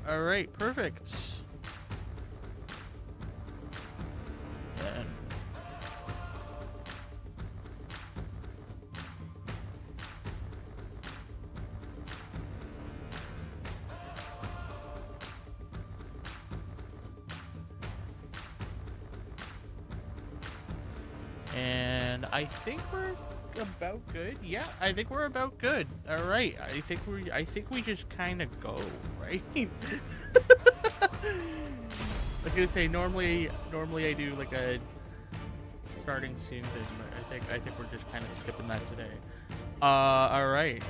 All right, perfect. Then. And I think we're about good. Yeah, I think we're about good. All right. I think we just kind of go, right? I was gonna say normally I do like a starting scene thing, but I think we're just kind of skipping that today. All right.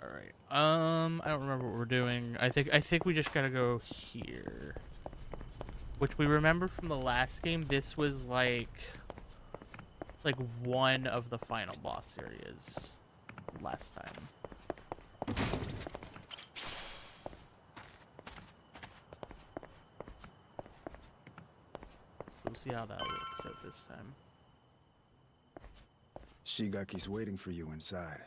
All right. I don't remember what we're doing. I think we just gotta go here, which we remember from the last game. This was like one of the final boss areas last time. So we'll see how that works out this time. Shigaki's waiting for you inside.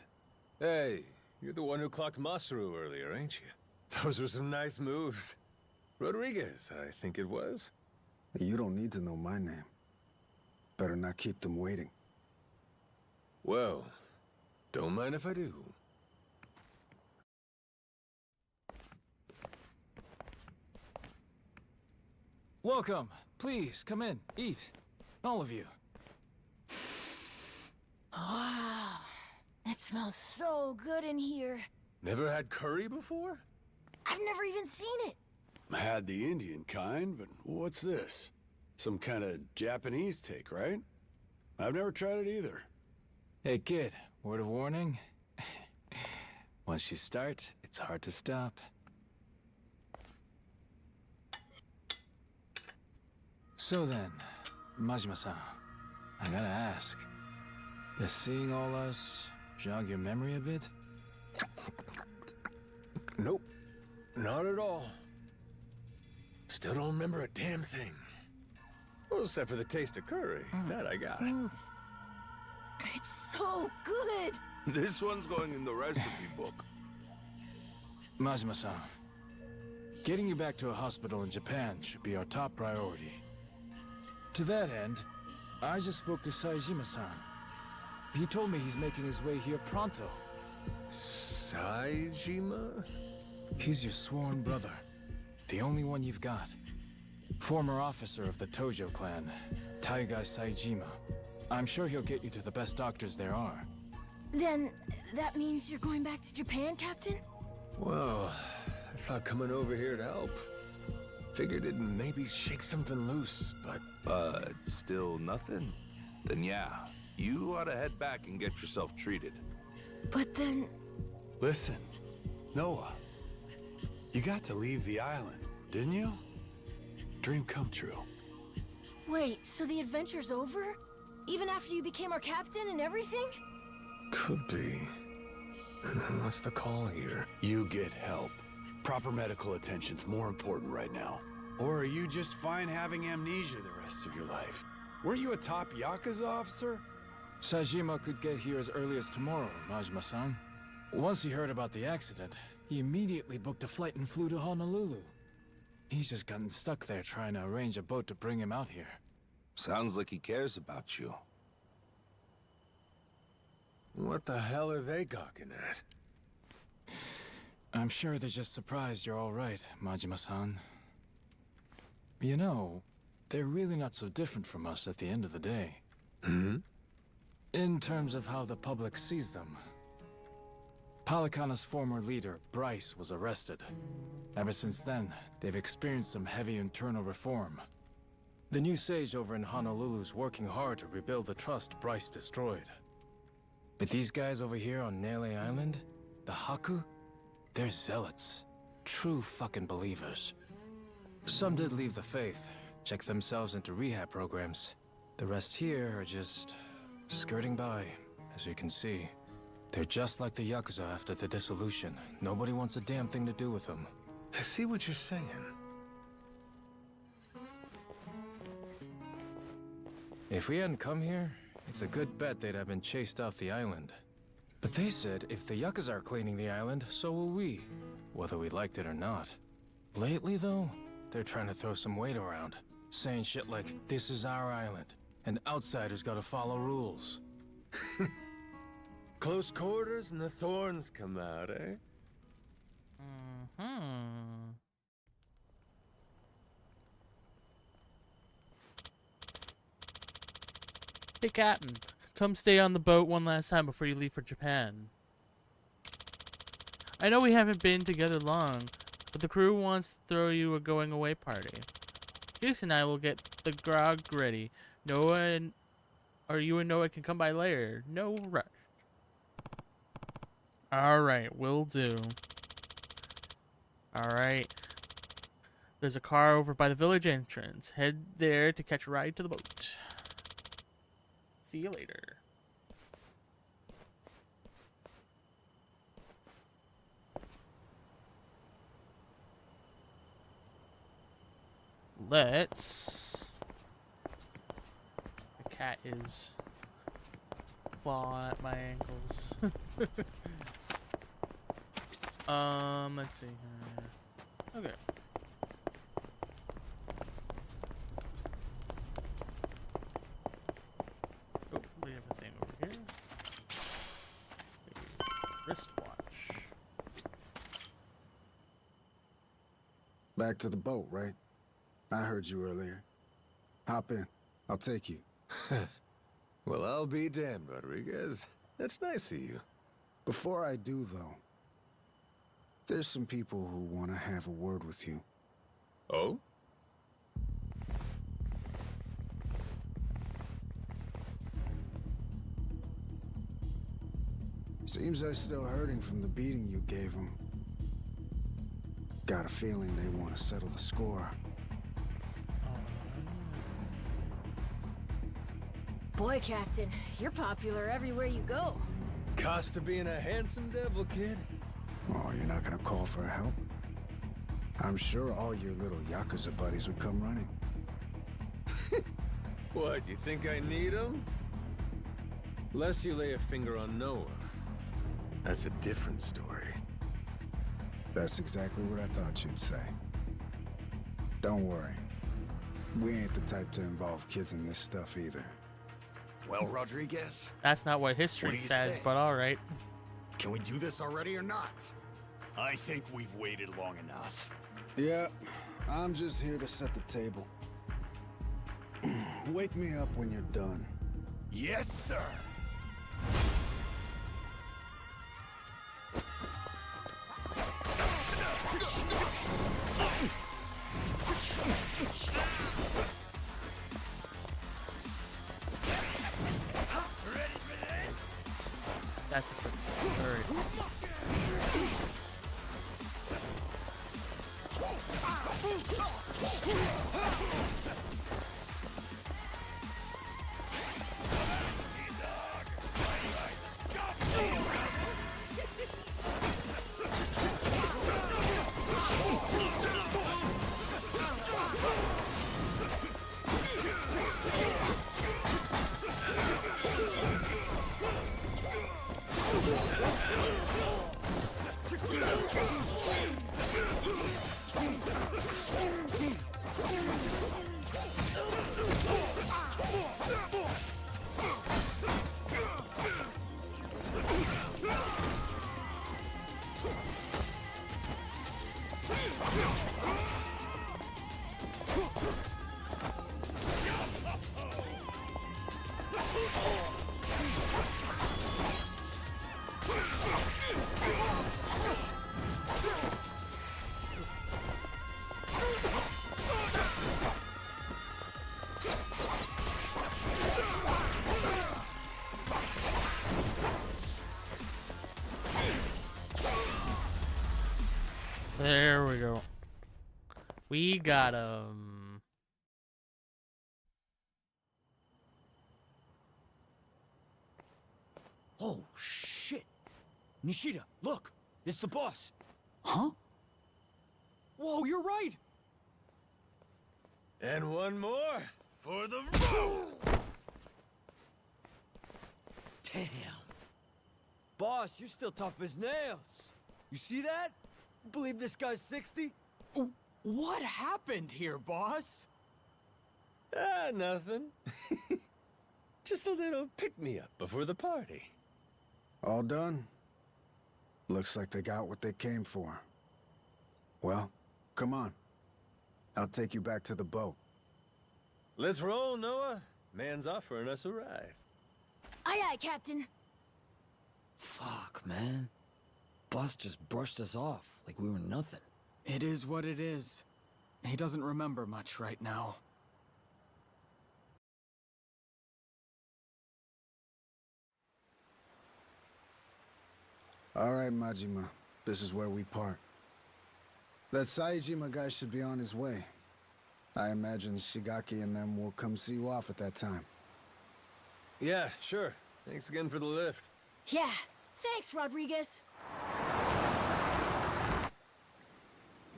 Hey, you're the one who clocked Masaru earlier, ain't you? Those were some nice moves. Rodriguez, I think it was. You don't need to know my name. Better not keep them waiting. Well, don't mind if I do. Welcome. Please, come in. Eat. All of you. Wow. It smells so good in here. Never had curry before? I've never even seen it. Had the Indian kind, but what's this? Some kind of Japanese take, right? I've never tried it either. Hey, kid. Word of warning. Once you start, it's hard to stop. So then, Majima-san, I gotta ask. Does seeing all us jog your memory a bit? Nope. Not at all. Still don't remember a damn thing. Well, except for the taste of curry. That I got. It's so good. This one's going in the recipe book. Majima-san, getting you back to a hospital in Japan should be our top priority. To that end, I just spoke to Saejima-san. He told me he's making his way here pronto. Saejima? He's your sworn brother. The only one you've got. Former officer of the Tojo clan, Taiga Saejima. I'm sure he'll get you to the best doctors there are. Then, that means you're going back to Japan, Captain? Well, I thought coming over here to help. Figured it'd maybe shake something loose, but Still nothing? Then yeah, you ought to head back and get yourself treated. But then... Listen, Noah, you got to leave the island, didn't you? Dream come true. Wait, so the adventure's over? Even after you became our captain and everything? could be. What's the call here? You get help. Proper medical attention's more important right now. Or are you just fine having amnesia the rest of your life? Weren't you a top Yakuza officer? Saejima could get here as early as tomorrow, Majima-san. Once he heard about the accident, he immediately booked a flight and flew to Honolulu. He's just gotten stuck there trying to arrange a boat to bring him out here. Sounds like he cares about you. What the hell are they gawking at? I'm sure they're just surprised you're all right, Majima-san. You know, they're really not so different from us at the end of the day. Hmm? In terms of how the public sees them. Palikana's former leader, Bryce, was arrested. Ever since then, they've experienced some heavy internal reform. The new sage over in Honolulu's working hard to rebuild the trust Bryce destroyed. But these guys over here on Nele Island, the Haku, they're zealots. True fucking believers. Some did leave the faith, check themselves into rehab programs. The rest here are just skirting by, as you can see. They're just like the Yakuza after the dissolution. Nobody wants a damn thing to do with them. I see what you're saying. If we hadn't come here, it's a good bet they'd have been chased off the island. But they said if the Yakuza are cleaning the island, so will we, whether we liked it or not. Lately, though, they're trying to throw some weight around, saying shit like, this is our island, and outsiders gotta follow rules. Close quarters and the thorns come out, eh? Hey, Captain. Come stay on the boat one last time before you leave for Japan. I know we haven't been together long, but the crew wants to throw you a going-away party. Goose and I will get the grog ready. You and Noah can come by later. No rush. Alright, will do. Alright. There's a car over by the village entrance. Head there to catch a ride to the boat. See you later. Let's... The cat is claw at my ankles. Let's see here. Okay. Oh, we have a thing over here. A wristwatch. Back to the boat, right? I heard you earlier. Hop in. I'll take you. Well, I'll be damned, Rodriguez. That's nice of you. Before I do, though, there's some people who want to have a word with you. Oh? Seems they're still hurting from the beating you gave them. Got a feeling they want to settle the score. Boy, Captain, you're popular everywhere you go. Cost of being a handsome devil, kid. Oh, you're not gonna call for help? I'm sure all your little Yakuza buddies would come running. What, you think I need them? Lest you lay a finger on Noah. That's a different story. That's exactly what I thought you'd say. Don't worry. We ain't the type to involve kids in this stuff either. Well, Rodriguez, That's not what history What do you says, say? but alright. can we do this already or not? I think we've waited long enough. Yeah, I'm just here to set the table. Wake me up when you're done. Yes, sir. That's the quick save. Alright. There we go. We got him. Oh, shit. Nishida, look. It's the boss. Huh? Whoa, you're right. And one more for the road. Damn. Boss, you're still tough as nails. You see that? Believe this guy's 60? What happened here, boss? Ah, nothing. Just a little pick-me-up before the party. All done? Looks like they got what they came for. Well, come on. I'll take you back to the boat. Let's roll, Noah. Man's offering us a ride. Aye, aye, Captain. Fuck, man. Boss just brushed us off like we were nothing. It is what it is. He doesn't remember much right now. All right, Majima. This is where we part. That Saejima guy should be on his way. I imagine Shigaki and them will come see you off at that time. Yeah, sure. Thanks again for the lift. Yeah, thanks, Rodriguez.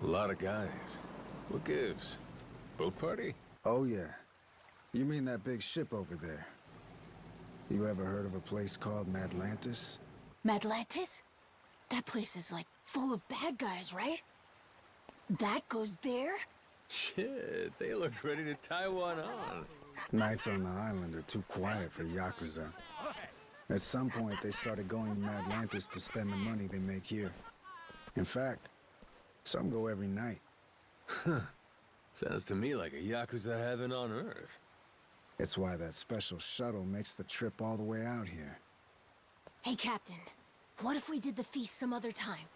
A lot of guys. What gives? Boat party? Oh, yeah. You mean that big ship over there? You ever heard of a place called Madlantis? Madlantis? That place is like full of bad guys, right? That goes there? Shit, they look ready to tie one on. Nights on the island are too quiet for Yakuza. At some point, they started going to Madlantis to spend the money they make here. In fact, some go every night. Sounds to me like a Yakuza heaven on Earth. It's why that special shuttle makes the trip all the way out here. Hey, Captain. What if we did the feast some other time?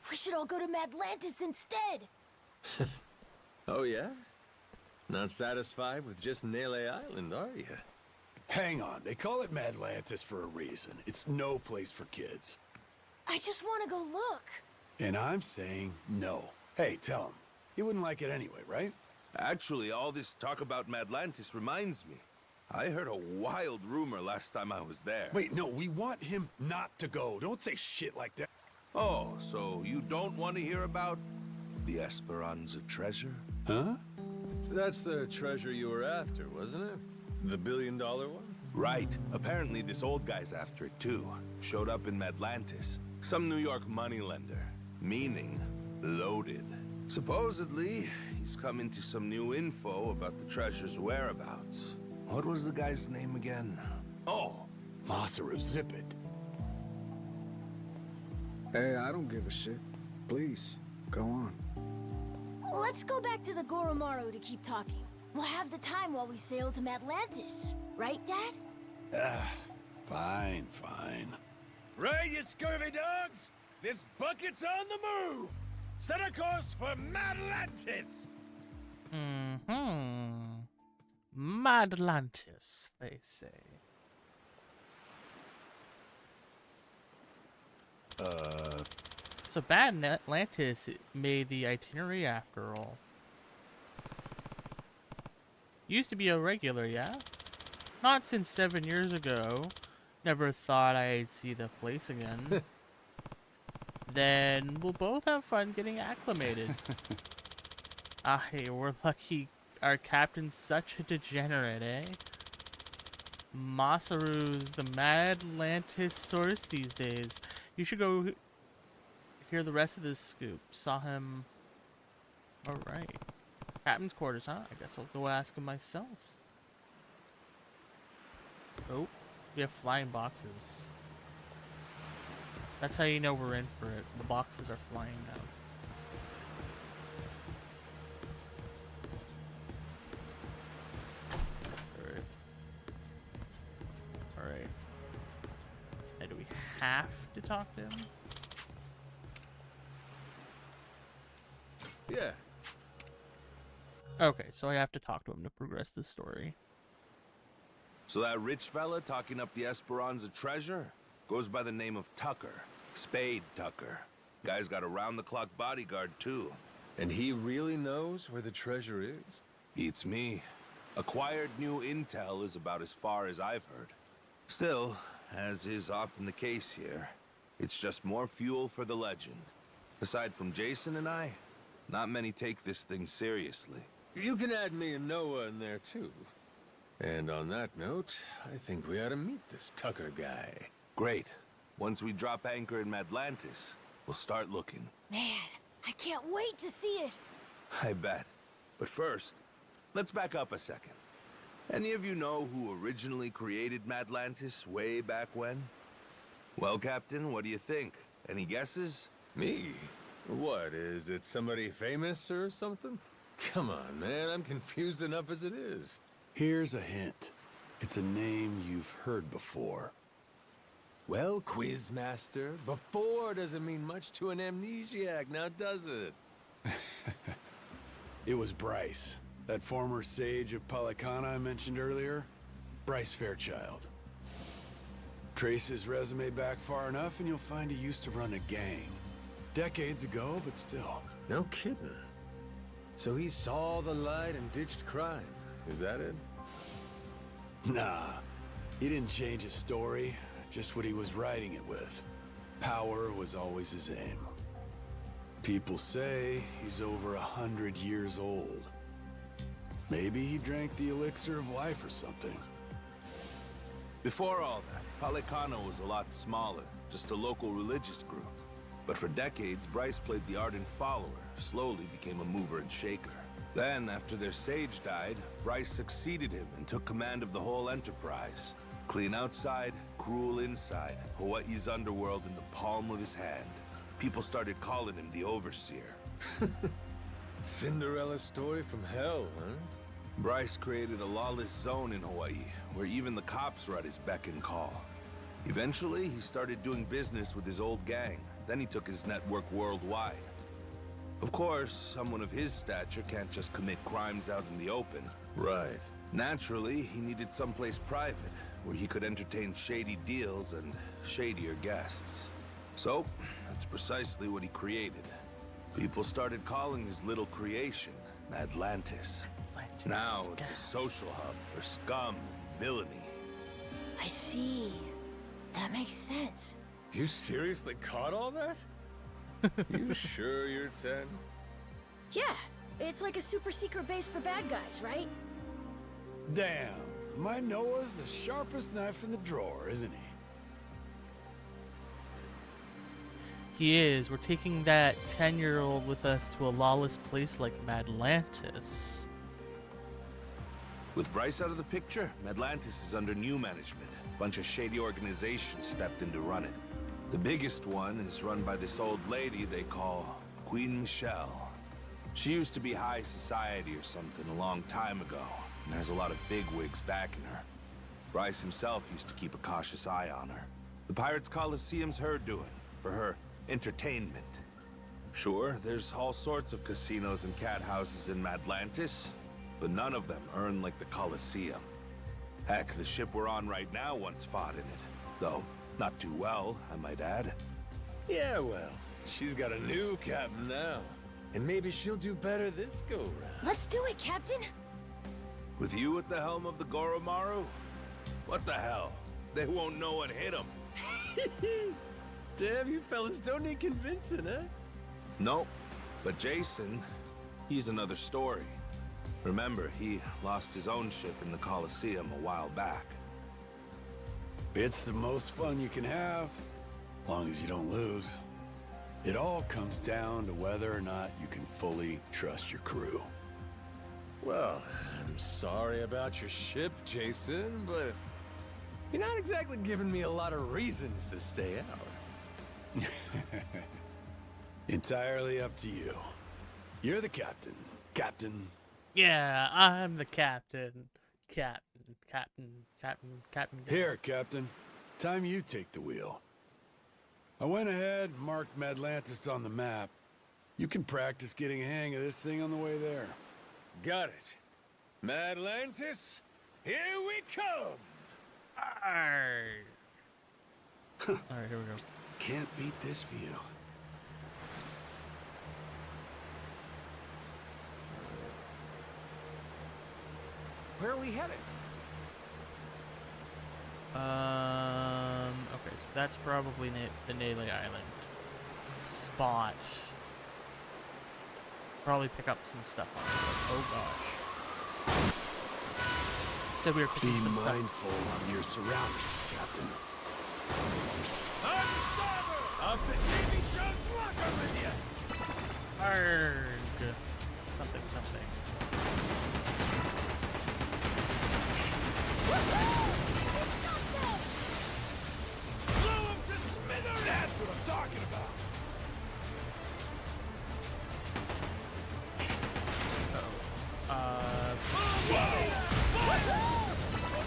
We should all go to Madlantis instead! Oh, yeah? Not satisfied with just Nele Island, are you? Hang on, they call it Madlantis for a reason. It's no place for kids. I just want to go look. And I'm saying no. Hey, tell him. He wouldn't like it anyway, right? Actually, all this talk about Madlantis reminds me. I heard a wild rumor last time I was there. Wait, no, we want him not to go. Don't say shit like that. Oh, so you don't want to hear about the Esperanza treasure? Huh? That's the treasure you were after, wasn't it? The billion-dollar one? Right. Apparently this old guy's after it too. Showed up in Madlantis. Some New York moneylender. Meaning, loaded. Supposedly, he's come into some new info about the treasure's whereabouts. What was the guy's name again? Oh! Masaru, zip it. Hey, I don't give a shit. Please, go on. Let's go back to the Goromaru to keep talking. We'll have the time while we sail to Madlantis. Right, Dad? Fine, fine. Right, you scurvy dogs! This bucket's on the move! Set a course for Madlantis! Madlantis, they say. So bad Atlantis made the itinerary after all. Used to be a regular, yeah? Not since 7 years ago. Never thought I'd see the place again. Then we'll both have fun getting acclimated. Hey, we're lucky our captain's such a degenerate, eh? Masaru's the Madlantis source these days. You should go hear the rest of this scoop. Saw him... Alright. Captain's quarters, huh? I guess I'll go ask him myself. Oh, we have flying boxes. That's how you know we're in for it. The boxes are flying now. Alright. Alright. And do we have to talk to him? Yeah. Okay, so I have to talk to him to progress the story. So that rich fella talking up the Esperanza treasure goes by the name of Tucker. Spade Tucker. Guy's got a round-the-clock bodyguard, too. And he really knows where the treasure is? Beats me. Acquired new intel is about as far as I've heard. Still, as is often the case here, it's just more fuel for the legend. Aside from Jason and I, not many take this thing seriously. You can add me and Noah in there, too. And on that note, I think we ought to meet this Tucker guy. Great. Once we drop anchor in Atlantis, we'll start looking. Man, I can't wait to see it. I bet. But first, let's back up a second. Any of you know who originally created Atlantis way back when? Well, Captain, what do you think? Any guesses? Me? What, is it somebody famous or something? Come on, man, I'm confused enough as it is. Here's a hint. It's a name you've heard before. Well, Quizmaster, before doesn't mean much to an amnesiac, now does it? It was Bryce, that former sage of Palicana I mentioned earlier. Bryce Fairchild. Trace his resume back far enough and you'll find he used to run a gang. Decades ago, but still. No kidding. So he saw the light and ditched crime. Is that it? Nah, he didn't change his story, just what he was writing it with. Power was always his aim. People say he's over 100 years old. Maybe he drank the elixir of life or something. Before all that, Palicano was a lot smaller, just a local religious group. But for decades, Bryce played the ardent follower, slowly became a mover and shaker. Then, after their sage died, Bryce succeeded him and took command of the whole enterprise. Clean outside, cruel inside, Hawaii's underworld in the palm of his hand. People started calling him the Overseer. Cinderella story from hell, huh? Bryce created a lawless zone in Hawaii, where even the cops were at his beck and call. Eventually, he started doing business with his old gang. Then he took his network worldwide. Of course, someone of his stature can't just commit crimes out in the open. Right. Naturally, he needed someplace private, where he could entertain shady deals and shadier guests. So, that's precisely what he created. People started calling his little creation Atlantis. Now it's a social hub for scum and villainy. I see. That makes sense. You seriously caught all that? You sure you're 10? Yeah, it's like a super secret base for bad guys, right? Damn, my Noah's the sharpest knife in the drawer, isn't he? He is. We're taking that 10-year-old with us to a lawless place like Atlantis. With Bryce out of the picture, Atlantis is under new management. A bunch of shady organizations stepped in to run it. The biggest one is run by this old lady they call Queen Michelle. She used to be high society or something a long time ago, and has a lot of bigwigs backing her. Bryce himself used to keep a cautious eye on her. The Pirates Coliseum's her doing, for her entertainment. Sure, there's all sorts of casinos and cat houses in Atlantis, but none of them earn like the Coliseum. Heck, the ship we're on right now once fought in it, though not too well, I might add. Yeah, well, she's got a new captain now. And maybe she'll do better this go-round. Let's do it, Captain! With you at the helm of the Goromaru? What the hell? They won't know what hit them. Damn, you fellas don't need convincing, huh? Nope. But Jason, he's another story. Remember, he lost his own ship in the Coliseum a while back. It's the most fun you can have, as long as you don't lose. It all comes down to whether or not you can fully trust your crew. Well, I'm sorry about your ship, Jason, but you're not exactly giving me a lot of reasons to stay out. Entirely up to you. You're the captain. Captain. Yeah, I'm the captain. Captain. Here, Captain. Time you take the wheel. I went ahead and marked Atlantis on the map. You can practice getting a hang of this thing on the way there. Got it. Atlantis, here we come! Alright, here we go. Can't beat this view. Where are we headed? Okay, so that's probably the Nele Island spot. Probably pick up some stuff on it. Oh gosh. So we were picking Be some stuff. mindful of your surroundings, Captain. I'm the starboard! Off to Davy Jones' locker with you! Arg. Something, something. Blow him to smithereens! That's what I'm talking about!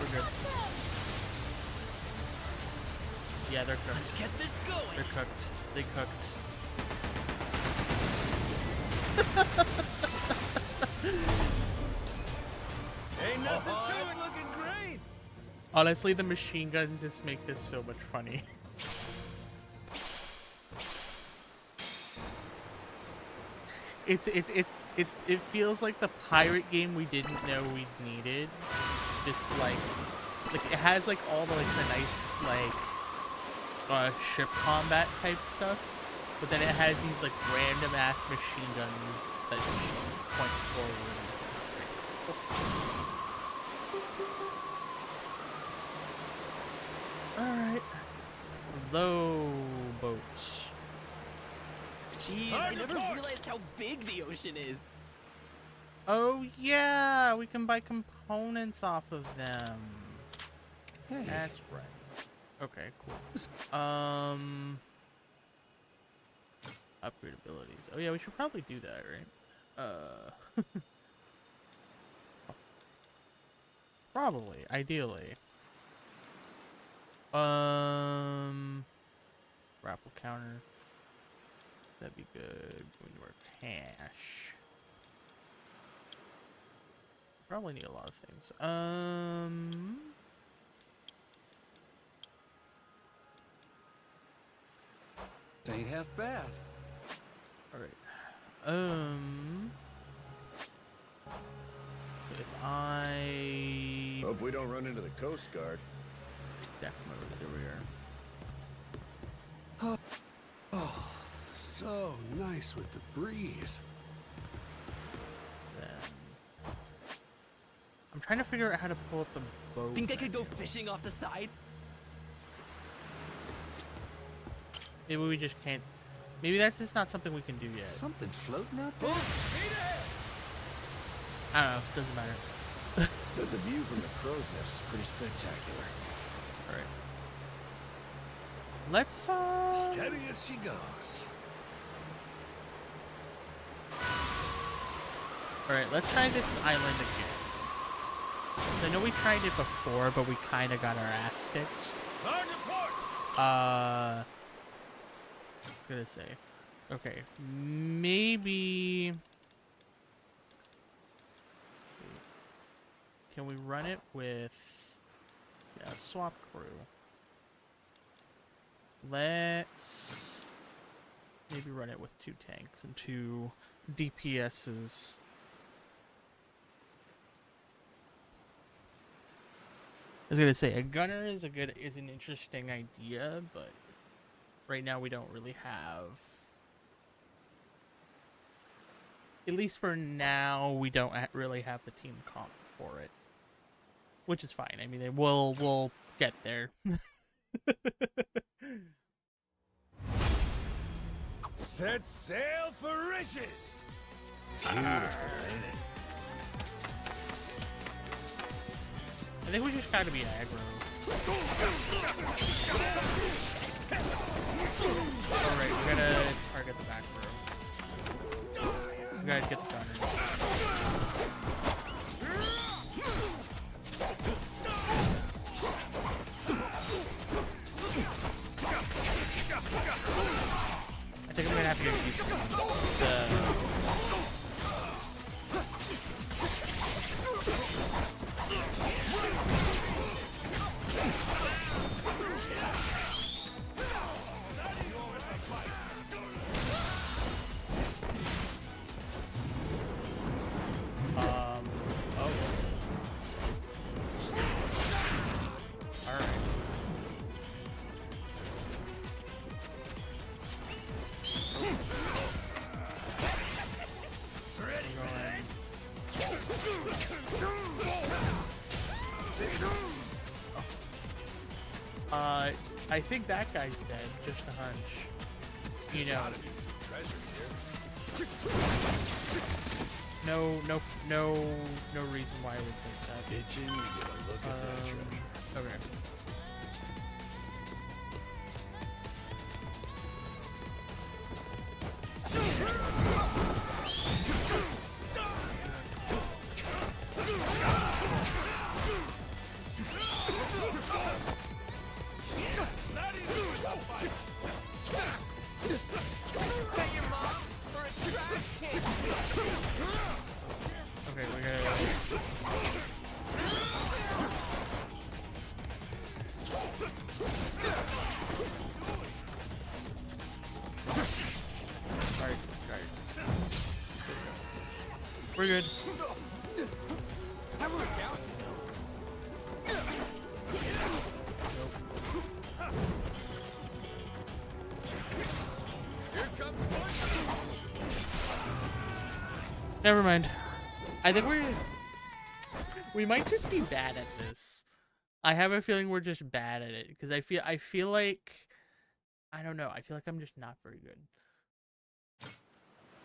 We're good. Yeah, they're cooked. Let's get this going. They're cooked. They cooked. Ain't nothing to it, looking great! Honestly, the machine guns just make this so much funny. It feels like the pirate game we didn't know we needed. Just like it has like all the nice ship combat type stuff, but then it has these like random ass machine guns that point forward. Alright. Low boats. Jeez, I never realized how big the ocean is. Oh yeah, we can buy components off of them. Hey. That's right. Okay, cool. Upgrade abilities. Oh yeah, we should probably do that, right? Probably, ideally. Grapple counter. That'd be good. We need more cash. Probably need a lot of things. Ain't half bad. Alright. So if I Hope we don't run into the Coast Guard. deck mode at the rear. Oh, so nice with the breeze. Then I'm trying to figure out how to pull up the boat. Think I could go fishing off the side? Maybe we just can't. Maybe that's just not something we can do yet. Something floating out there? I don't know. Doesn't matter. But the view from the crow's nest is pretty spectacular. All right. Let's Steady as she goes. All right. Let's try this island again. I know we tried it before, but we kind of got our ass kicked. Hard to port! I was gonna say, okay, maybe. Let's see. Can we run it with? Yeah, swap crew. Let's maybe run it with 2 tanks and 2 DPSs. I was gonna say a gunner is an interesting idea, but right now we don't really have. At least for now, we don't really have the team comp for it, which is fine. I mean, we'll get there. Set sail for riches! I think we just gotta be aggro. Alright, we gotta target the back row. We gotta get the gunners. I think I'm gonna have to use I think that guy's dead. Just a hunch. You know. Gotta be some treasure here. No reason why I would think that. Itching to get a look at that treasure. Okay. Okay, we gotta. Alright. We're good. Never mind. I think we might just be bad at this. I have a feeling we're just bad at it because I feel like I don't know. I feel like I'm just not very good.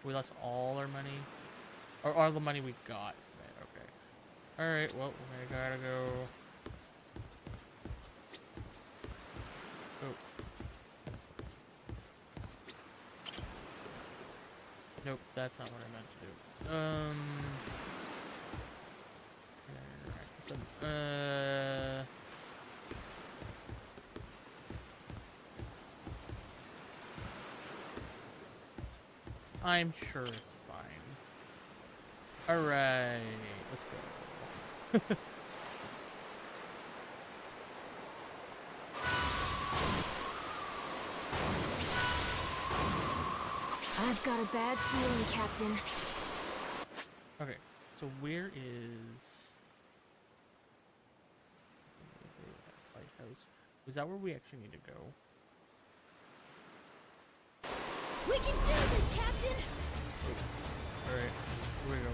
We lost all our money, or all the money we got from it. Okay. All right. Well, we gotta go. Oh. Nope. That's not what I meant to do. I'm sure it's fine. Alright, let's go. I've got a bad feeling, Captain. Okay, so where is lighthouse? Is that where we actually need to go? We can do this, Captain! Alright, here we go.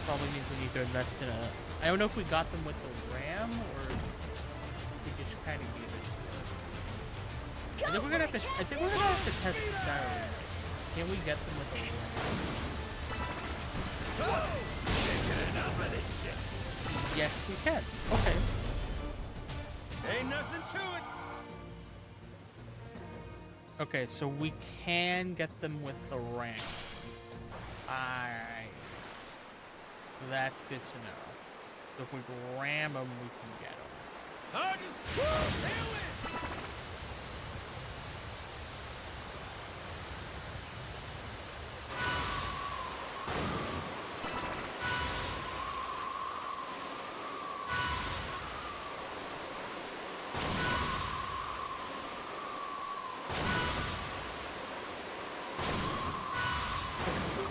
Probably means we need to invest in a... I don't know if we got them with the ram, or we just kind of gave it to us. I think we're gonna have to... I think we're gonna have to test this out. Can we get them with a ram? Yes, we can. Okay. Ain't nothing to it. Okay, so we can get them with the ram. Alright. That's good to know. So if we ram them, we can get them. Hard to screw, tailwind.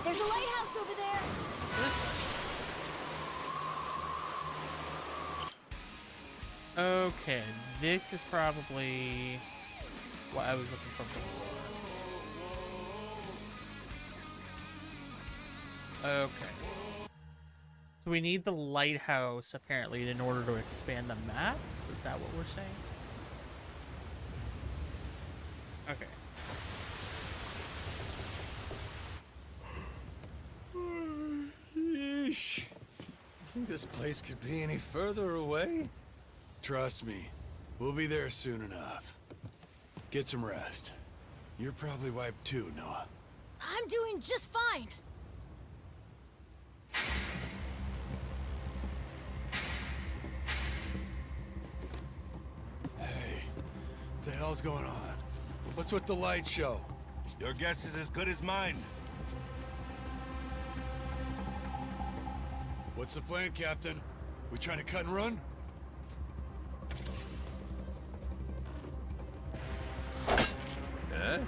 There's a lighthouse over there! Okay, this is probably what I was looking for before. Okay. So we need the lighthouse, apparently, in order to expand the map? Is that what we're saying? Okay. Yeesh. You think this place could be any further away? Trust me, we'll be there soon enough. Get some rest. You're probably wiped too, Noah. I'm doing just fine! Hey, what the hell's going on? What's with the light show? Your guess is as good as mine. What's the plan, Captain? We trying to cut and run? Huh?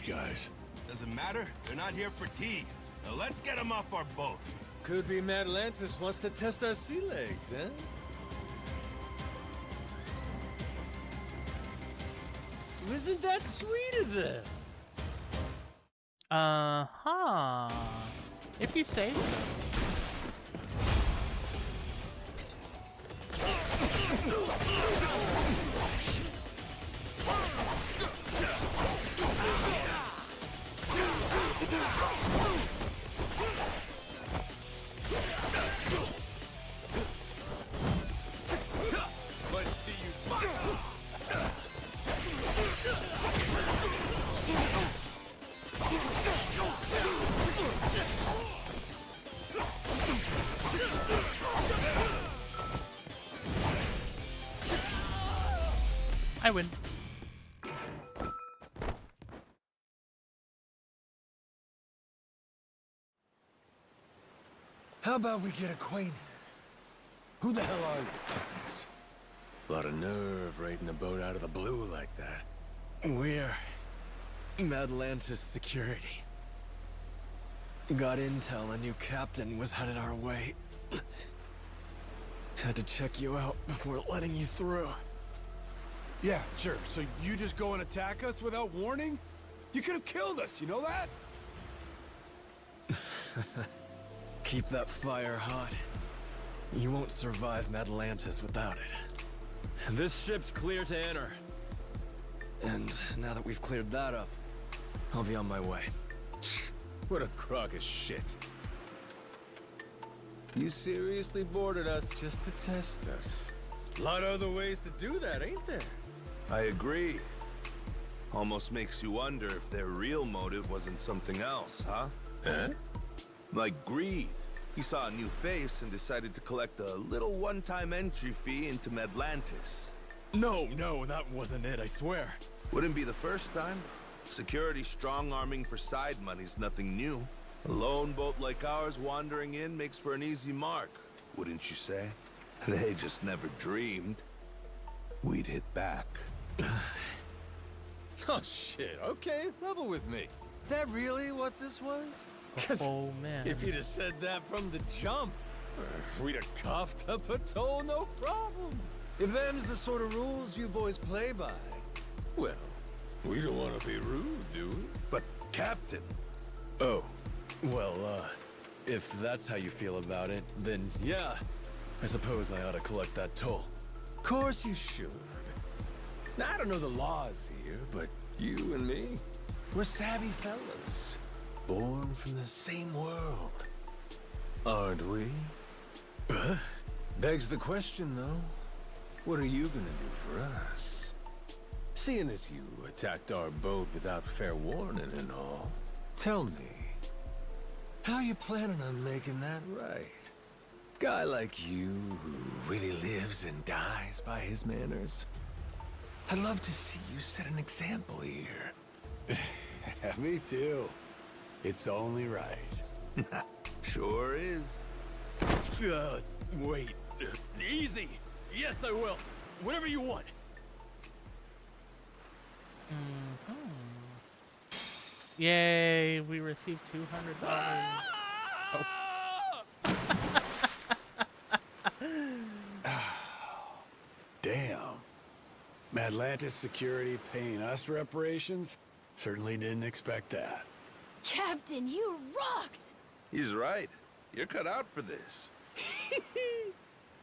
guys? Doesn't matter. They're not here for tea. Now let's get them off our boat. Could be Madlantis wants to test our sea legs, huh? Isn't that sweet of them? Uh-huh. If you say so. I win. How about we get acquainted? Who the hell are you? A lot of nerve raiding a boat out of the blue like that. We're Madlantis security. Got intel a new captain was headed our way. Had to check you out before letting you through. Yeah, sure. So you just go and attack us without warning? You could have killed us, you know that? Keep that fire hot. You won't survive Madlantis without it. This ship's clear to enter. And now that we've cleared that up, I'll be on my way. What a crock of shit. You seriously boarded us just to test us. A lot of other ways to do that, ain't there? I agree. Almost makes you wonder if their real motive wasn't something else, huh? Huh? Like greed. He saw a new face and decided to collect a little one-time entry fee into Madlantis. No, that wasn't it, I swear. Wouldn't be the first time. Security strong-arming for side money's nothing new. A lone boat like ours wandering in makes for an easy mark, wouldn't you say? They just never dreamed we'd hit back. Oh shit, okay, level with me. That really what this was? 'Cause Oh man. if you'd have said that from the jump, we'd have coughed up a toll, no problem. If them's the sort of rules you boys play by, well, we don't want to be rude, do we? But, Captain, Oh, well, if that's how you feel about it, then yeah, I suppose I ought to collect that toll. Of course you should. Now, I don't know the laws here, but you and me, we're savvy fellas. Born from the same world. Aren't we? Begs the question, though. What are you gonna do for us? Seeing as you attacked our boat without fair warning and all, tell me, how you planning on making that right? Guy like you who really lives and dies by his manners. I'd love to see you set an example here. Me too. It's only right. sure is. Wait. Easy! Yes, I will. Whatever you want. Yay, we received $200. Damn. Madlantis security paying us reparations? Certainly didn't expect that. Captain, you rocked! He's right. You're cut out for this.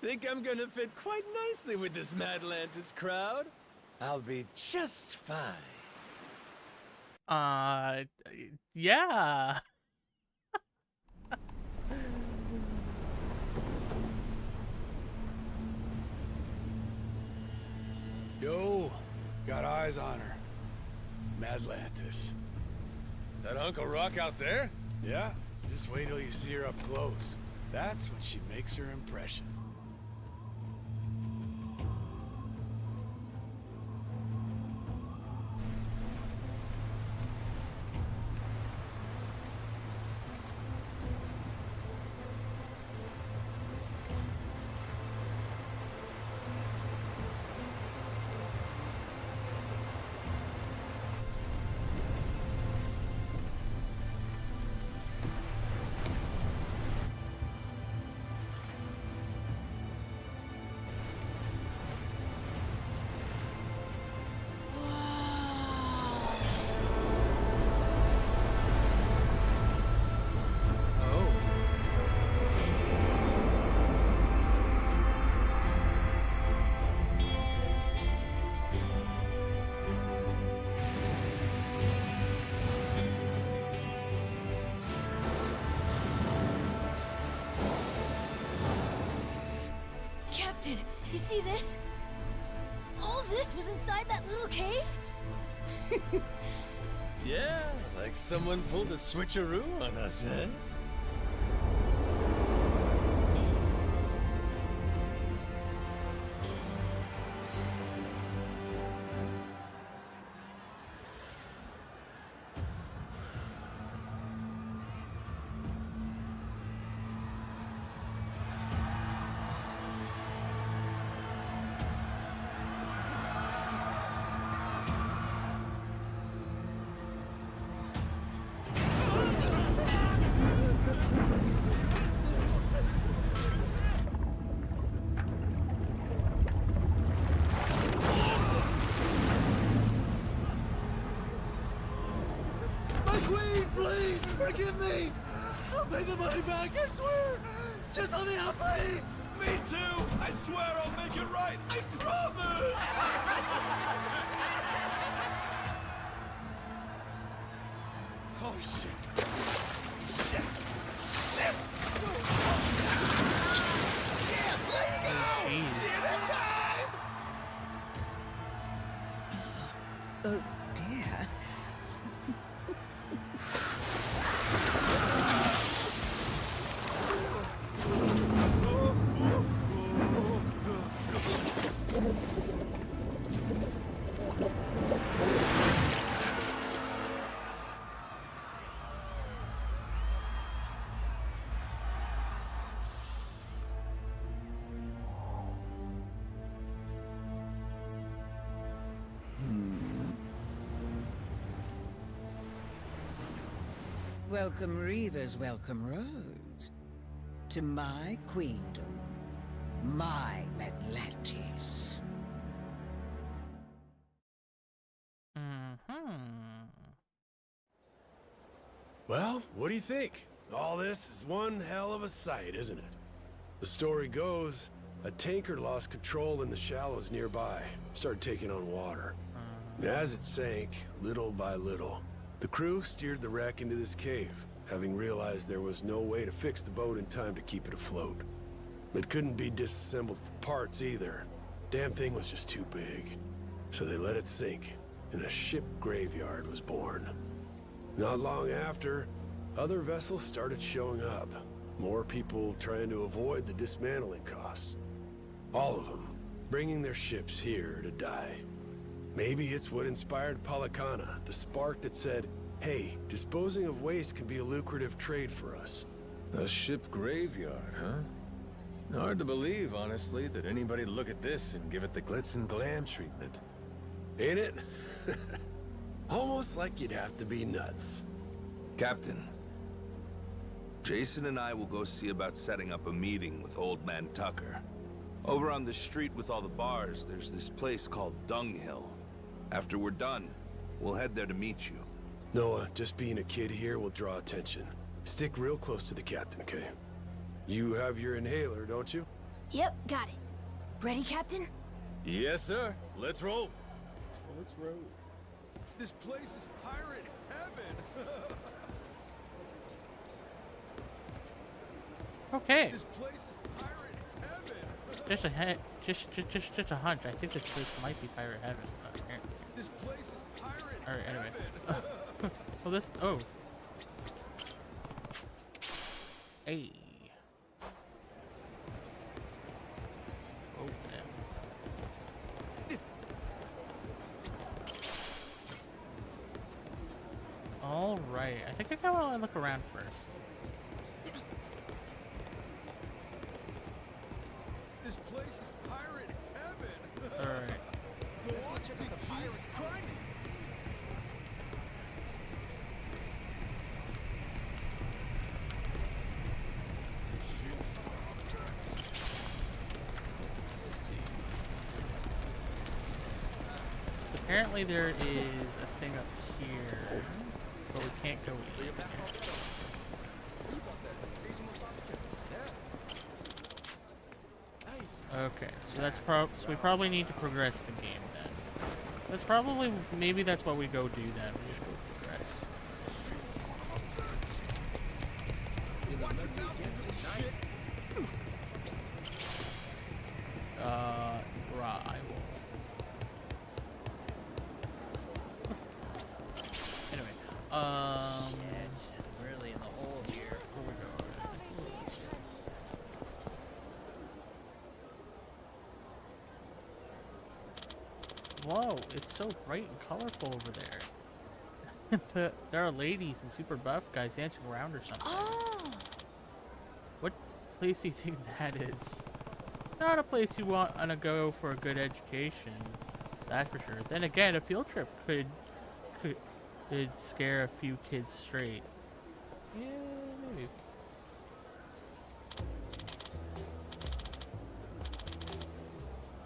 Think I'm gonna fit quite nicely with this Madlantis crowd? I'll be just fine. Yeah. Yo, got eyes on her. Madlantis. That Uncle Rock out there? Yeah? Just wait till you see her up close. That's when she makes her impression. Captain, you see this? All this was inside that little cave? Yeah, like someone pulled a switcheroo on us, eh? Please, forgive me! I'll pay the money back, I swear! Just let me out, please! Me too! I swear I'll make it right! I promise! Oh, shit. Shit! Shit! Yeah, let's go! Dinner time! Oh, dear. Welcome, Reavers, welcome, Roads, to my queendom, my Atlantis. Well, what do you think? All this is one hell of a sight, isn't it? The story goes, a tanker lost control in the shallows nearby, started taking on water. As it sank, little by little, the crew steered the wreck into this cave, having realized there was no way to fix the boat in time to keep it afloat. It couldn't be disassembled for parts either. Damn thing was just too big. So they let it sink, and a ship graveyard was born. Not long after, other vessels started showing up. More people trying to avoid the dismantling costs. All of them bringing their ships here to die. Maybe it's what inspired Palakana, the spark that said, hey, disposing of waste can be a lucrative trade for us. A ship graveyard, huh? Hard to believe, honestly, that anybody'd look at this and give it the glitz and glam treatment. Ain't it? Almost like you'd have to be nuts. Captain, Jason and I will go see about setting up a meeting with Old Man Tucker. Over on the street with all the bars, there's this place called Dunghill. After we're done, we'll head there to meet you. Noah, just being a kid here will draw attention. Stick real close to the captain, okay? You have your inhaler, don't you? Yep, got it. Ready, Captain? Yes, sir. Let's roll. Let's roll. This place is pirate heaven! Okay. This place is pirate heaven! Just a hunch. I think this place might be pirate heaven. Apparently. This place is pirate Alright, anyway. heaven! Well, this. Oh. Hey. Oh, man. Alright. I think I want to look around first. This place is pirate heaven! Alright. Check out the pirates trying. Let's see. Apparently there is a thing up here, but we can't go in. Okay, so that's so we probably need to progress the game then. That's probably, maybe that's what we go do then. We just go progress. Whoa, it's so bright and colorful over there. There are ladies and super buff guys dancing around or something. Oh. What place do you think that is? Not a place you want to go for a good education. That's for sure. Then again, a field trip could scare a few kids straight. Yeah, maybe.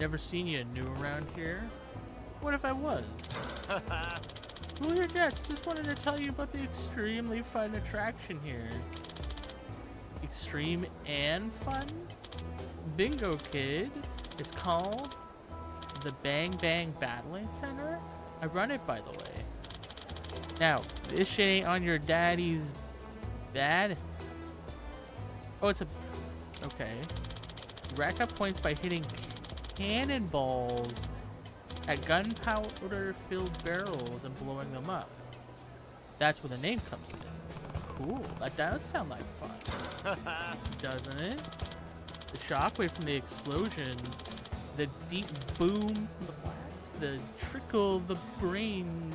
Never seen you new around here. What if I was? Cool your jets. Just wanted to tell you about the extremely fun attraction here. Extreme and fun? Bingo, kid. It's called the Bang Bang Battling Center. I run it, by the way. Now, this shit ain't on your daddy's bad. Oh, it's a... Okay. Rack up points by hitting cannonballs at gunpowder-filled barrels and blowing them up. That's where the name comes in. Cool. That does sound like fun. Doesn't it? The shockwave from the explosion, the deep boom from the blast, the trickle of the brain,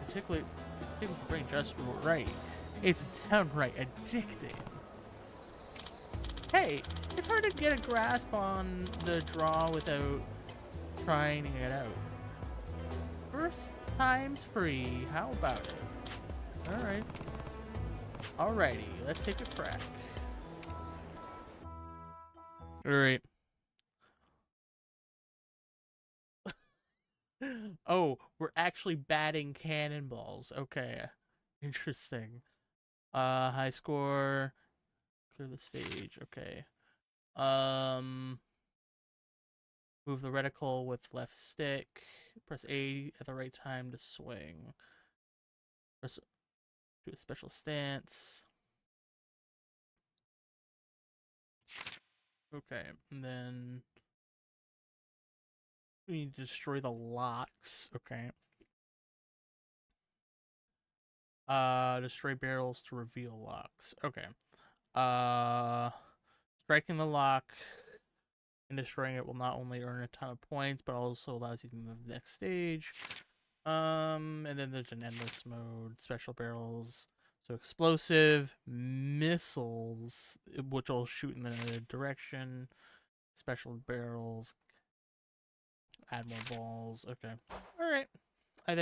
particularly tickles the brain just right. It's downright addicting. Hey, it's hard to get a grasp on the draw without trying it out. First time's free. How about it? Alright. Alrighty, let's take a crack. Alright. Oh, we're actually batting cannonballs. Okay. Interesting. High score. Clear the stage. Okay. Move the reticle with left stick. Press A at the right time to swing. Press do a special stance. Okay, and then we need to destroy the locks. Okay. Destroy barrels to reveal locks. Okay. Striking the lock and destroying it will not only earn a ton of points, but also allows you to move to the next stage. And then there's an endless mode, special barrels. So explosive missiles, which will shoot in the direction. Special barrels. Add more balls. Okay. Alright. I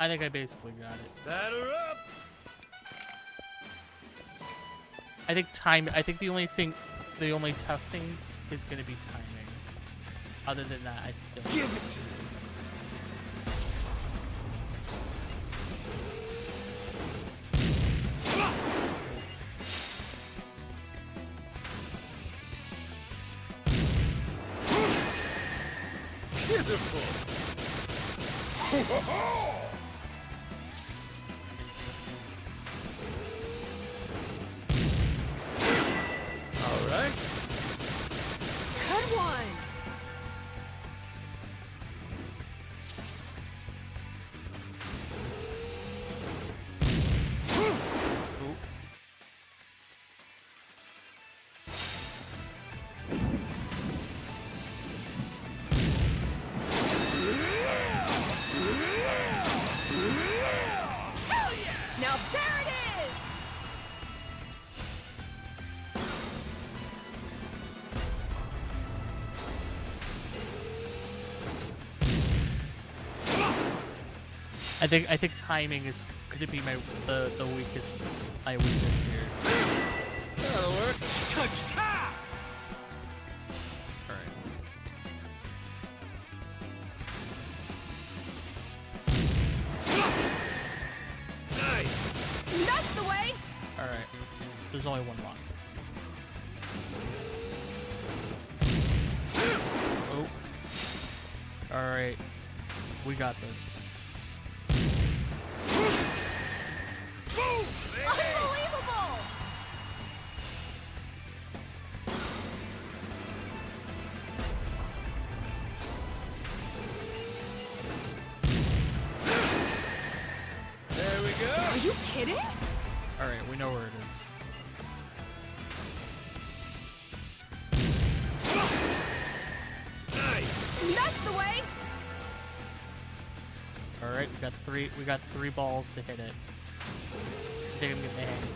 think I basically got it. Batter up! I think the only tough thing is gonna be timing. Other than that, I don't. Give it to me! Beautiful! All right. Good one. Now there it is! I think timing is gonna be the weakness here. That'll work. Touch time! Alright. Nice! That's the way! Alright. There's only one lock. Oh. Alright. We got this. Unbelievable! There we go! Are you kidding? Alright, we know where it is. That's the way! Alright, we got three balls to hit it. I think I'm getting the hang of it.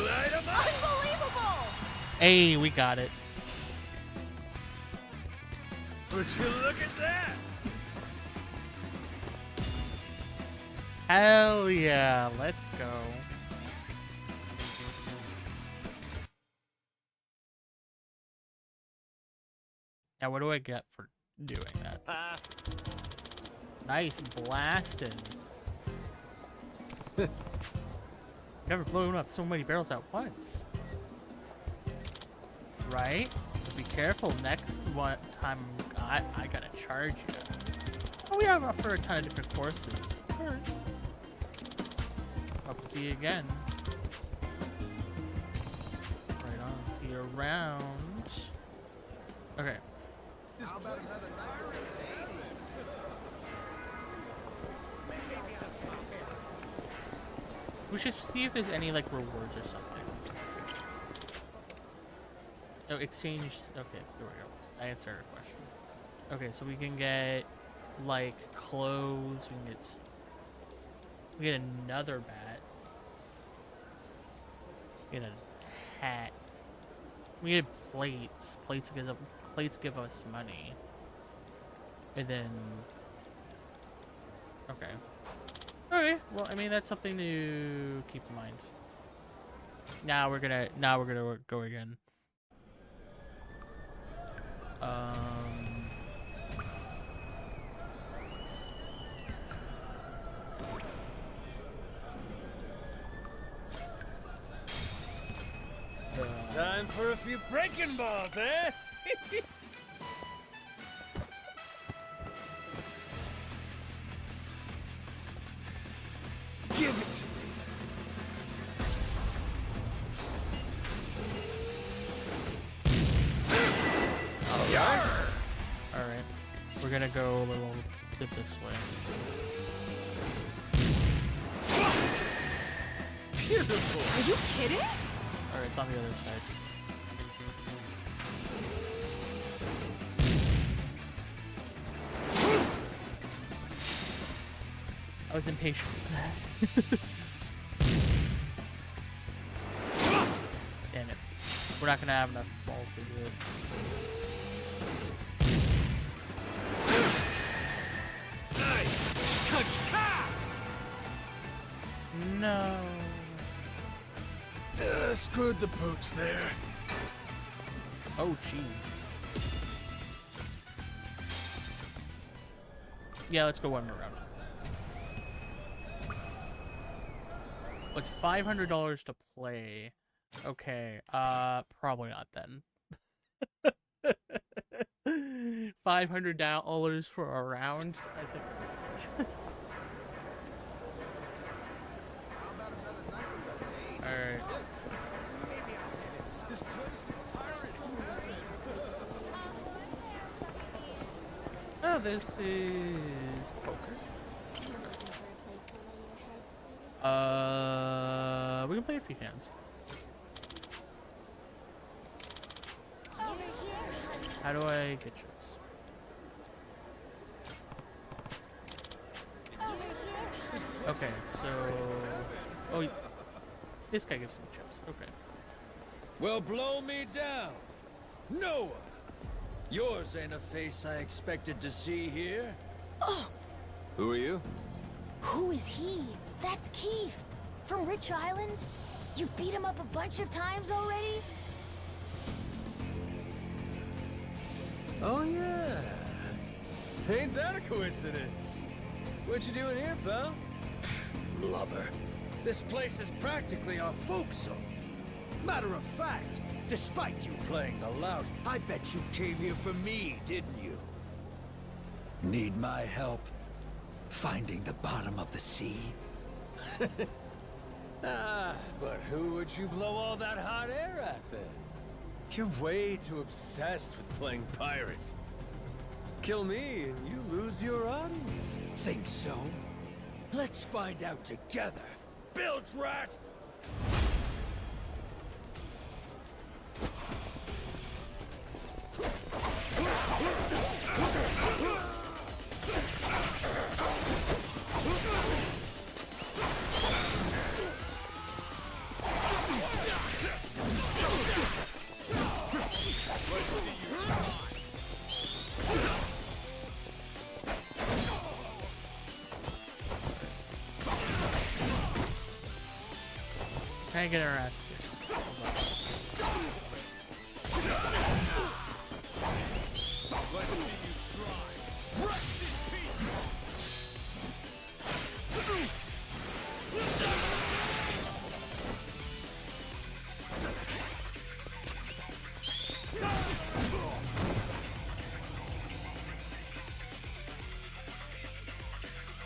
Light 'em up! Unbelievable! Hey, we got it. Would you look at that? Hell yeah, let's go. Now, what do I get for doing that? Nice blasting. Never blown up so many barrels at once. Right? Be careful next time I gotta charge you. Oh, we have offer a ton of different courses. Alright. Hope to see you again. Right on. See you around. Okay. We should see if there's any like rewards or something. Oh, exchange. Okay, there we go. I answered our question. Okay, so we can get like clothes. We get another bat. We get a hat. We get plates. Plates give us money. And then. Okay. Okay. Well, I mean that's something to keep in mind. Now we're gonna go again. Time for a few breaking balls, eh? Give it to me. Alright. We're gonna go a little bit this way. Beautiful. Are you kidding? Alright, it's on the other side. I was impatient. Damn it. We're not gonna have enough balls to do it. No. Screwed the pooch there. Oh, jeez. Yeah, let's go one more round. It's $500 to play. Okay, probably not then. $500 for a round? I think. Alright. Oh, this is poker. We can play a few hands. How do I get chips? Okay, so... Oh, this guy gives me chips. Okay. Well, blow me down. Noah! Yours ain't a face I expected to see here. Oh, Who are you? who is he? That's Keith from Rich Island. You've beat him up a bunch of times already? Oh, yeah. Ain't that a coincidence? What you doing here, pal? Lubber. This place is practically our folk zone. Matter of fact, despite you playing the lout, I bet you came here for me, didn't you? Need my help finding the bottom of the sea? But who would you blow all that hot air at, then? You're way too obsessed with playing pirates. Kill me and you lose your audience. Think so? Let's find out together. Bilge rat! Trying to get our ass kicked.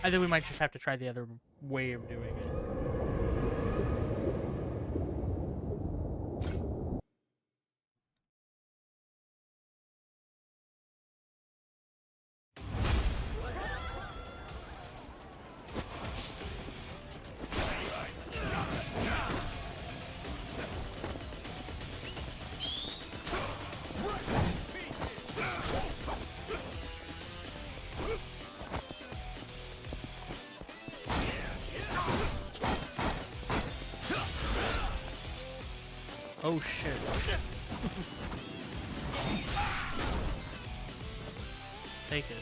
I think we might just have to try the other way of doing it. Oh shit. Take it.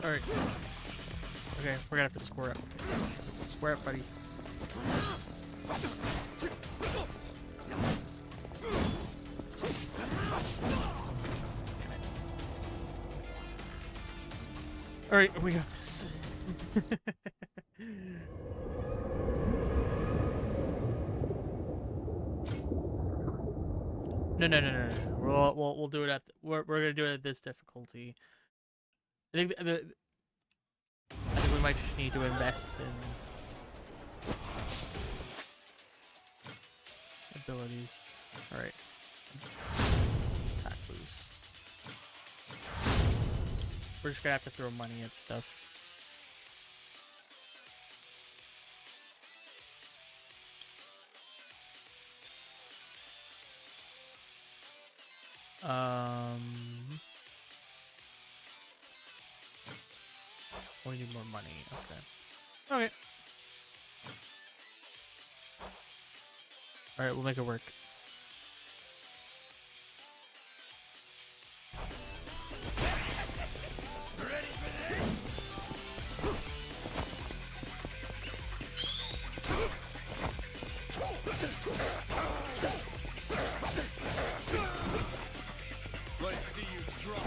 Alright. Okay, we're gonna have to square up. Square up, buddy. Alright, we got this. No. We'll do it at we're gonna do it at this difficulty. I think we might just need to invest in abilities. All right, attack boost. We're just gonna have to throw money at stuff. We need more money. Okay. Okay. All right, we'll make it work. Let's see you try.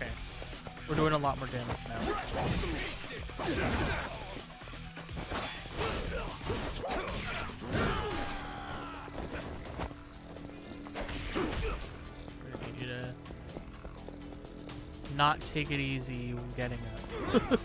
Okay. We're doing a lot more damage now. We need you to not take it easy when getting up.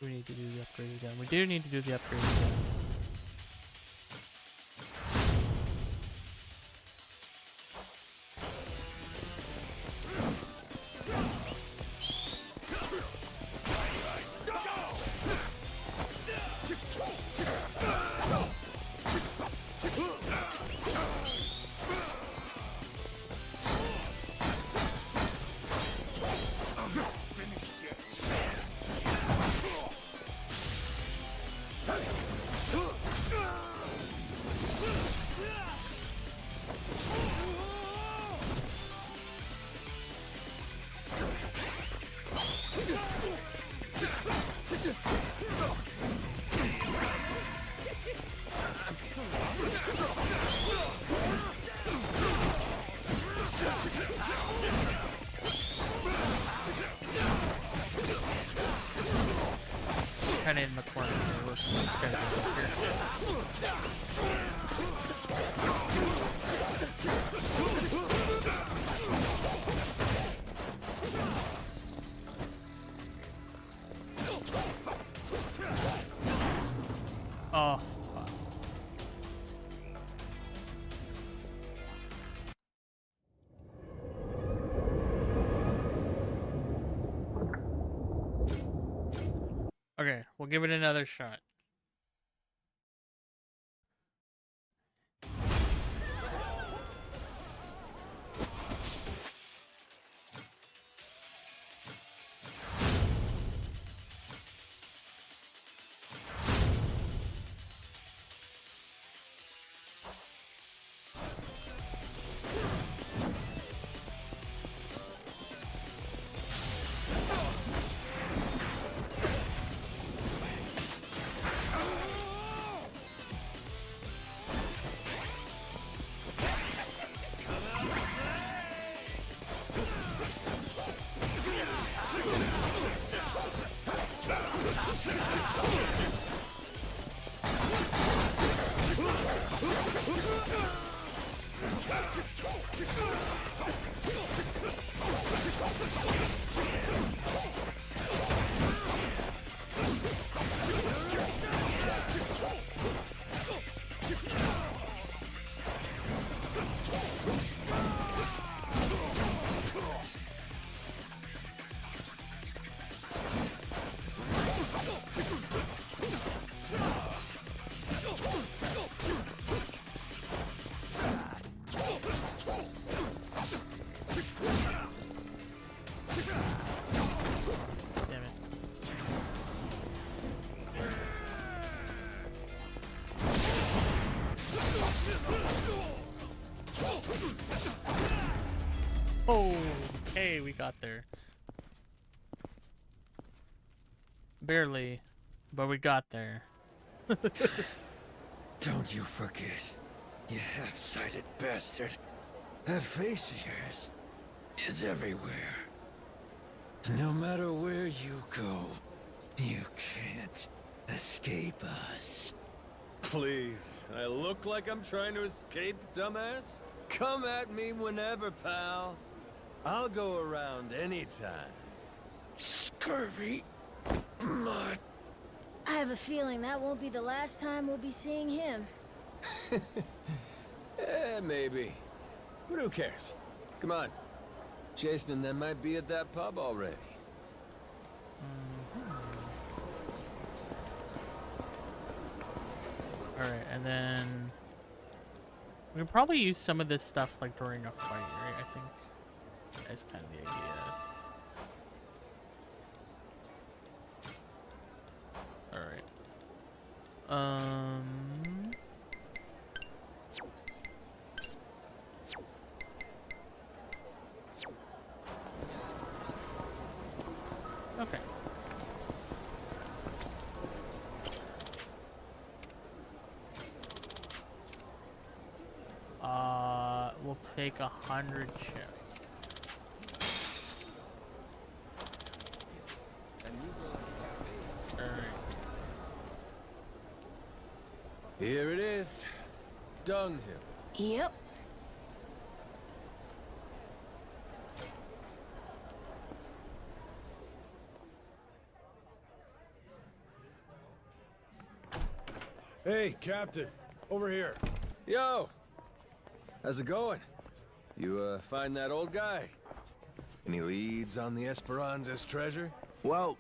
We need to do the upgrade again. We do need to do the upgrade again. Kind of in the corner here. We're kind of oh, fuck. Okay, we'll give it another shot. Okay, we got there. Barely, but we got there. Don't you forget, you half-sighted bastard. That face of yours is everywhere. No matter where you go, you can't escape us. Please, I look like I'm trying to escape, dumbass? Come at me whenever, pal. I'll go around anytime. Scurvy mutt. I have a feeling that won't be the last time we'll be seeing him. Maybe. But who cares? Come on. Jason and them might be at that pub already. Alright, and then we can probably use some of this stuff like during a fight, right? I think that's kind of the idea. Alright. Okay. We'll take 100 chips. Alright. Here it is. Dunghill. Yep. Hey, Captain. Over here. Yo! How's it going? You, find that old guy? Any leads on the Esperanza's treasure? Well,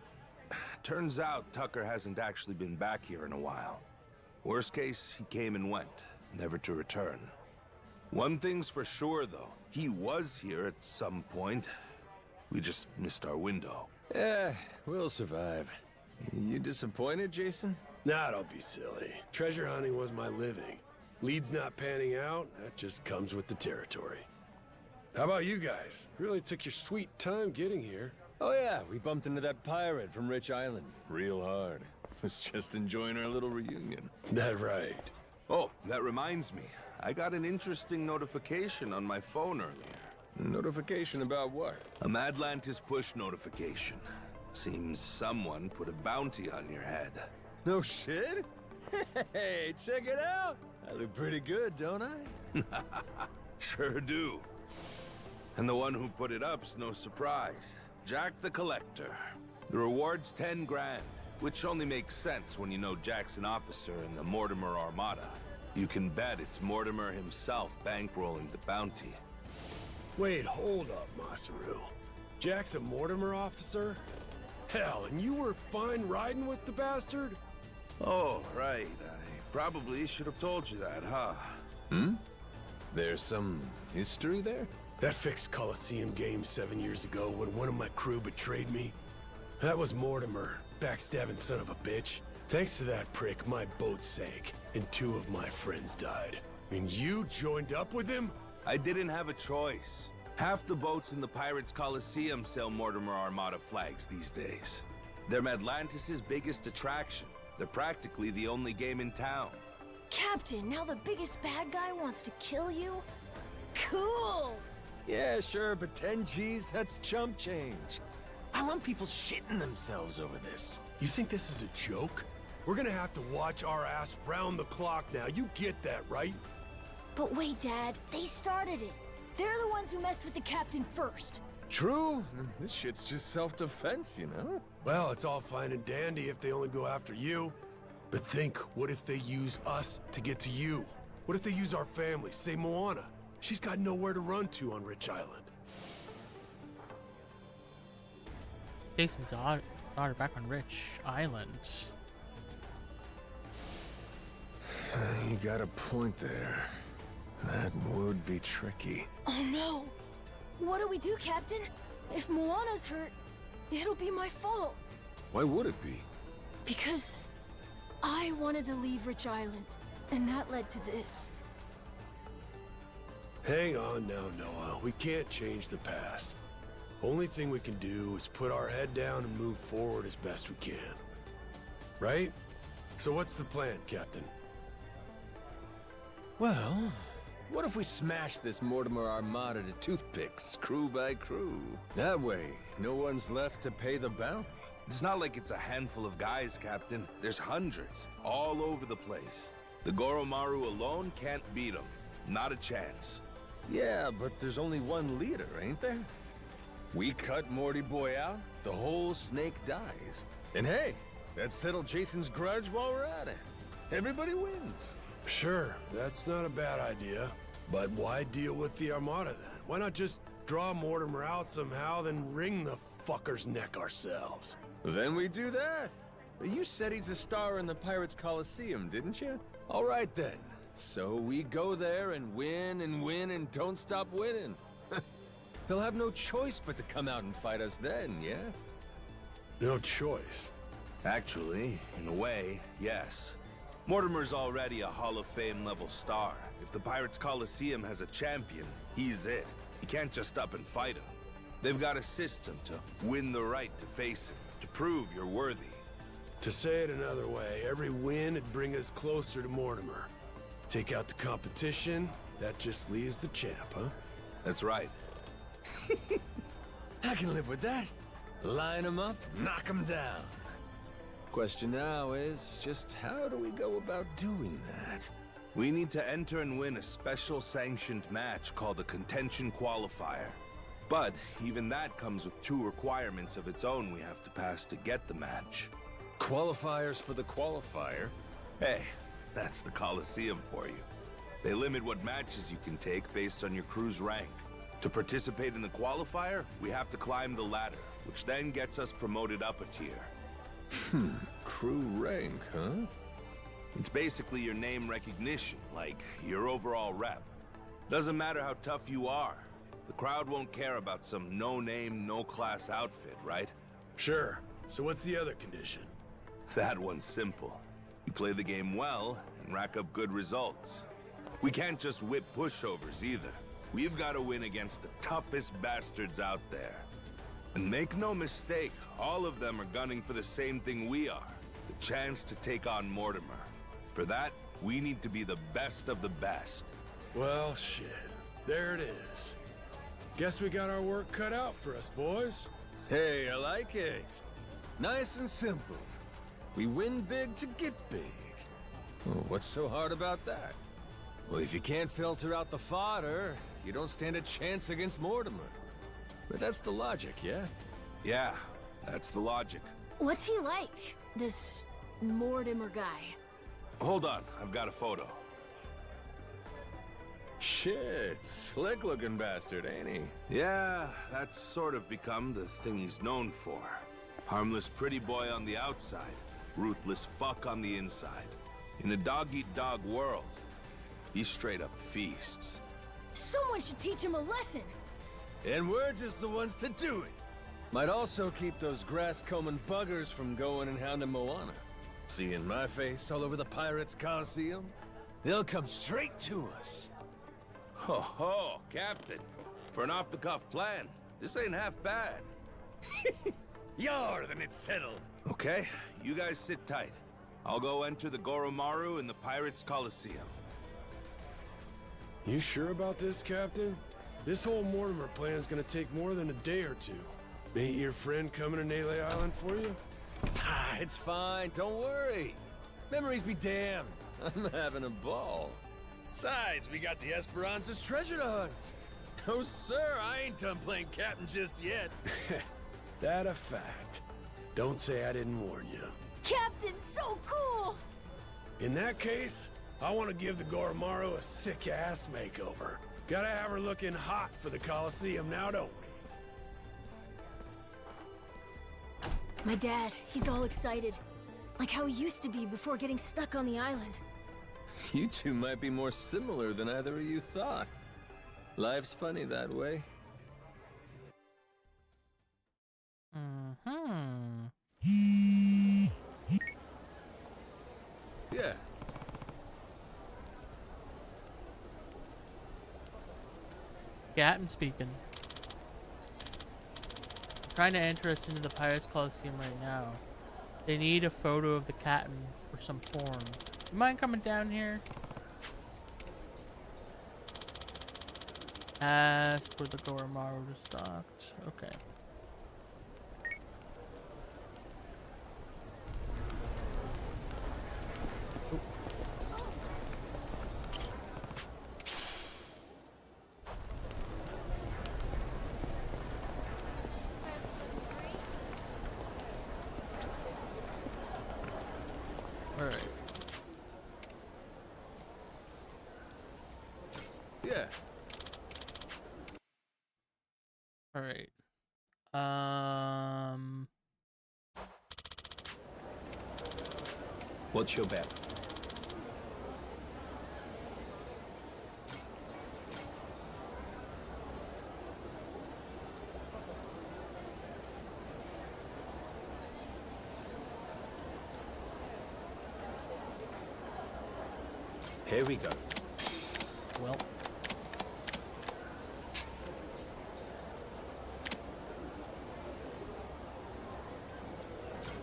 turns out Tucker hasn't actually been back here in a while. Worst case, he came and went, never to return. One thing's for sure, though. He was here at some point. We just missed our window. Yeah, we'll survive. You disappointed, Jason? Nah, don't be silly. Treasure hunting was my living. Leads not panning out, that just comes with the territory. How about you guys? Really took your sweet time getting here. Oh yeah, we bumped into that pirate from Rich Island. Real hard. Was just enjoying our little reunion. That right. Oh, that reminds me. I got an interesting notification on my phone earlier. Notification about what? A Madlantis push notification. Seems someone put a bounty on your head. No shit? Hey, check it out! I look pretty good, don't I? Sure do. And the one who put it up's no surprise. Jack the Collector. The reward's 10 grand, which only makes sense when you know Jack's an officer in the Mortimer Armada. You can bet it's Mortimer himself bankrolling the bounty. Wait, hold up, Masaru. Jack's a Mortimer officer? Hell, and you were fine riding with the bastard? Oh, right. I probably should have told you that, huh? Hmm? There's some history there? That fixed Coliseum game 7 years ago when one of my crew betrayed me. That was Mortimer, backstabbing son of a bitch. Thanks to that prick, my boat sank, and 2 of my friends died. And you joined up with him? I didn't have a choice. Half the boats in the Pirates Coliseum sell Mortimer Armada flags these days. They're Atlantis' biggest attraction. They're practically the only game in town. Captain, now the biggest bad guy wants to kill you? Cool! Yeah, sure, but 10 G's, that's chump change. I want people shitting themselves over this. You think this is a joke? We're gonna have to watch our ass round the clock now. You get that, right? But wait, Dad. They started it. They're the ones who messed with the captain first. True. This shit's just self-defense, you know? Well, it's all fine and dandy if they only go after you. But think, what if they use us to get to you? What if they use our family, say Moana? She's got nowhere to run to on Rich Island. Jason's daughter back on Rich Island. You got a point there. That would be tricky. Oh no! What do we do, Captain? If Moana's hurt, it'll be my fault. Why would it be? Because I wanted to leave Rich Island, and that led to this. Hang on now, Noah. We can't change the past. Only thing we can do is put our head down and move forward as best we can. Right? So what's the plan, Captain? Well, what if we smash this Mortimer Armada to toothpicks, crew by crew? That way, no one's left to pay the bounty. It's not like it's a handful of guys, Captain. There's hundreds, all over the place. The Goromaru alone can't beat them. Not a chance. Yeah, but there's only one leader, ain't there? We cut Morty Boy out, the whole snake dies. And hey, that settled Jason's grudge while we're at it. Everybody wins. Sure, that's not a bad idea. But why deal with the Armada then? Why not just draw Mortimer out somehow, then wring the fucker's neck ourselves? Then we do that. You said he's a star in the Pirates Coliseum, didn't you? All right then. So we go there and win and don't stop winning. They'll have no choice but to come out and fight us then, yeah? No choice. Actually, in a way, yes. Mortimer's already a Hall of Fame level star. If the Pirates Coliseum has a champion, he's it. You can't just up and fight him. They've got a system to win the right to face him, to prove you're worthy. To say it another way, every win would bring us closer to Mortimer. Take out the competition, that just leaves the champ, huh? That's right. I can live with that. Line them up, knock them down. Question now is, just how do we go about doing that? We need to enter and win a special sanctioned match called a contention qualifier. But even that comes with 2 requirements of its own we have to pass to get the match. Qualifiers for the qualifier? Hey, That's the Coliseum for you. They limit what matches you can take based on your crew's rank. To participate in the qualifier, we have to climb the ladder, which then gets us promoted up a tier. Crew rank, huh? It's basically your name recognition, like your overall rep. Doesn't matter how tough you are. The crowd won't care about some no-name, no-class outfit, right? Sure. So what's the other condition? That one's simple. You play the game well and rack up good results. We can't just whip pushovers either. We've got to win against the toughest bastards out there. And make no mistake, all of them are gunning for the same thing we are. The chance to take on Mortimer. For that, we need to be the best of the best. Well, shit. There it is. Guess we got our work cut out for us, boys. Hey, I like it. Nice and simple. We win big to get big. Oh, what's so hard about that? Well, if you can't filter out the fodder, you don't stand a chance against Mortimer. But that's the logic, yeah? Yeah, that's the logic. What's he like, this Mortimer guy? Hold on, I've got a photo. Shit, slick-looking bastard, ain't he? Yeah, that's sort of become the thing he's known for. Harmless pretty boy on the outside, ruthless fuck on the inside. In a dog-eat-dog world, he straight up feasts. Someone should teach him a lesson. And we're just the ones to do it. Might also keep those grass-combing buggers from going and hounding Moana. Seeing my face all over the Pirates' Coliseum, they'll come straight to us. Ho ho, Captain. For an off-the-cuff plan, this ain't half bad. Yar, then it's settled. Okay, you guys sit tight. I'll go enter the Goromaru in the Pirates' Coliseum. You sure about this, Captain? This whole Mortimer plan's gonna take more than a day or two. Ain't your friend coming to Nele Island for you? It's fine, don't worry. Memories be damned. I'm having a ball. Besides, we got the Esperanza's treasure to hunt. Oh, sir, I ain't done playing captain just yet. That a fact. Don't say I didn't warn you. Captain, so cool! In that case, I want to give the Goromaru a sick-ass makeover. Gotta have her looking hot for the Coliseum now, don't we? My dad, he's all excited. Like how he used to be before getting stuck on the island. You two might be more similar than either of you thought. Life's funny that way. Yeah. Captain speaking. Trying to enter us into the Pirates Coliseum right now. They need a photo of the captain for some form. You mind coming down here? Ask where the Goromaru is stocked. Okay. Alright. Yeah. Alright. What's your bet? Here we go. Well.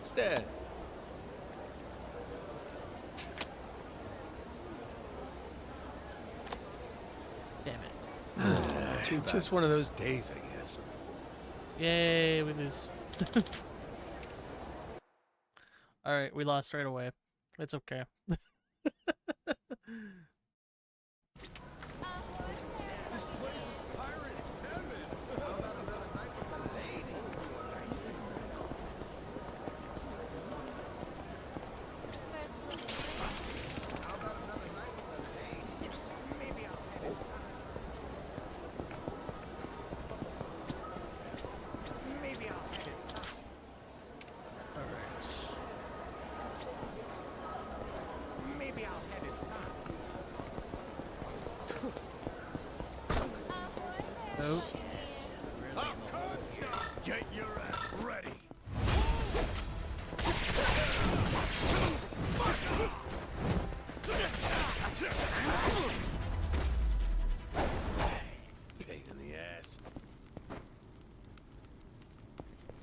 Stand. Damn it. Too bad. Just one of those days, I guess. Yay, we lose. Alright, we lost right away. It's okay.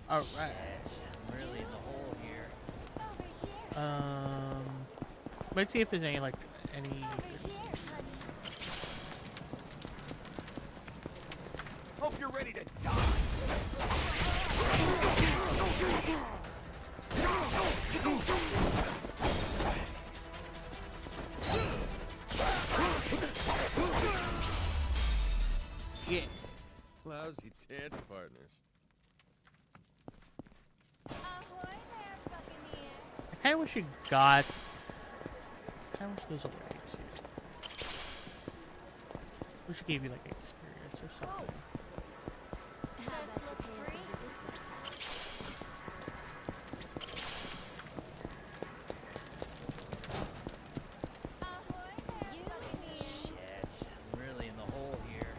All right. I'm really in the hole here. Let's see if there's any like any. Hope you're ready to die. Yeah. Lousy dance partners. I kind of wish you got. I kind of wish those were right too. Wish it gave you like experience or something. How about you pay us a visit sometime? Shit, I'm really in the hole here.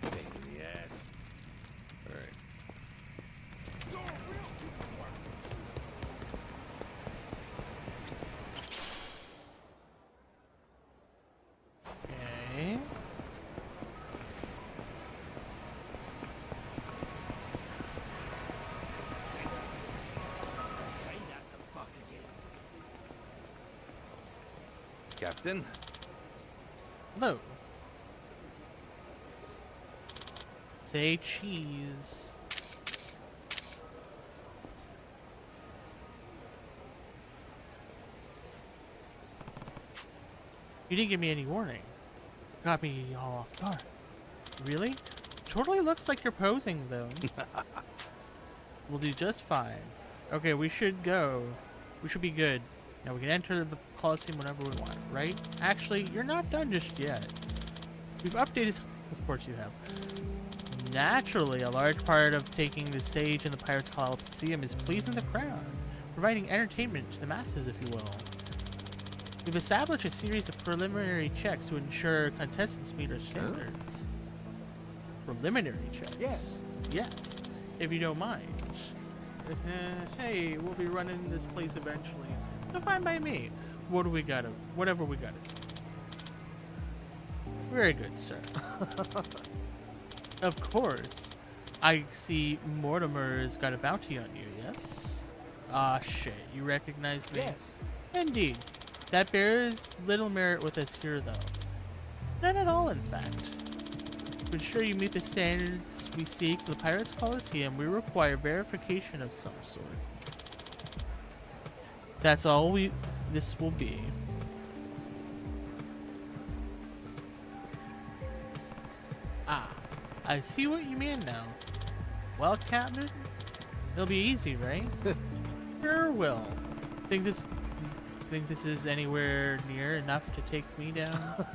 Pain in the ass. All right. Okay. Say that the fuck again. Captain? Hello. Say cheese. You didn't give me any warning. Got me all off guard. Really? Totally looks like you're posing, though. We'll do just fine. Okay, we should go. We should be good. Now we can enter the Coliseum whenever we want, right? Actually, you're not done just yet. We've updated... Of course you have. Naturally, a large part of taking the stage in the Pirates Coliseum is pleasing the crowd, providing entertainment to the masses, if you will. We've established a series of preliminary checks to ensure contestants meet our standards. Preliminary checks? Yes. Yes, if you don't mind. Hey, we'll be running this place eventually, so fine by me. Whatever we gotta do. Very good, sir. Of course. I see Mortimer's got a bounty on you, yes? Ah, shit. You recognize me? Yes. Indeed. That bears little merit with us here, though. None at all, in fact. To ensure you meet the standards we seek for the Pirates Coliseum, we require verification of some sort. That's all this will be. Ah, I see what you mean now. Well, Captain, it'll be easy, right? Sure will. Think this is anywhere near enough to take me down?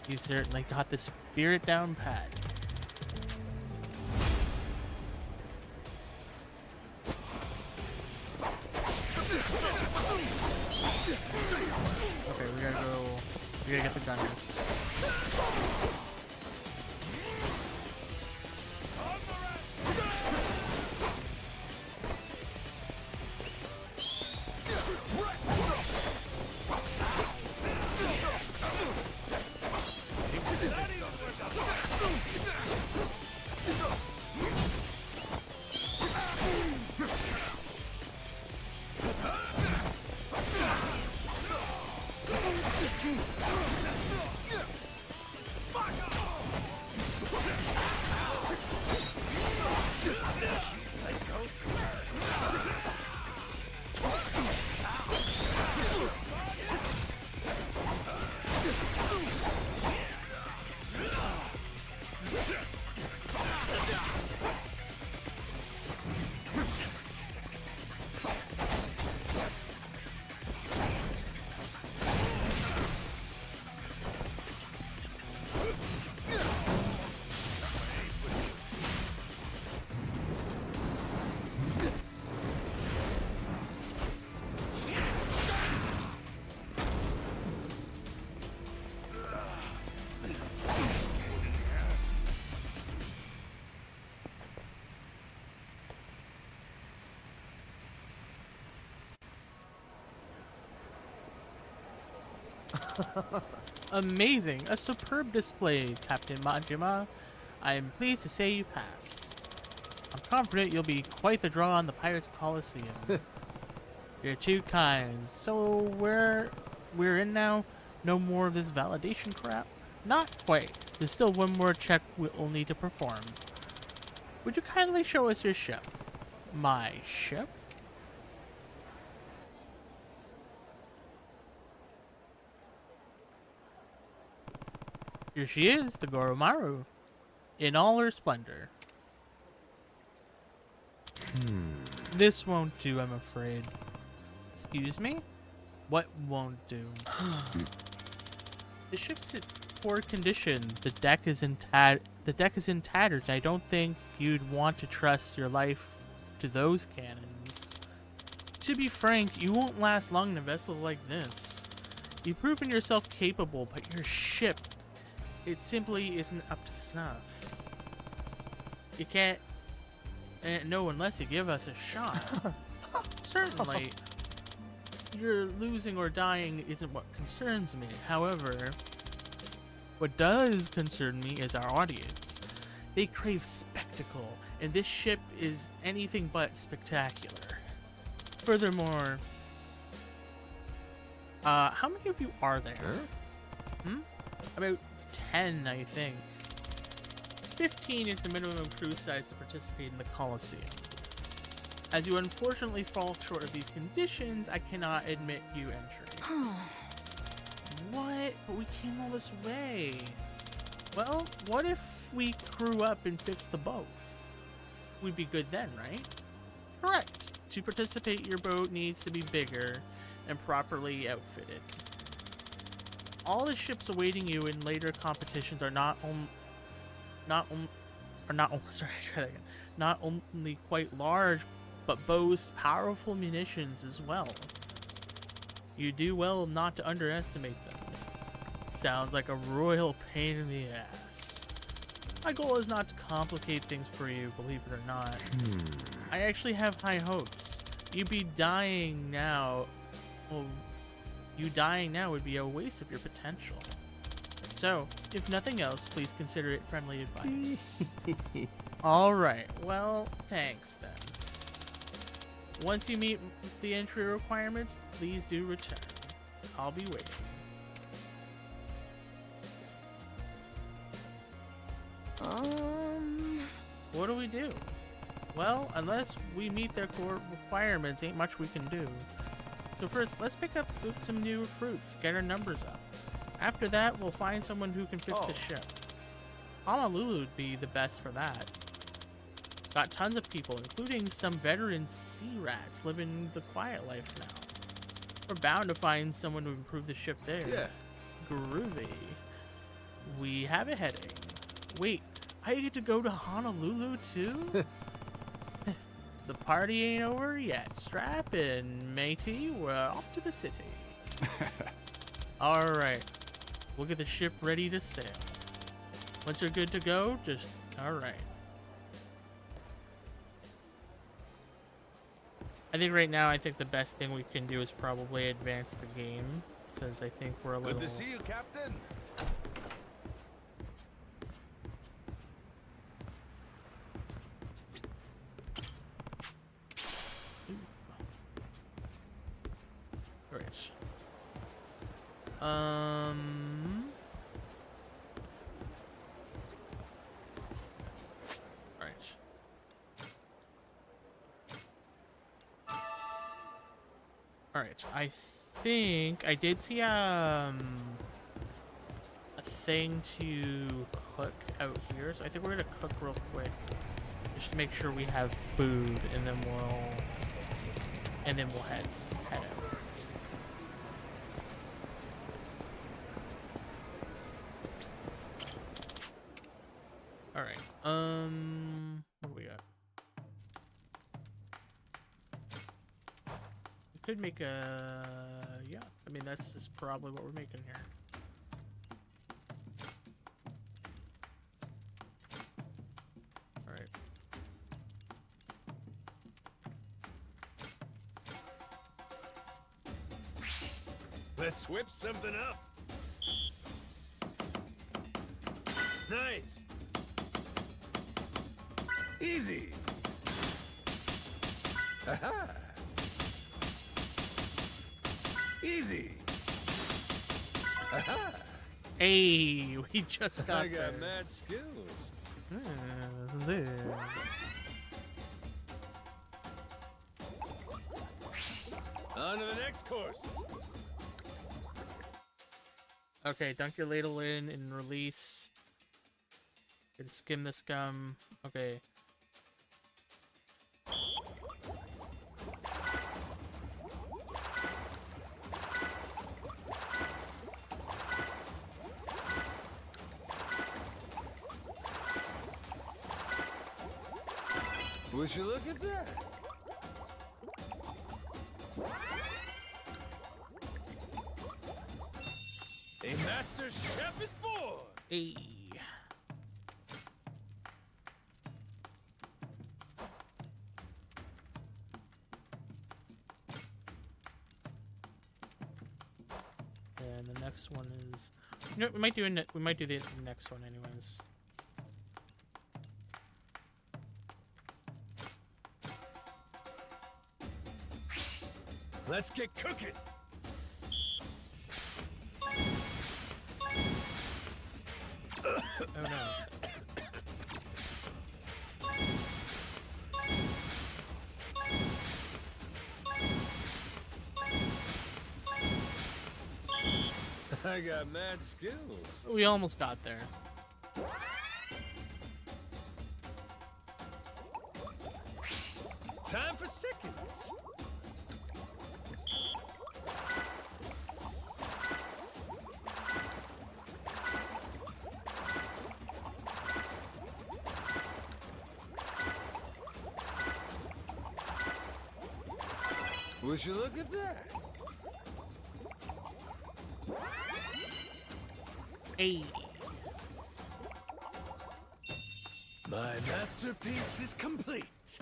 You certainly got the spirit down pat. Okay, we gotta get the gunners. Amazing. A superb display, Captain Majima. I am pleased to say you passed. I'm confident you'll be quite the draw on the Pirates Coliseum. You're too kind. So we're in now? No more of this validation crap? Not quite. There's still one more check we'll need to perform. Would you kindly show us your ship? My ship? Here she is, the Goromaru, in all her splendor. This won't do, I'm afraid. Excuse me? What won't do? The ship's in poor condition. The deck is in tatters. I don't think you'd want to trust your life to those cannons. To be frank, you won't last long in a vessel like this. You've proven yourself capable, but your ship, it simply isn't up to snuff. You can't know unless you give us a shot. Certainly, your losing or dying isn't what concerns me. However, what does concern me is our audience. They crave spectacle, and this ship is anything but spectacular. Furthermore, how many of you are there? About 10, I think. 15 is the minimum crew size to participate in the Coliseum. As you unfortunately fall short of these conditions, I cannot admit you entry. What? But we came all this way. Well, what if we crew up and fix the boat? We'd be good then, right? Correct. To participate, your boat needs to be bigger and properly outfitted. All the ships awaiting you in later competitions are not only quite large, but boast powerful munitions as well. You do well not to underestimate them. Sounds like a royal pain in the ass. My goal is not to complicate things for you, believe it or not. I actually have high hopes. You dying now would be a waste of your potential. So, if nothing else, please consider it friendly advice. Alright, well, thanks then. Once you meet the entry requirements, please do return. I'll be waiting. What do we do? Well, unless we meet their core requirements, ain't much we can do. So first, let's pick up some new recruits, get our numbers up. After that, we'll find someone who can fix the ship. Honolulu would be the best for that. Got tons of people, including some veteran sea rats living the quiet life now. We're bound to find someone to improve the ship there. Yeah. Groovy. We have a heading. Wait, I get to go to Honolulu too? The party ain't over yet. Strap in, matey. We're off to the city. Alright. We'll get the ship ready to sail. Once you're good to go, just... Alright. I think right now, the best thing we can do is probably advance the game. Because I think we're a little... Good to see you, Captain. Alright. Alright, I think I did see a thing to cook out here, so I think we're gonna cook real quick just to make sure we have food, and then we'll head out. Alright, what do we got? We could make yeah, I mean, that's just probably what we're making here. Alright. Let's whip something up. Nice. Easy. Aha. Easy. Aha. Hey, we just got I got there. mad skills. Yes, there. On to the next course. Okay, dunk your ladle in and release. And skim the scum. Okay. Would you look at that? A master chef is born! Hey. And the next one is, you know, we might do the next one anyways. Let's get cooking! Oh no. I got mad skills. We almost got there. Time for seconds. Would you look at that? Hey. My masterpiece is complete.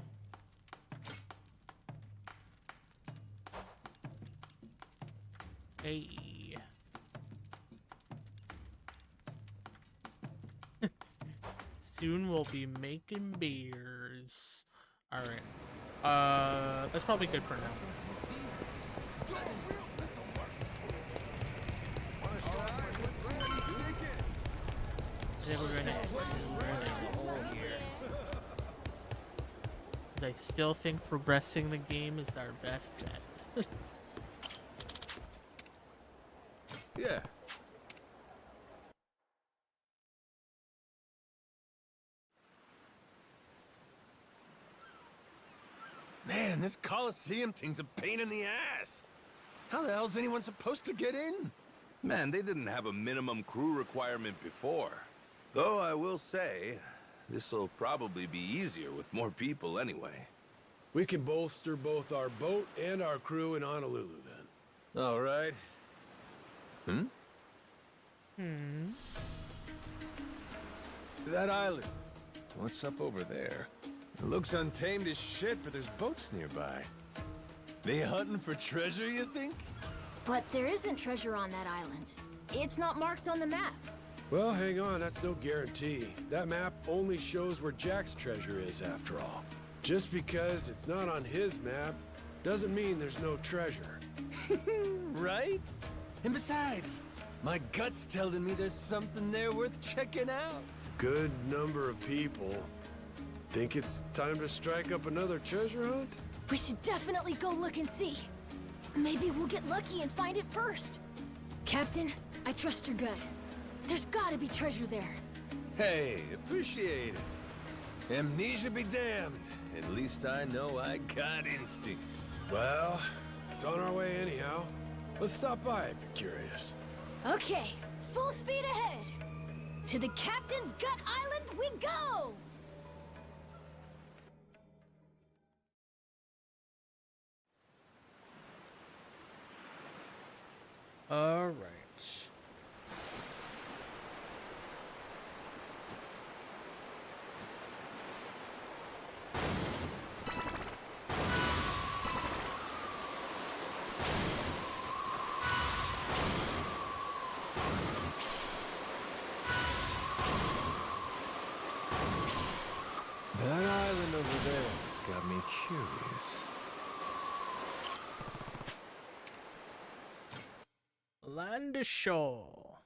Hey. Soon we'll be making beers. Alright. That's probably good for now. I think we're gonna end the hole here. 'Cause I still think progressing the game is our best bet. Yeah. Man, this Coliseum thing's a pain in the ass. How the hell's anyone supposed to get in? Man, they didn't have a minimum crew requirement before. Though I will say, this'll probably be easier with more people anyway. We can bolster both our boat and our crew in Honolulu, then. All right. That island. What's up over there? It looks untamed as shit, but there's boats nearby. They hunting for treasure, you think? But there isn't treasure on that island. It's not marked on the map. Well, hang on, that's no guarantee. That map only shows where Jack's treasure is, after all. Just because it's not on his map doesn't mean there's no treasure. Right? And besides, my gut's telling me there's something there worth checking out. Good number of people. Think it's time to strike up another treasure hunt? We should definitely go look and see. Maybe we'll get lucky and find it first. Captain, I trust your gut. There's gotta be treasure there. Hey, appreciate it. Amnesia be damned. At least I know I got instinct. Well, it's on our way anyhow. Let's stop by if you're curious. Okay, full speed ahead. To the Captain's Gut Island we go! All right. On the shore.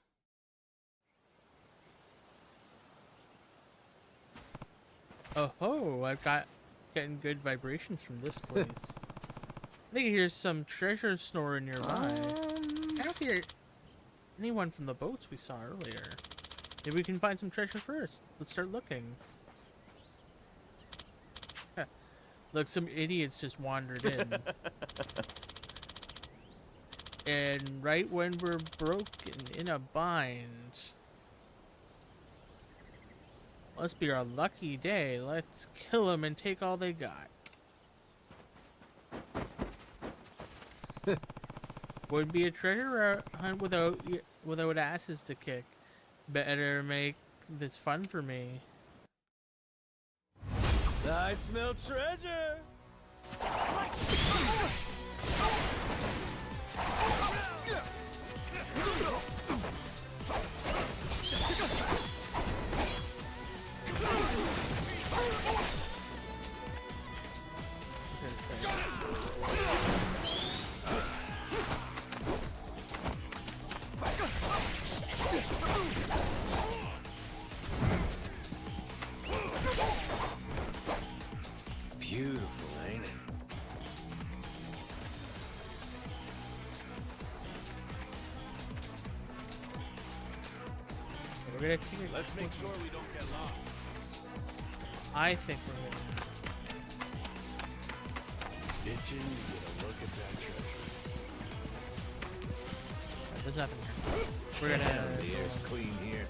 Oh ho! I've getting good vibrations from this place. I think I hear some treasure snoring nearby. I don't hear anyone from the boats we saw earlier. Maybe we can find some treasure first. Let's start looking. Look, some idiots just wandered in. And right when we're broken in a bind. Must be our lucky day. Let's kill them and take all they got. Wouldn't be a treasure hunt without asses to kick. Better make this fun for me. I smell treasure! Beautiful, ain't it? We're gonna take it. Let's make sure we don't get lost. I think we're gonna. Itching to get a look at that treasure. There's nothing here. We're gonna. Damn, the air's clean here.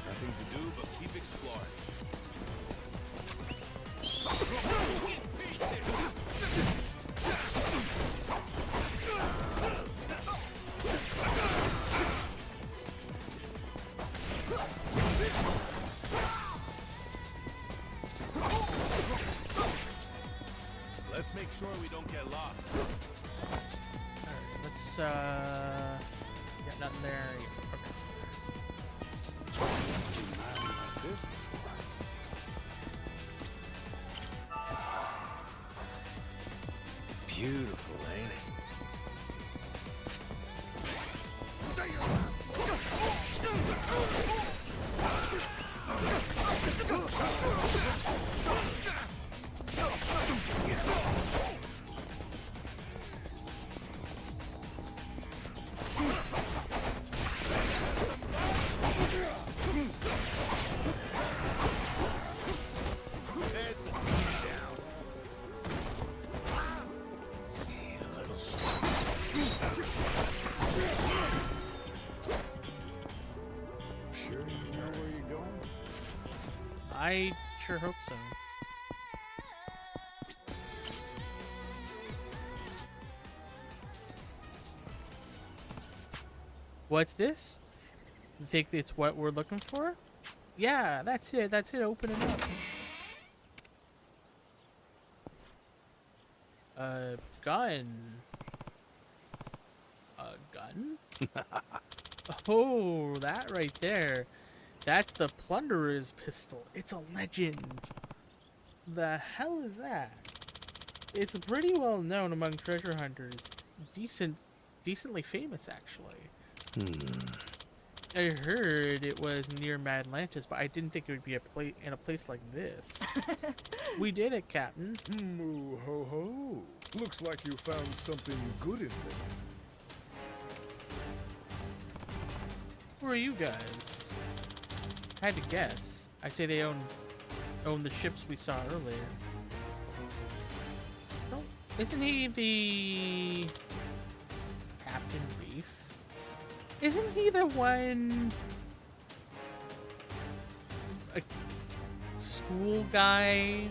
Nothing to do but keep exploring. Let's make sure we don't get lost. Alright, let's got nothing there. Okay. Beautiful, ain't it? I sure hope so. What's this? You think it's what we're looking for? Yeah, that's it. That's it. Open it up. Gun. A gun? Oh, that right there. That's the Plunderer's pistol. It's a legend. The hell is that? It's pretty well known among treasure hunters. Decently famous, actually. I heard it was near Madlantis, but I didn't think it would be in a place like this. We did it, Captain. Moo ho ho. Looks like you found something good in there. Who are you guys? I had to guess. I'd say they own the ships we saw earlier. No, isn't he the Captain Reef? Isn't he the one a school guy?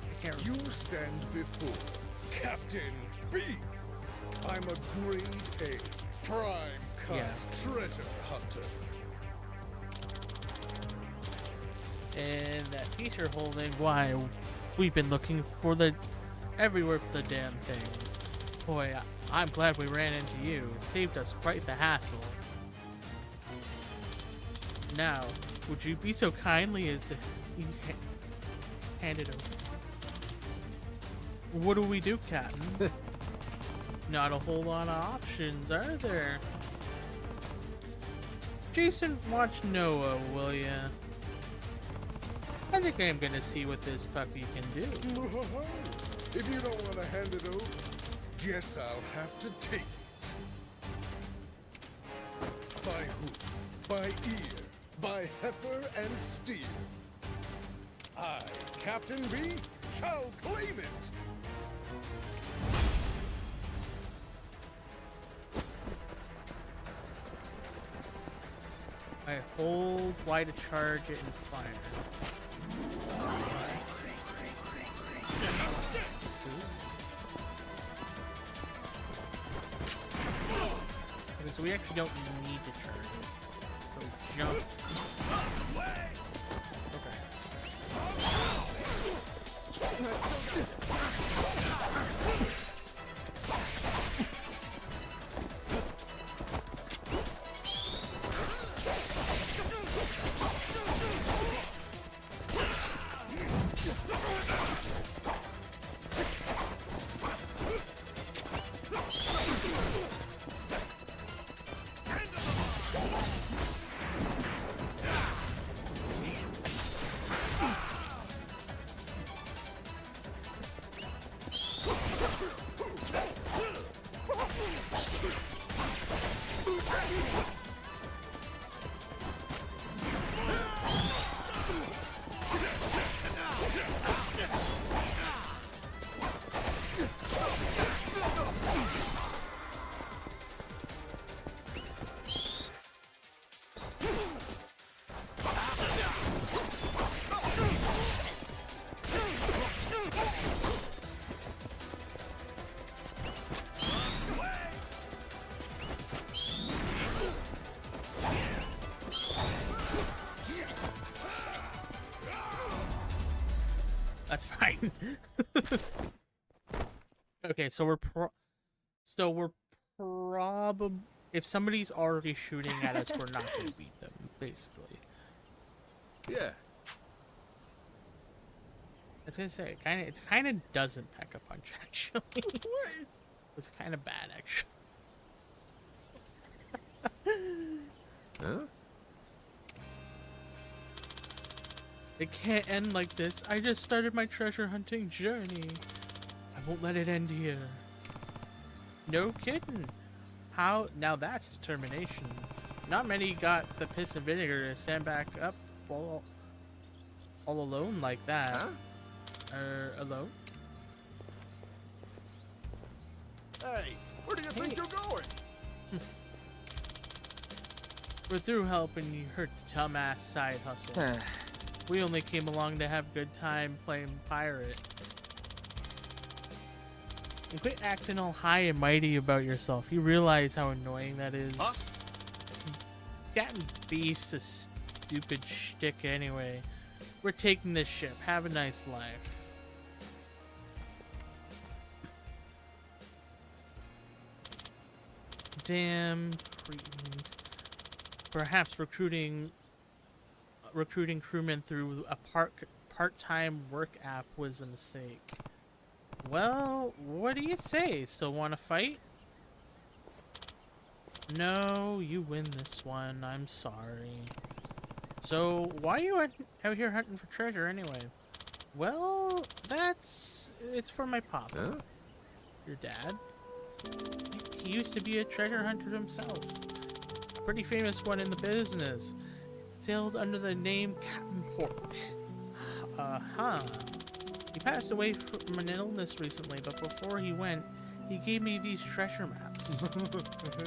I can't remember. You stand before Captain B. I'm a grade A, prime cut treasure hunter. And that piece you're holding, why, we've been looking for everywhere for the damn thing. Boy, I'm glad we ran into you. It saved us quite the hassle. Now, would you be so kindly as to hand it over? What do we do, Captain? Not a whole lot of options, are there? Jason, watch Noah, will ya? I think I'm gonna see what this puppy can do. If you don't want to hand it over, guess I'll have to take it. By hoof, by ear, by heifer and steer. I, Captain B, shall claim it. I hold Y to charge it and fire. Okay, so we actually don't need to charge it. So jump. That's fine. Okay, so we're probably, if somebody's already shooting at us, we're not gonna beat them, basically. Yeah. I was gonna say it kind of doesn't pack a punch actually. It was kind of bad actually. Huh? It can't end like this. I just started my treasure hunting journey. I won't let it end here. No kidding. How? Now that's determination. Not many got the piss and vinegar to stand back up all alone like that. Huh? Alone? Hey, where do you think you're going? We're through helping her dumbass side hustle. We only came along to have a good time playing pirate. And quit acting all high and mighty about yourself. You realize how annoying that is. Huh? Getting beef's a stupid shtick anyway. We're taking this ship. Have a nice life. Damn cretins. Perhaps recruiting crewmen through a part-time work app was a mistake. Well, what do you say? Still want to fight? No, you win this one. I'm sorry. So, why are you out here hunting for treasure anyway? Well, it's for my papa. Huh? Your dad? He used to be a treasure hunter himself. A pretty famous one in the business. Sailed under the name Captain Pork. He passed away from an illness recently, but before he went, he gave me these treasure maps.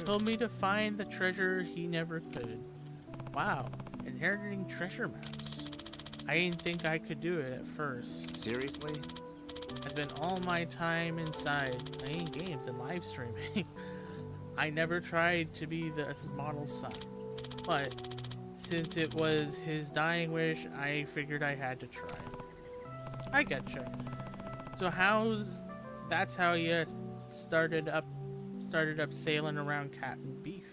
Told me to find the treasure he never could. Wow, inheriting treasure maps. I didn't think I could do it at first. Seriously? I spent all my time inside, playing games and live streaming. I never tried to be the model's son, but since it was his dying wish, I figured I had to try. I getcha. So that's how you started up sailing around Captain Beef.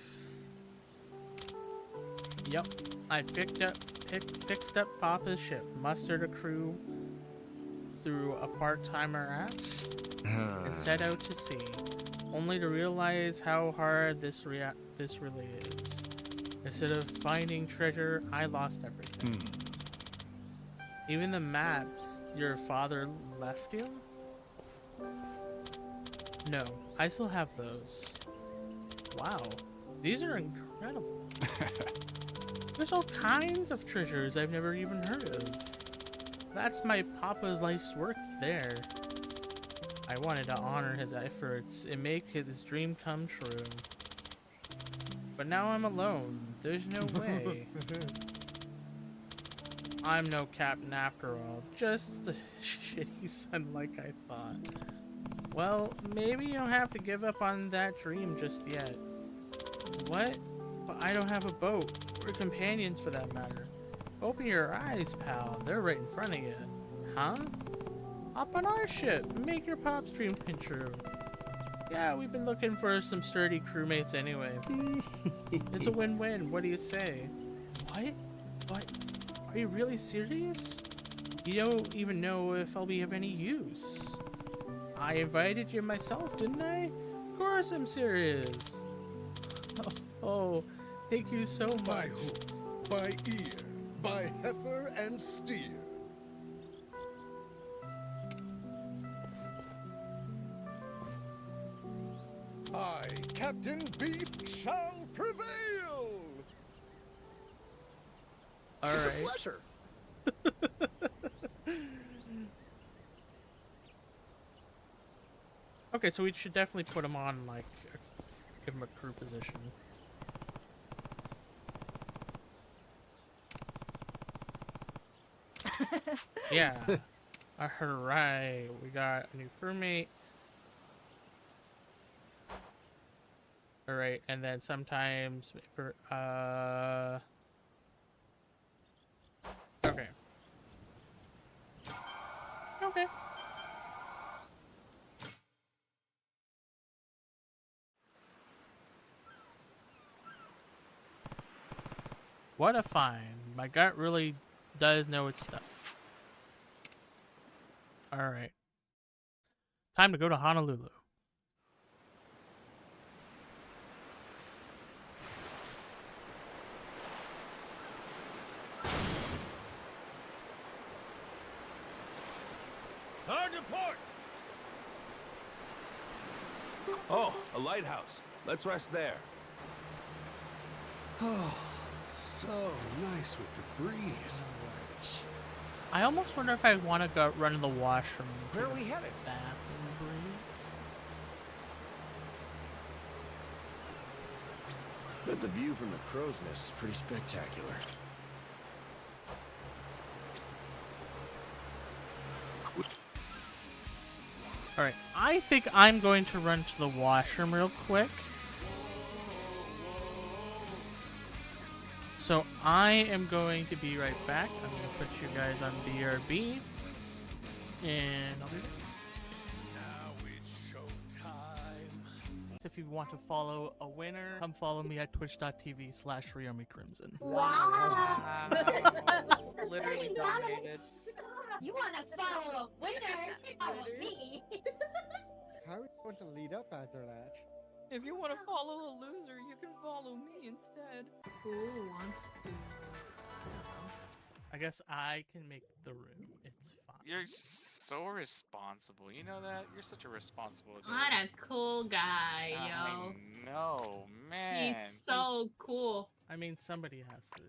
Yep, I fixed up Papa's ship, mustered a crew, through a part-timer act and set out to sea, only to realize how hard this really is. Instead of finding treasure, I lost everything. Even the maps your father left you? No, I still have those. Wow, these are incredible. There's all kinds of treasures I've never even heard of. That's my papa's life's work there. I wanted to honor his efforts and make his dream come true. But now I'm alone. There's no way. I'm no captain after all. Just a shitty son like I thought. Well, maybe you don't have to give up on that dream just yet. What? But I don't have a boat. Or companions for that matter. Open your eyes, pal. They're right in front of you. Huh? Hop on our ship. Make your pop's dream come true. Yeah, we've been looking for some sturdy crewmates anyway. It's a win-win. What do you say? What? What? Are you really serious? You don't even know if I'll be of any use. I invited you myself, didn't I? Of course I'm serious. Oh, thank you so much. By hoof, by ear, by heifer and steer. I, Captain Beef, shall prevail! All It's right. a pleasure. Okay, so we should definitely put him on, like, give him a crew position. Yeah. Alright, we got a new crewmate. Alright, and then sometimes for, okay. Okay. What a find. My gut really does know its stuff. Alright. Time to go to Honolulu. Hard to port! Oh, a lighthouse. Let's rest there. Oh, so nice with the breeze. I almost wonder if I want to go run to the washroom. Where are we headed? Bathroom break. But the view from the crow's nest is pretty spectacular. Alright, I think I'm going to run to the washroom real quick. So I am going to be right back. I'm going to put you guys on BRB. And I'll be back. Now it's showtime. If you want to follow a winner, come follow me at twitch.tv/Ryomi Crimson. Wow. Literally dominated. You want to follow a winner? Follow me. How are we supposed to lead up after that? If you want to follow a loser, you can follow me instead. Who wants to? I guess I can make the room. It's fine. You're so responsible. You know that? You're such a responsible dude. What a cool guy, yo. No, man. He's so cool. I mean, somebody has to.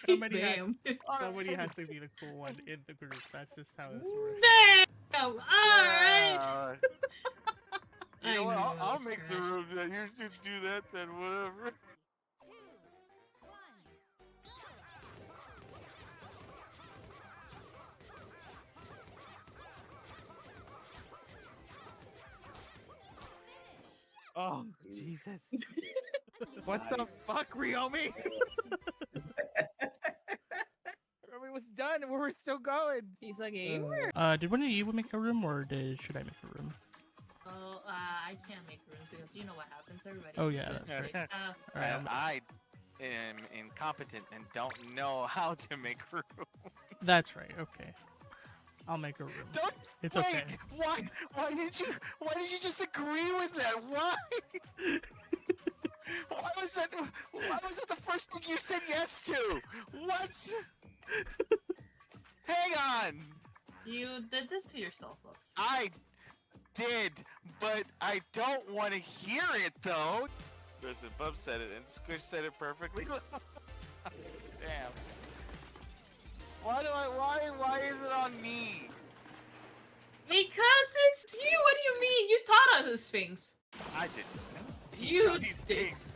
somebody has to be the cool one in the group. That's just how this works. Damn! Alright! You know what? I'll make the room. You should do that then, whatever. Oh, Jesus. What the fuck, Ryomi? Ryomi was done and we were still going. He's a gamer. Did one of you make a room, or should I make a room? Oh, I can't make room because you know what happens. Everybody. Oh yeah, gets that's like, right. And I am incompetent and don't know how to make room. That's right. Okay. I'll make a room. Don't. It's wait, okay. Why did you just agree with that? Why? Why was that the first thing you said yes to? What? Hang on. You did this to yourself, Bubs. I did, but I don't want to hear it though. Listen, Bub said it and Squish said it perfectly. Damn. Why is it on me? Because it's you. What do you mean? You taught us these things. I didn't teach You you these things.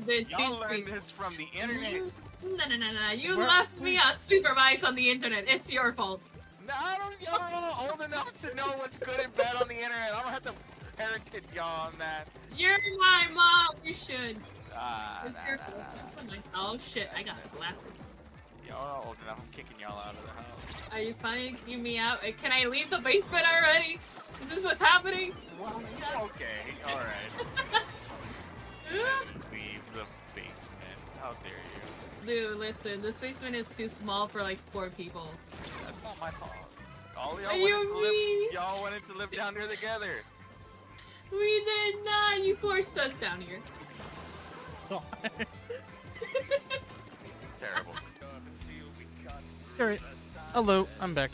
Did Y'all learned this from the internet. No. You left me unsupervised on the internet. It's your fault. No, y'all are all old enough to know what's good and bad on the internet. I don't have to parent y'all on that. You're my mom. You should. It's Nah, your nah, fault. nah. Oh shit! I got blasted. Y'all are old enough. I'm kicking y'all out of the house. Are you finally kicking me out? Can I leave the basement already? Is this what's happening? Okay, alright. Leave the basement. How dare you? Dude, listen. This basement is too small for like 4 people. That's not my fault. All What do you mean? y'all wanted to live down here together. We did not. You forced us down here. Terrible. Alright. Hello, I'm back.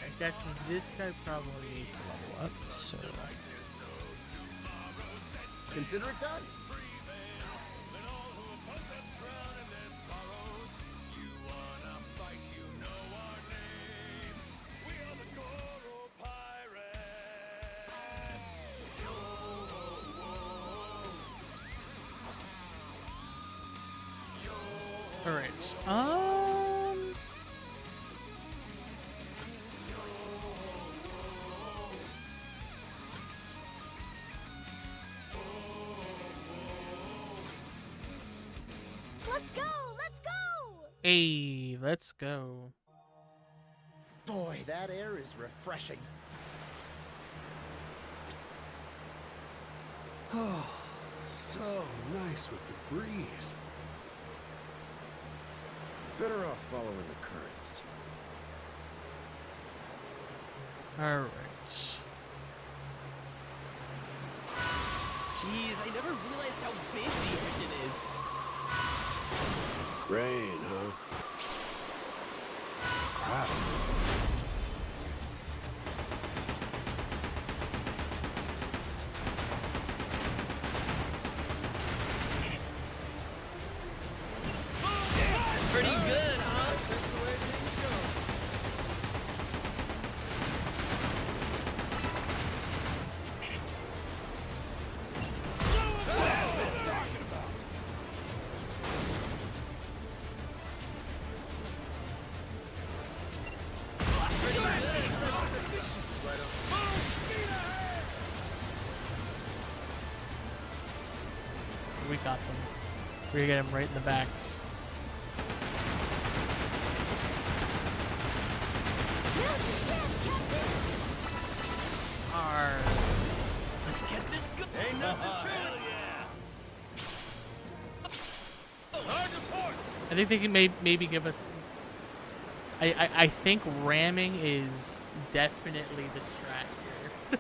I guess this guy probably needs to level up, so... Consider it done. Alright, Let's go! Let's go! Hey, let's go. Boy, that air is refreshing. Oh, so nice with the breeze. Better off following the currents. Alright. Jeez, I never realized how big the ocean is. Rain, huh? Crap. Pretty good, huh? We got them. We're gonna get him right in the back. Let's get this go. Ain't nothing true. I think they can maybe give us... I think ramming is definitely the strat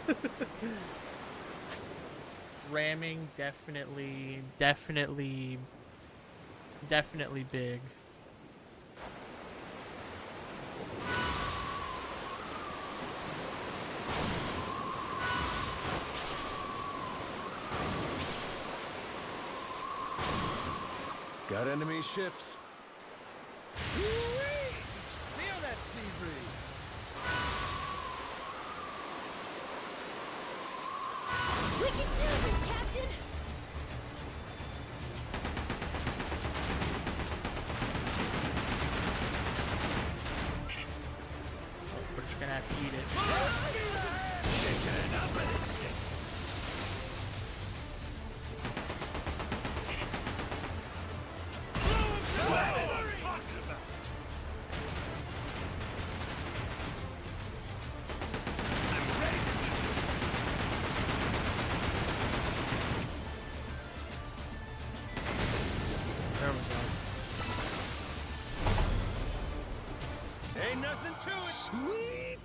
here. Ramming definitely big. Got enemy ships. Feel that sea breeze. We can do this, Captain! We're just gonna have to eat it. Ain't nothing to it. Sweet.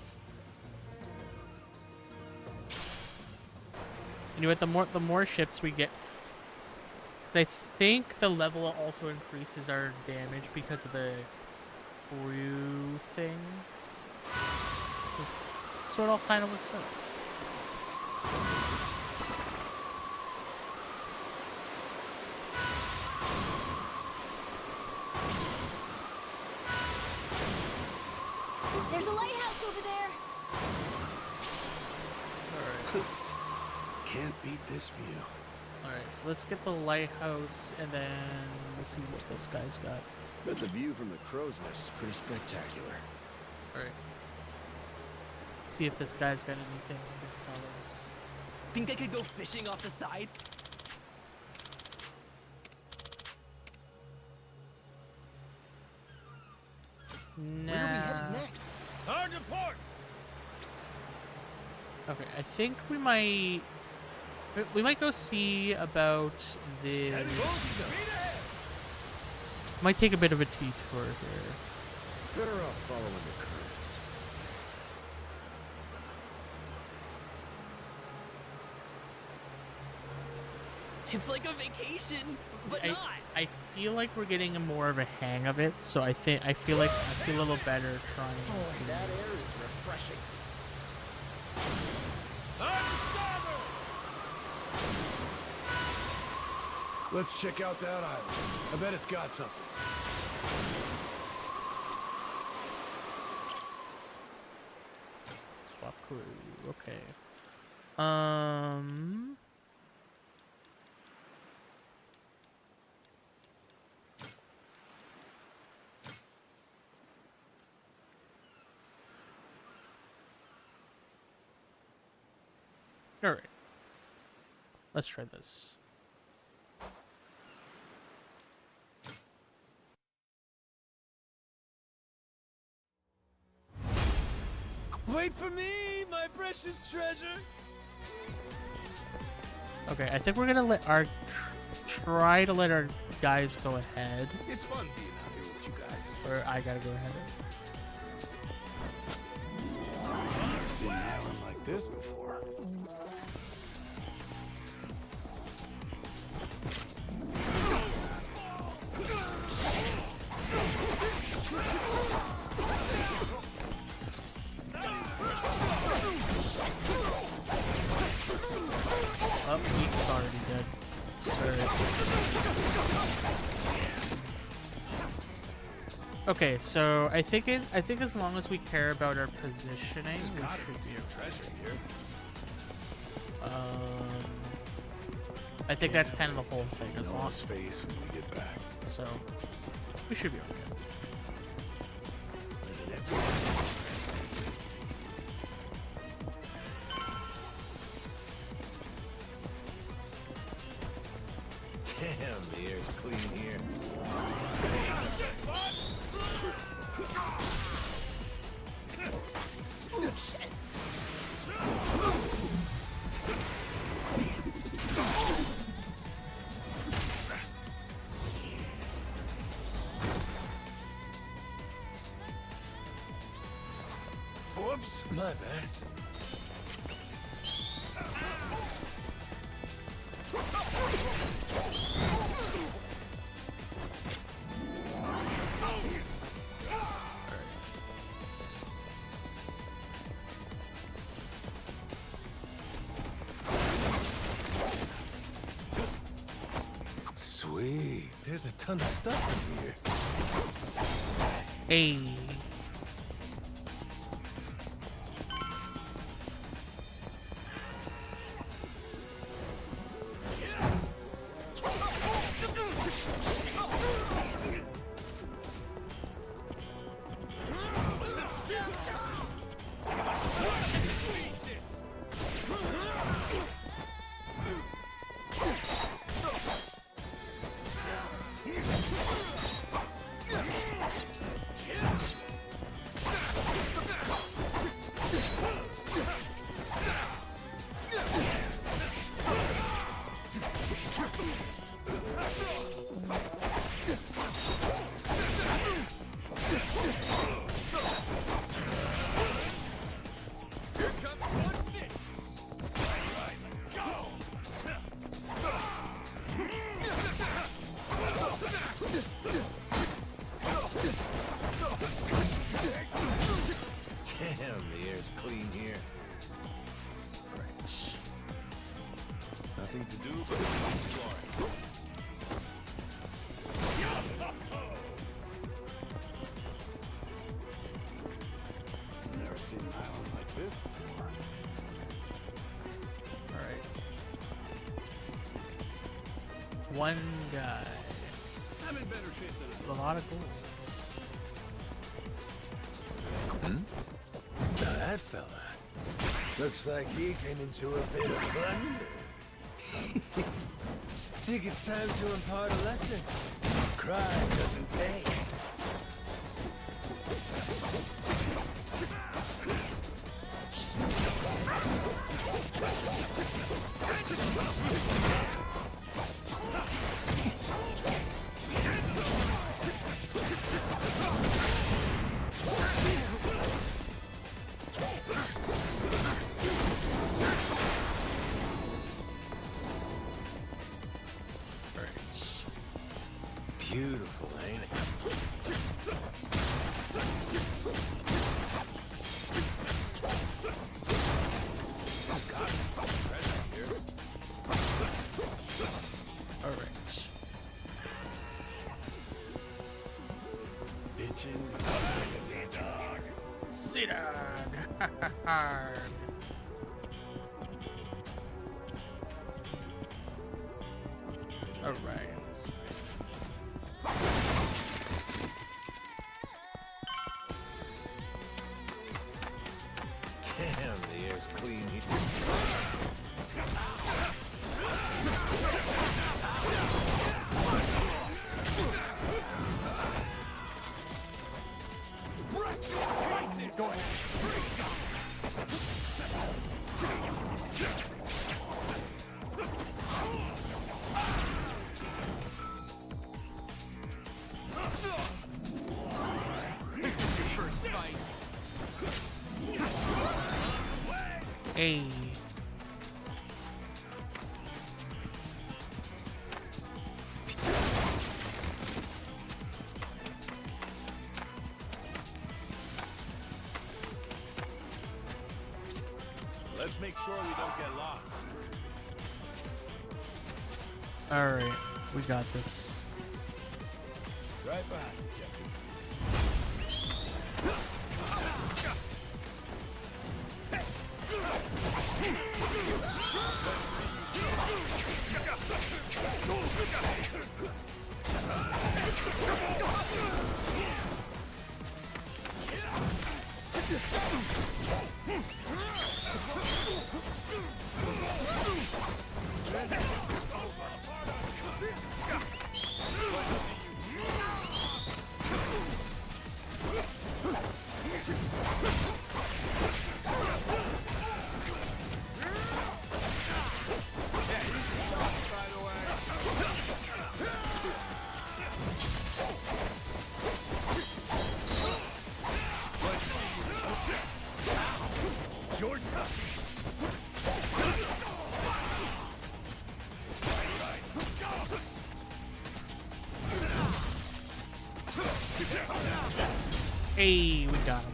You know what? The more ships we get, because I think the level also increases our damage because of the crew thing. So it all kind of works out. There's a lighthouse over there. Alright. Can't beat this view. Alright, so let's get the lighthouse and then we'll see what this guy's got. Bet the view from the crow's nest is pretty spectacular. Alright. See if this guy's got anything he can sell us. Think I could go fishing off the side? Nah. Where are we headed next? Hard to port! Okay, I think we might go see about this. Might take a bit of a detour here. Better off following the currents. It's like a vacation, but not. I feel like we're getting more of a hang of it, so I feel a little better trying. Oh, that air is refreshing. Let's check out that island. I bet it's got something. Swap crew. Okay. All right. Let's try this. Wait for me, my precious treasure. Okay, I think we're gonna let our try to let our guys go ahead. It's fun being out here with you guys. Or I gotta go ahead. I've never seen an island like this before. Oh, Ethan's already dead. Okay, so I think as long as we care about our positioning, we should be treasure here. I think that's kind of the whole thing. As long space when we get back. So we should be okay. Damn, the air's clean here. Whoops, my bad. Sweet. There's a ton of stuff in here. Hey. nothing to do but explore. Never seen an island like this before. Alright. One guy. I'm in better shape than With a lot of goals. Now that fella looks like he came into a bit of plunder. Think it's time to impart a lesson. Crime doesn't pay. Beautiful, ain't it? Oh God, there's treasure here. All right. itching. Sea dog. All right. Damn, the air's clean here. Go ahead. Hey. Let's make sure we don't get lost. All right, we got this. Right behind you, Captain. Hey, we got him.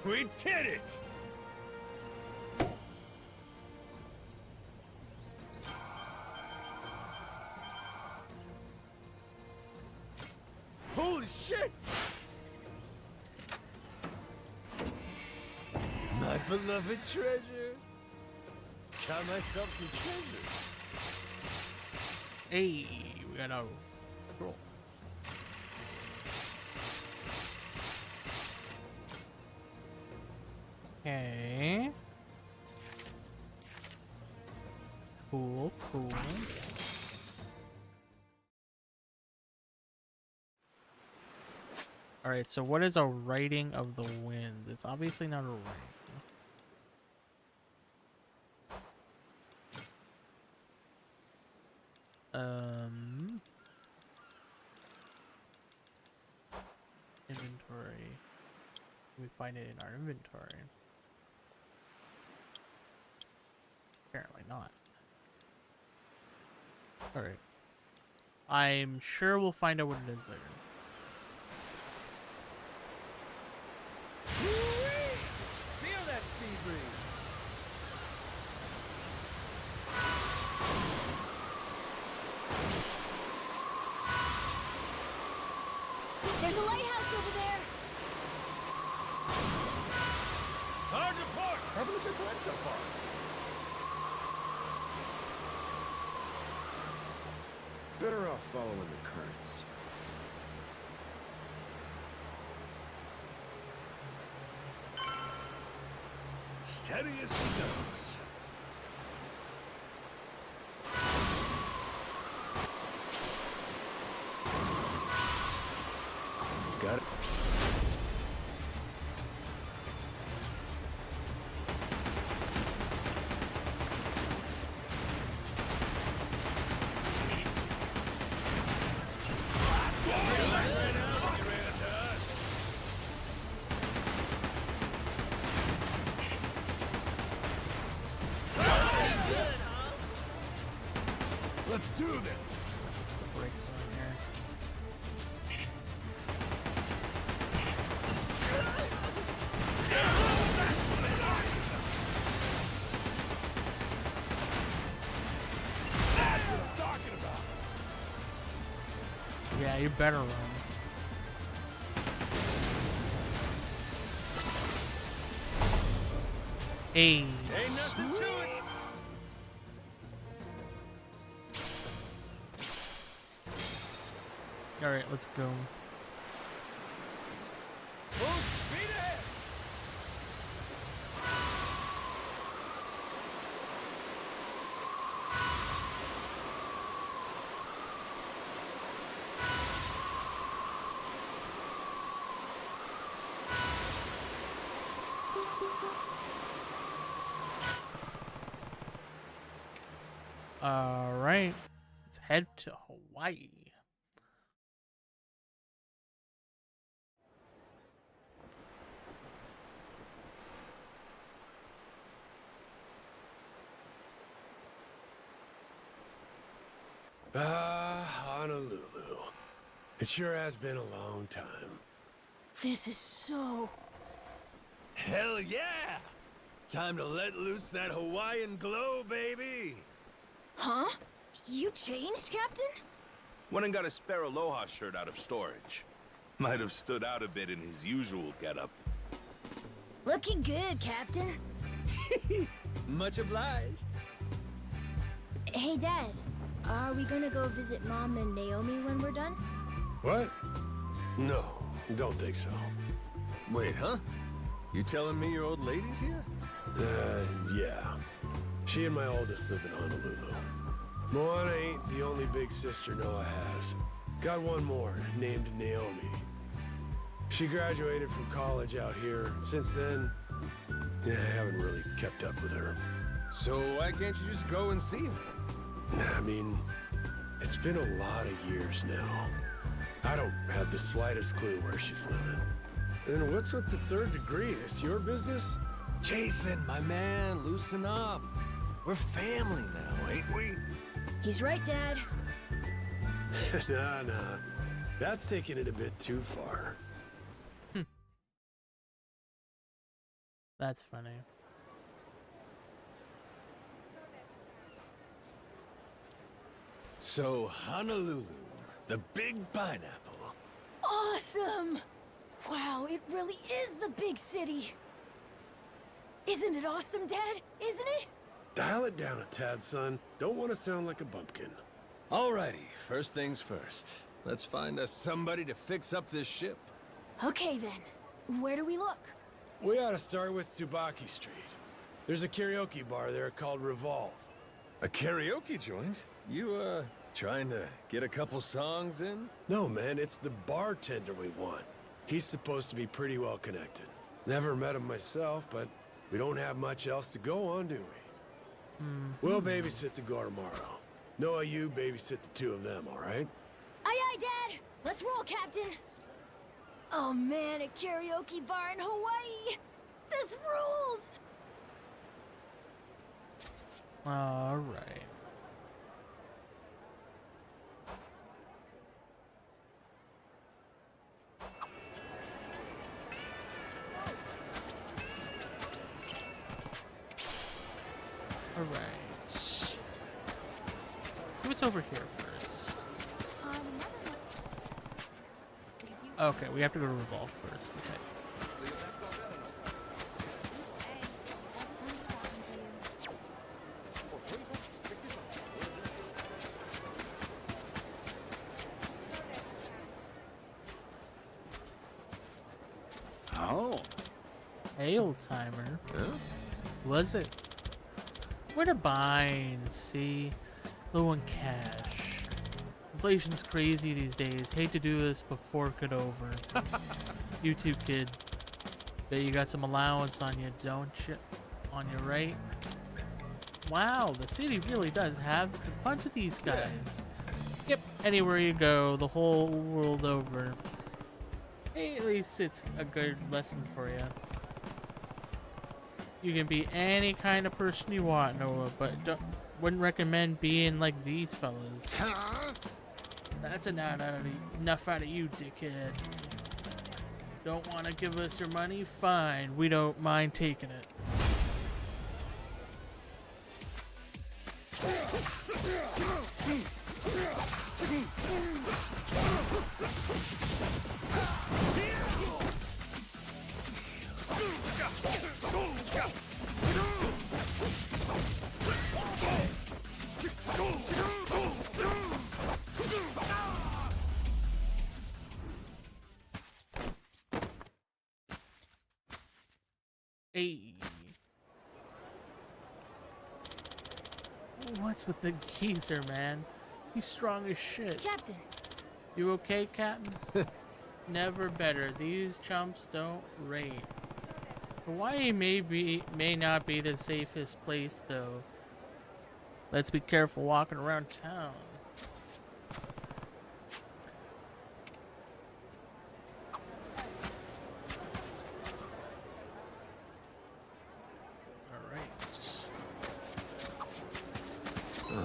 We did it! Holy shit! My beloved treasure. Count myself some treasure. Hey, we got a scroll. Okay. Cool, cool. Alright, so what is a writing of the wind? It's obviously not a ring. Inventory. We find it in our inventory. Apparently not. Alright. I'm sure we'll find out what it is later. There's a lighthouse over there. Hard to port! Having a good time so far. Better off following the currents. Steady as she goes. Got it. Let's do this. Brakes on here. That's what I'm talking about. Yeah, you better run. Hey. Ain't nothing to it. All right, let's go. Full speed ahead. All right, let's head to Hawaii. Honolulu. It sure has been a long time. This is so... Hell yeah! Time to let loose that Hawaiian glow, baby! Huh? You changed, Captain? Went and got a spare Aloha shirt out of storage. Might have stood out a bit in his usual getup. Looking good, Captain. Much obliged. Hey, Dad. Are we gonna go visit Mom and Naomi when we're done? What? No, don't think so. Wait, huh? You telling me your old lady's here? Yeah. She and my oldest live in Honolulu. Moana ain't the only big sister Noah has. Got one more, named Naomi. She graduated from college out here, and since then, I haven't really kept up with her. So why can't you just go and see her? I mean, it's been a lot of years now. I don't have the slightest clue where she's living. And what's with the third degree? Is your business? Jason, my man, loosen up. We're family now, ain't we? He's right, Dad. Nah. That's taking it a bit too far. That's funny. So, Honolulu, the big pineapple. Awesome! Wow, it really is the big city. Isn't it awesome, Dad? Isn't it? Dial it down a tad, son. Don't want to sound like a bumpkin. Alrighty, first things first. Let's find us somebody to fix up this ship. Okay, then. Where do we look? We ought to start with Tsubaki Street. There's a karaoke bar there called Revolve. A karaoke joint? You, trying to get a couple songs in? No, man, it's the bartender we want. He's supposed to be pretty well connected. Never met him myself, but we don't have much else to go on, do we? We'll babysit the girl tomorrow. Noah, you babysit the two of them, all right? Aye, aye, Dad! Let's roll, Captain! Oh man, a karaoke bar in Hawaii! This rules! All right. All right. Let's see what's over here first. Review Okay, we have to go to Revolve first. Okay. Oh. Hey, old timer. Was it? Where to bind? See, low on cash. Inflation's crazy these days. Hate to do this, but fork it over. YouTube kid. Bet you got some allowance on you, don't you? On you, right? Wow, the city really does have a bunch of these guys. Yep, anywhere you go, the whole world over. Hey, at least it's a good lesson for you. You can be any kind of person you want, Noah, but wouldn't recommend being like these fellas. That's enough out of you, dickhead. Don't want to give us your money? Fine, we don't mind taking it. Hey. What's with the geezer, man? He's strong as shit. Captain. You okay, Captain? Never better. These chumps don't rate. Hawaii may not be the safest place, though. Let's be careful walking around town.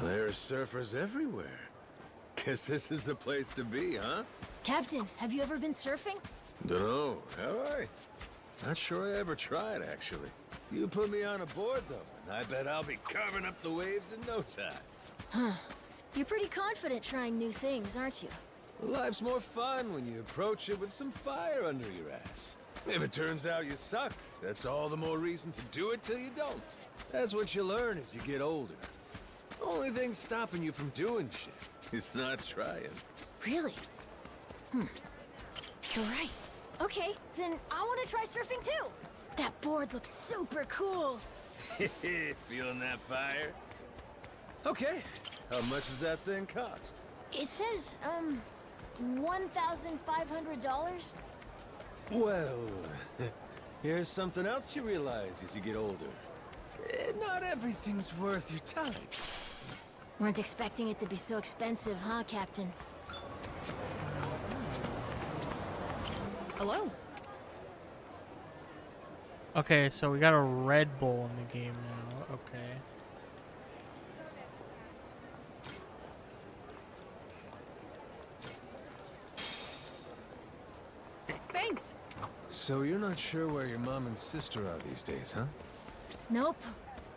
There are surfers everywhere. Guess this is the place to be, huh? Captain, have you ever been surfing? Dunno, have I? Not sure I ever tried, actually. You put me on a board, though, and I bet I'll be carving up the waves in no time. Huh. You're pretty confident trying new things, aren't you? Life's more fun when you approach it with some fire under your ass. If it turns out you suck, that's all the more reason to do it till you don't. That's what you learn as you get older. Only thing stopping you from doing shit is not trying. Really? You're right. Okay, then I want to try surfing too. That board looks super cool. Feeling that fire? Okay, how much does that thing cost? It says, $1,500. Well, here's something else you realize as you get older. Not everything's worth your time. Weren't expecting it to be so expensive, huh, Captain? Hello? Okay, so we got a Red Bull in the game now. Okay. Thanks. So you're not sure where your mom and sister are these days, huh? Nope.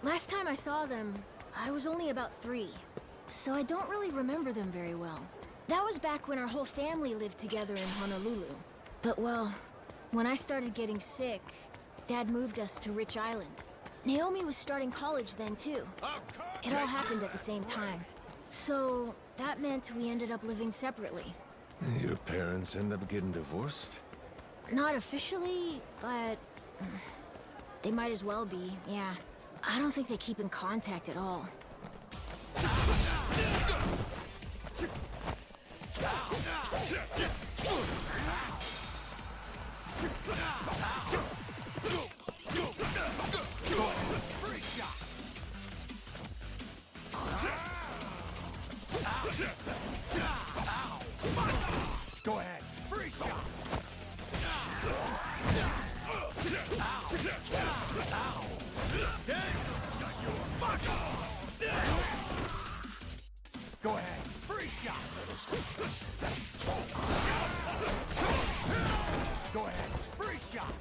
Last time I saw them, I was only about 3. So I don't really remember them very well. That was back when our whole family lived together in Honolulu. But well, when I started getting sick, Dad moved us to Rich Island. Naomi was starting college then too. It all happened at the same time. So that meant we ended up living separately. Your parents end up getting divorced? Not officially, but they might as well be, yeah. I don't think they keep in contact at all. Go ahead, free shot. Go ahead, free shot. Go ahead, free shot.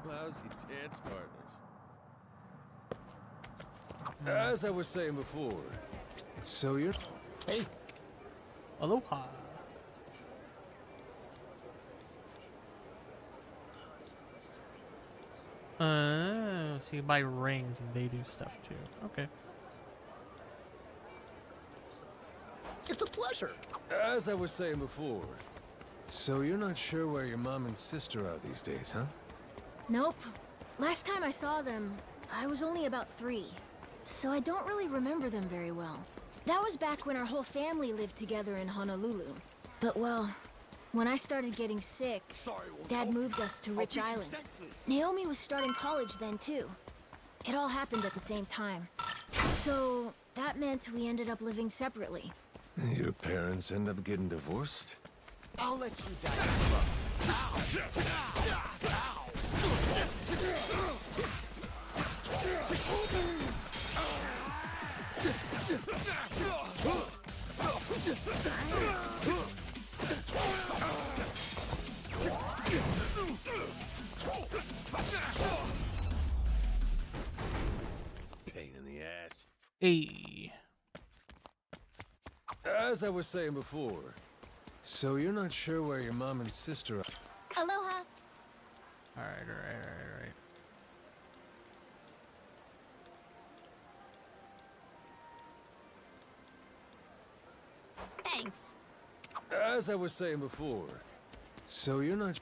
Lousy dance partners. As I was saying before, so you're... Hey. Aloha. So you buy rings and they do stuff too. Okay. It's a pleasure. As I was saying before, so you're not sure where your mom and sister are these days, huh? Nope. Last time I saw them, I was only about 3. So I don't really remember them very well. That was back when our whole family lived together in Honolulu. But well, when I started getting sick, Dad moved us to Rich Island. Naomi was starting college then too. It all happened at the same time. So that meant we ended up living separately. Your parents end up getting divorced? I'll let you down. Pain in the ass. Hey. As I was saying before, so you're not sure where your mom and sister are? Aloha. Alright. Thanks. As I was saying before, so you're not...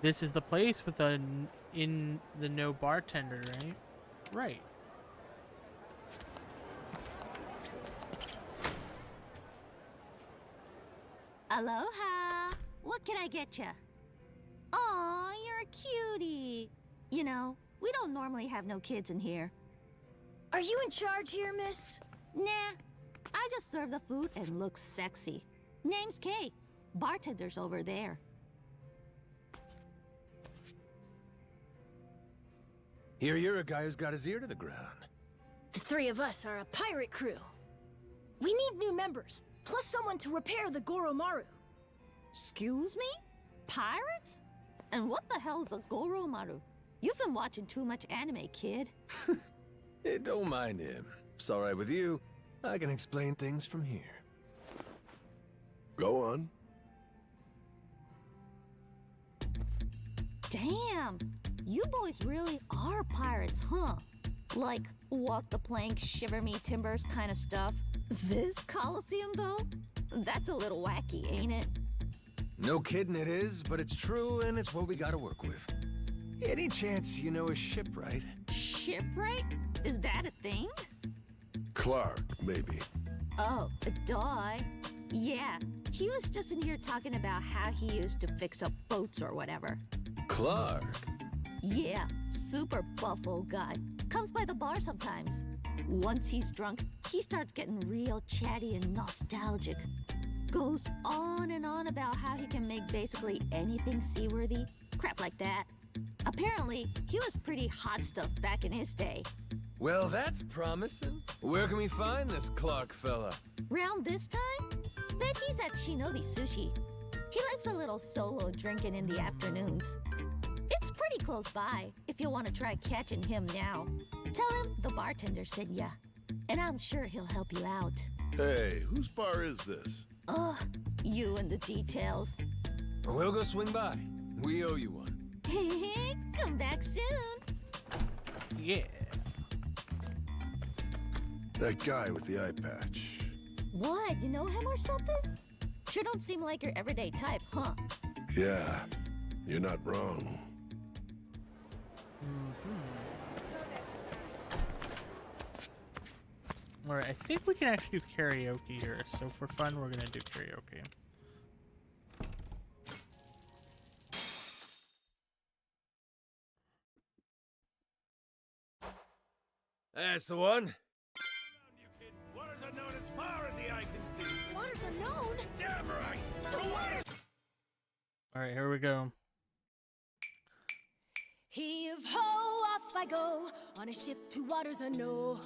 This is the place with the no bartender, right? Right. Aloha! What can I get ya? Aw, you're a cutie. You know, we don't normally have no kids in here. Are you in charge here, miss? Nah, I just serve the food and look sexy. Name's Kay. Bartender's over there. Here you're a guy who's got his ear to the ground. The 3 of us are a pirate crew. We need new members, plus someone to repair the Goromaru. Excuse me? Pirates? And what the hell's a Goromaru? You've been watching too much anime, kid. Hey, don't mind him. It's all right with you. I can explain things from here. Go on. Damn! You boys really are pirates, huh? Like, walk the plank, shiver me timbers kind of stuff. This Coliseum, though? That's a little wacky, ain't it? No kidding it is, but it's true and it's what we gotta work with. Any chance you know a shipwright? Shipwright? Is that a thing? Clark, maybe. Oh, duh. Yeah, he was just in here talking about how he used to fix up boats or whatever. Clark? Yeah, super buff old guy. Comes by the bar sometimes. Once he's drunk, he starts getting real chatty and nostalgic. Goes on and on about how he can make basically anything seaworthy. Crap like that. Apparently, he was pretty hot stuff back in his day. Well, that's promising. Where can we find this Clark fella? Round this time? Bet he's at Shinobi Sushi. He likes a little solo drinking in the afternoons. It's pretty close by, if you want to try catching him now. Tell him the bartender said ya, and I'm sure he'll help you out. Hey, whose bar is this? Ugh, you and the details. We'll go swing by. We owe you one. Come back soon. Yeah. That guy with the eye patch. What, you know him or something? Sure don't seem like your everyday type, huh? Yeah, you're not wrong. Alright, I think we can actually do karaoke here. So for fun, we're gonna do karaoke. That's the one. Waters unknown as far as the eye can see. Waters unknown? Damn right. The waters. Alright, here we go. Heave ho, off I go on a ship to waters unknown.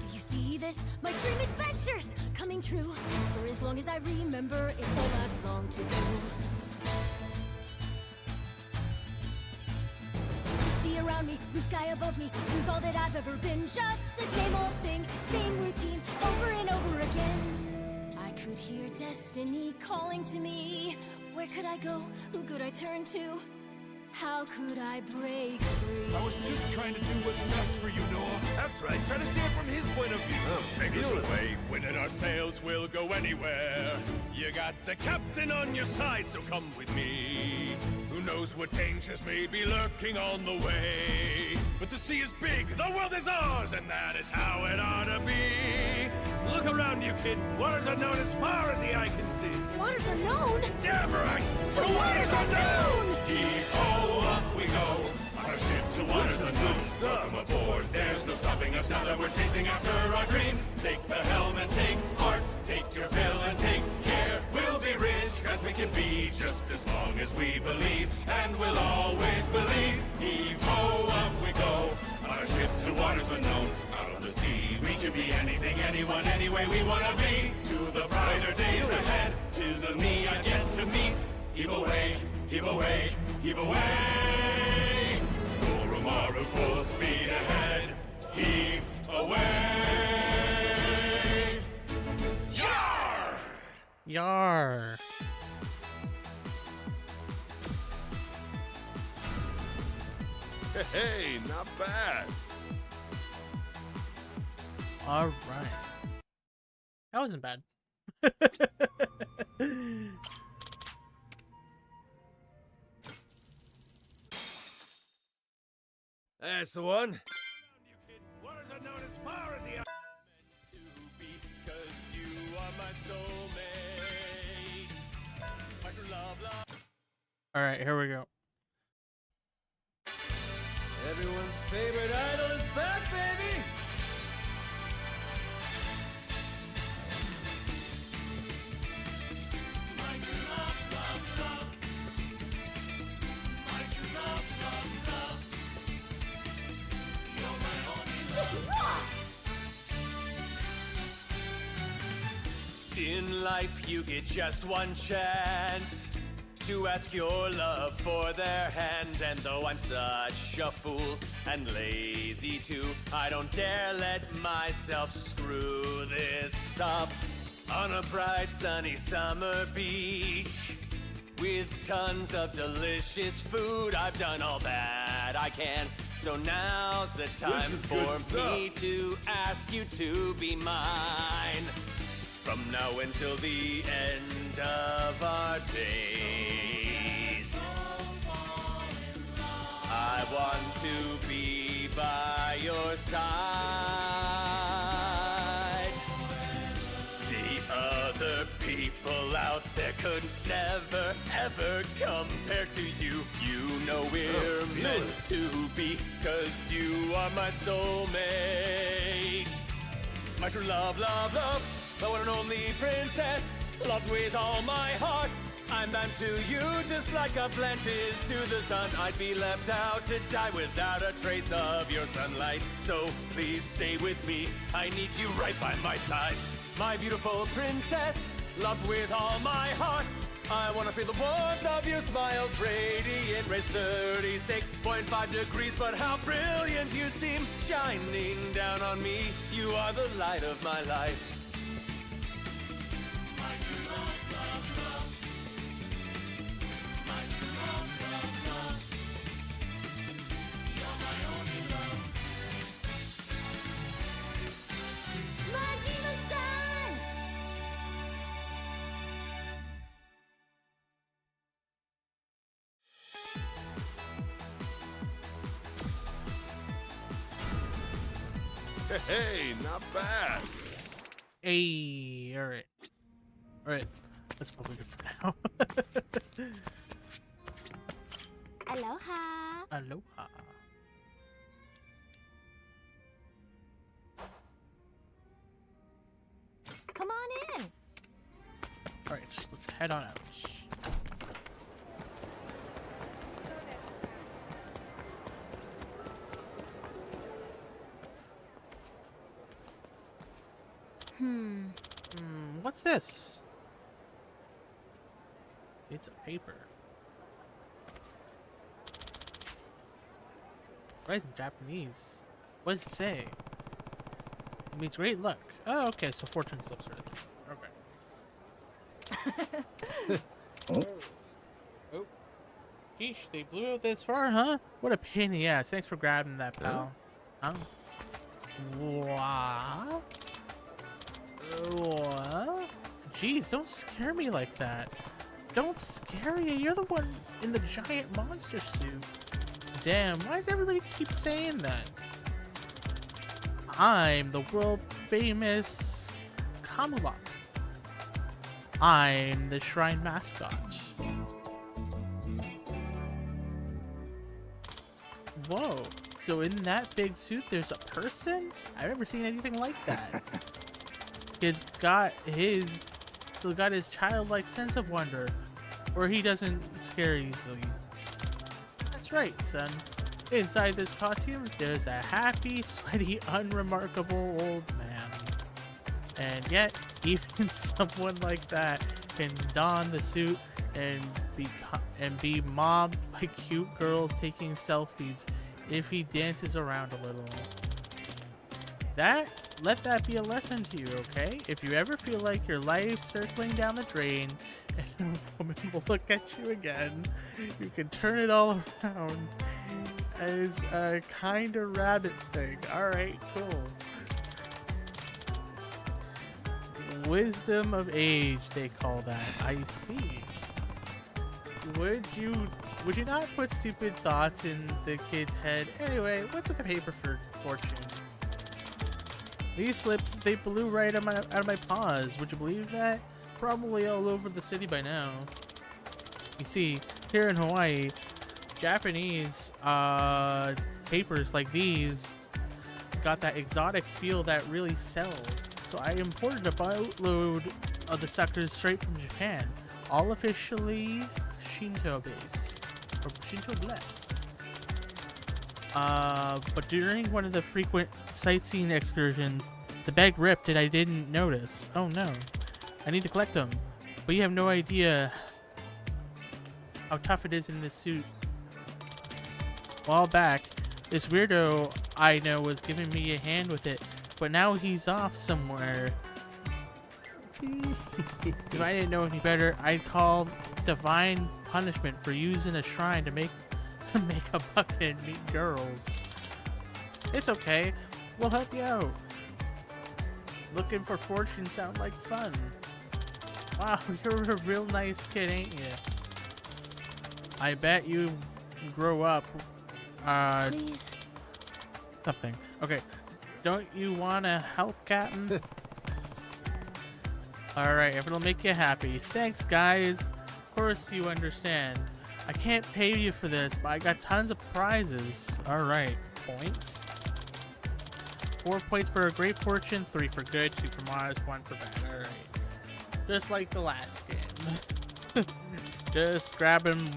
Do you see this, my dream adventures coming true. For as long as I remember, it's all I've longed to do. The sea around me, blue sky above me, lose all that I've ever been. Just the same old thing, same routine, over and over again. I could hear destiny calling to me. Where could I go? Who could I turn to? How could I break free? I was just trying to do what's best for you, Noah. That's right, try to see it from his point of view. Take us away. Winning our sails, we'll go anywhere. You got the captain on your side, so come with me. Who knows what dangers may be lurking on the way? But the sea is big, the world is ours, and that is how it ought to be. Look around you, kid. Waters unknown as far as the eye can see. Waters unknown? Damn right! To waters unknown! Heave-ho, off we go. On our ship to waters unknown. Welcome aboard, there's no stopping us now that we're chasing after our dreams. Take the helm and take heart. Take your fill and take care. We'll be rich as we can be, just as long as we believe. And we'll always believe. Heave-ho, off we go. On our ship to waters unknown. Out on the sea, we can be anything, anyone, any way we wanna be. To the brighter days ahead, to the me I've yet to meet. Heave away, heave away, heave away. Goromaru full speed ahead. Heave away. Yar! Yar. Hey, not bad. All right. That wasn't bad. That's the one. Waters unknown as far as the eye. Meant to be, 'cause you are my soulmate. My true love, love. All right, here we go. Everyone's favorite idol is back, baby! My true love, love, love. My true love, love, love. You're my only love. In life, you get just one chance to ask your love for their hand. And though I'm such a fool and lazy too, I don't dare let myself screw this up. On a bright sunny summer beach with tons of delicious food, I've done all that I can. So now's the time for me to ask you to be mine. From now until the end of our days, I want to be by your side. The other people out there could never, ever compare to you. You know we're meant to be, 'cause you are my soulmate. My true love, love, love. The one and only princess, loved with all my heart. I'm bound to you just like a plant is to the sun. I'd be left out to die without a trace of your sunlight. So please stay with me, I need you right by my side. My beautiful princess, loved with all my heart. I wanna feel the warmth of your smiles, radiant rays, 36.5 degrees. But how brilliant you seem, shining down on me. You are the light of my life. Hey, not bad. Hey, all right. All right, that's probably good for now. Aloha. Aloha. Come on in. All right, let's head on out. What's this? It's a paper. Why is it Japanese? What does it say? It means great luck. Oh, okay, so fortune slips sort of thing. Okay. Oh. Geesh, they blew it this far, huh? What a pain in the ass. Thanks for grabbing that, pal. Huh? What? What? Jeez, don't scare me like that. Don't scare me. You're the one in the giant monster suit. Damn, why does everybody keep saying that? I'm the world famous Kamala. I'm the shrine mascot. Whoa, so in that big suit there's a person? I've never seen anything like that. He's got his childlike sense of wonder, or he doesn't scare easily. That's right, son. Inside this costume, there's a happy, sweaty, unremarkable old man. And yet, even someone like that can don the suit and be mobbed by cute girls taking selfies if he dances around a little. Let that be a lesson to you, okay? If you ever feel like your life's circling down the drain and a woman will look at you again, you can turn it all around as a kind of rabbit thing. Alright, cool. Wisdom of age, they call that. I see. Would you not put stupid thoughts in the kid's head? Anyway, what's with the paper for fortune? These slips, they blew right out of my paws. Would you believe that? Probably all over the city by now. You see, here in Hawaii, Japanese papers like these got that exotic feel that really sells. So I imported a boatload of the suckers straight from Japan. All officially Shinto based, or Shinto blessed. But during one of the frequent sightseeing excursions, the bag ripped and I didn't notice. Oh no. I need to collect them. But you have no idea how tough it is in this suit. A while back, this weirdo I know was giving me a hand with it, but now he's off somewhere. If I didn't know any better, I'd call divine punishment for using a shrine to make a bucket and meet girls. It's okay. We'll help you out. Looking for fortune sound like fun. Wow, you're a real nice kid, ain't you? I bet you grow up. Please. Something. Okay. Don't you wanna help, Captain? Alright, if it'll make you happy. Thanks, guys. Of course you understand. I can't pay you for this, but I got tons of prizes. Alright. Points. 4 points for a great fortune, 3 for good, 2 for modest, 1 for bad. Alright. Just like the last game. Just grab him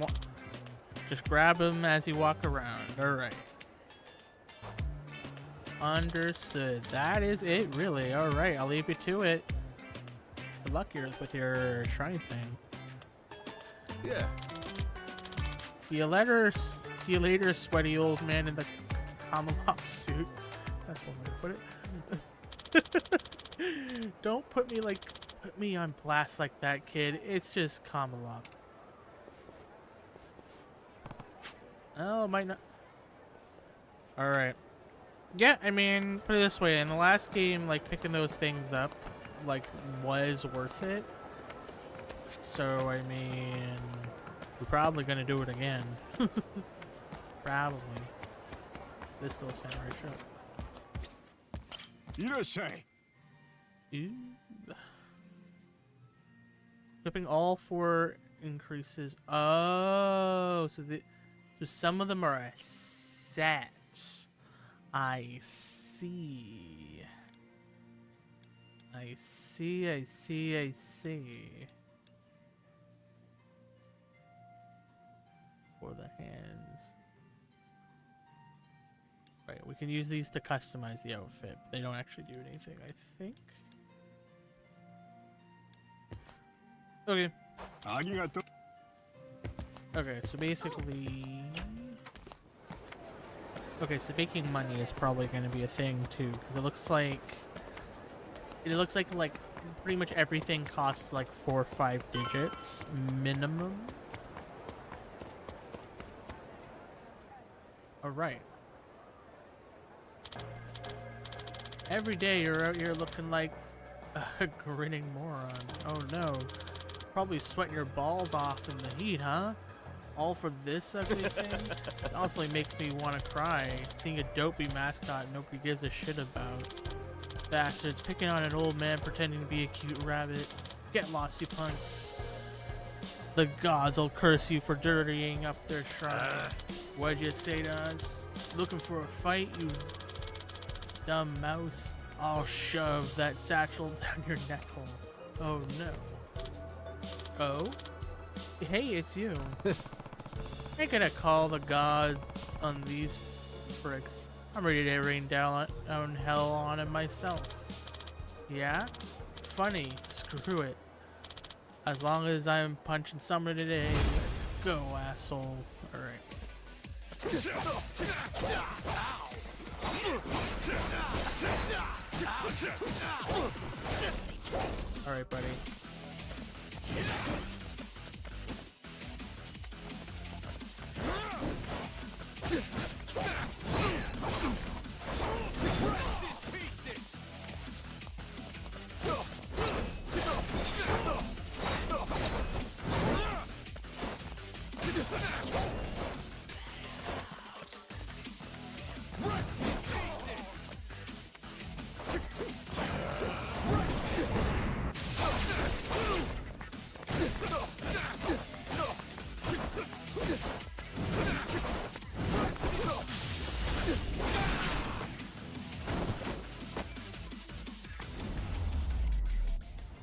as you walk around. Alright. Understood. That is it, really. Alright, I'll leave you to it. Good luck with your shrine thing. Yeah. See you later, sweaty old man in the Kamalop suit. That's one way to put it. Don't put me on blast like that, kid. It's just Kamalop. Oh, might not. Alright. Yeah, I mean, put it this way. In the last game, picking those things up, was worth it. So, I mean, we're probably gonna do it again. Probably. This still samurai ship. Irasai. Ooh. Equipping all 4 increases. Oh, so some of them are a set. I see. I see. For the hands. Right, we can use these to customize the outfit. They don't actually do anything, I think. Okay. Okay, so basically... Okay, so making money is probably going to be a thing too, because it looks like pretty much everything costs like 4 or 5 digits minimum. All right. Every day you're out here looking like a grinning moron. Oh no, probably sweating your balls off in the heat, huh? All for this ugly thing? It honestly makes me want to cry, seeing a dopey mascot nobody gives a shit about. Bastards picking on an old man pretending to be a cute rabbit. Get lost, you punks. The gods will curse you for dirtying up their shrine. What'd you say to us? Looking for a fight, you dumb mouse? I'll shove that satchel down your neck hole. Oh no. Oh? Hey, it's you. Ain't gonna call the gods on these bricks. I'm ready to rain down hell on it myself. Yeah? Funny. Screw it. As long as I'm punching someone today, let's go, asshole. Alright. Alright, buddy.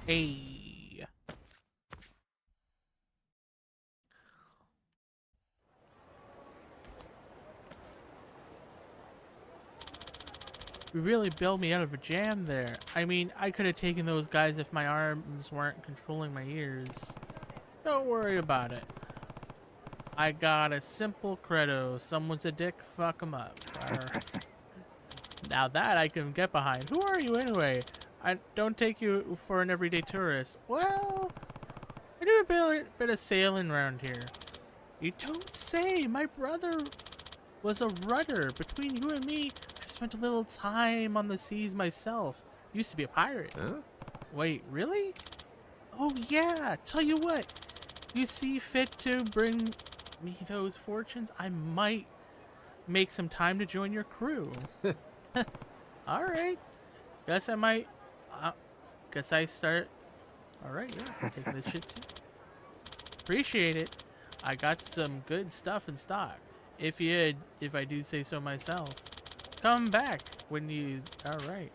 Hey. You really bailed me out of a jam there. I mean, I could have taken those guys if my arms weren't controlling my ears. Don't worry about it. I got a simple credo. Someone's a dick, fuck 'em up. Now that I can get behind. Who are you anyway? I don't take you for an everyday tourist. Well, I do a bit of sailing around here. You don't say. My brother was a rudder. Between you and me, I spent a little time on the seas myself. Used to be a pirate. Huh? Wait, really? Oh yeah, tell you what. You see fit to bring me those fortunes, I might make some time to join your crew. Alright. Guess I might... guess I start... Alright, yeah, I'm taking this shit too. Appreciate it. I got some good stuff in stock. If I do say so myself. Come back when you... Alright.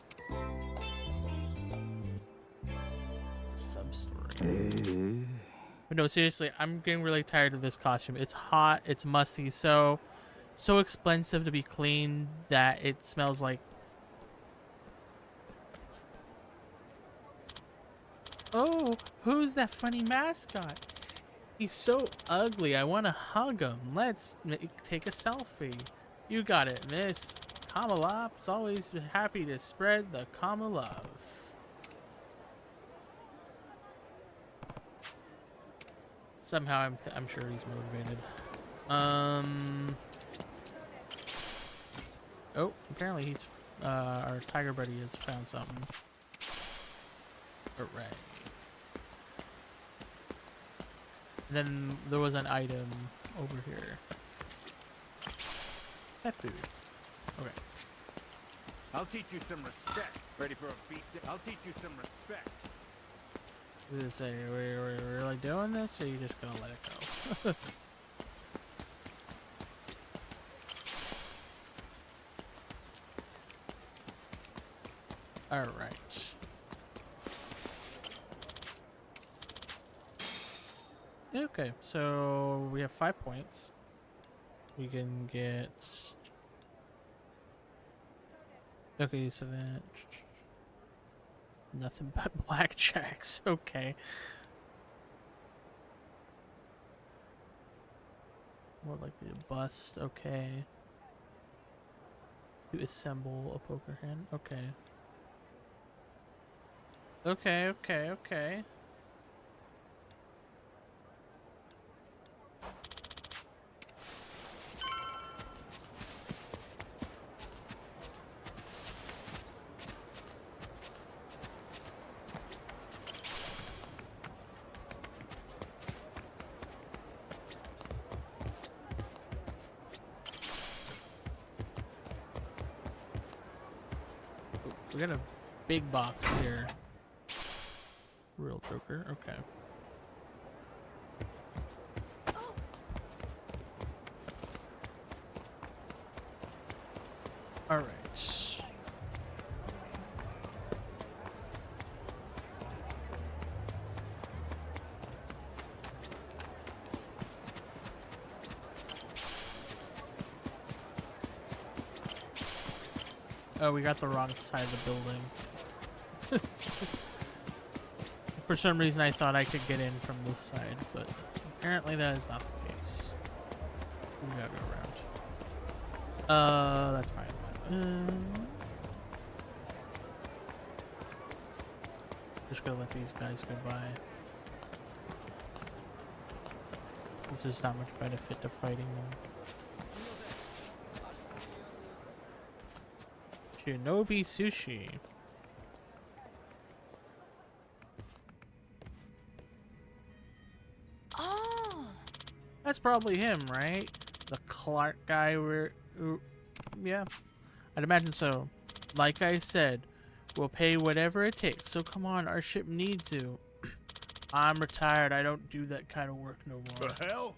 It's a sub-story. But no, seriously, I'm getting really tired of this costume. It's hot, it's musty, so expensive to be cleaned that it smells like... Oh, who's that funny mascot? He's so ugly, I want to hug him. Let's take a selfie. You got it, miss. Kamalop's always happy to spread the Kama love. Somehow I'm sure he's motivated. Oh, apparently he's our tiger buddy has found something. Hooray. And then there was an item over here. Pet food. Okay. I'll teach you some respect. Ready for a beat? I'll teach you some respect. I was gonna say, we're really doing this, or are you just gonna let it go? Alright. Okay, so we have 5 points. We can get... Okay, so then... Nothing but blackjacks, okay. More likely to bust. Okay. To assemble a poker hand. Okay. Okay. We got a big box here. Real Joker, okay. Alright. Oh, we got the wrong side of the building. For some reason I thought I could get in from this side, but apparently that is not the case. We gotta go around. That's fine. Just gonna let these guys go by. There's just not much benefit to fighting them. Shinobi Sushi. Oh. That's probably him, right? The Clark guy yeah. I'd imagine so. Like I said, we'll pay whatever it takes. So come on, our ship needs you. I'm retired. I don't do that kind of work no more. The hell?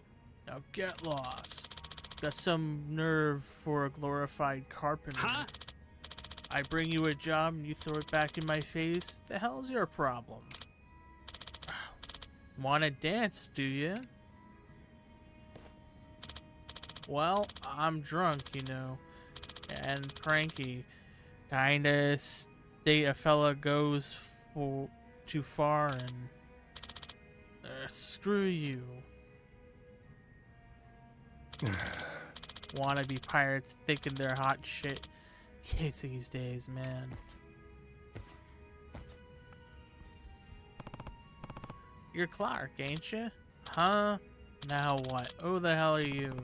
Now get lost. Got some nerve for a glorified carpenter. Huh? I bring you a job and you throw it back in my face? The hell's your problem? Wanna dance, do you? Well, I'm drunk, you know, and cranky. Kinda state a fella goes too far and screw you. Wannabe pirates thinking they're hot shit. Kids these days, man. You're Clark, ain't you? Huh? Now what? Who the hell are you?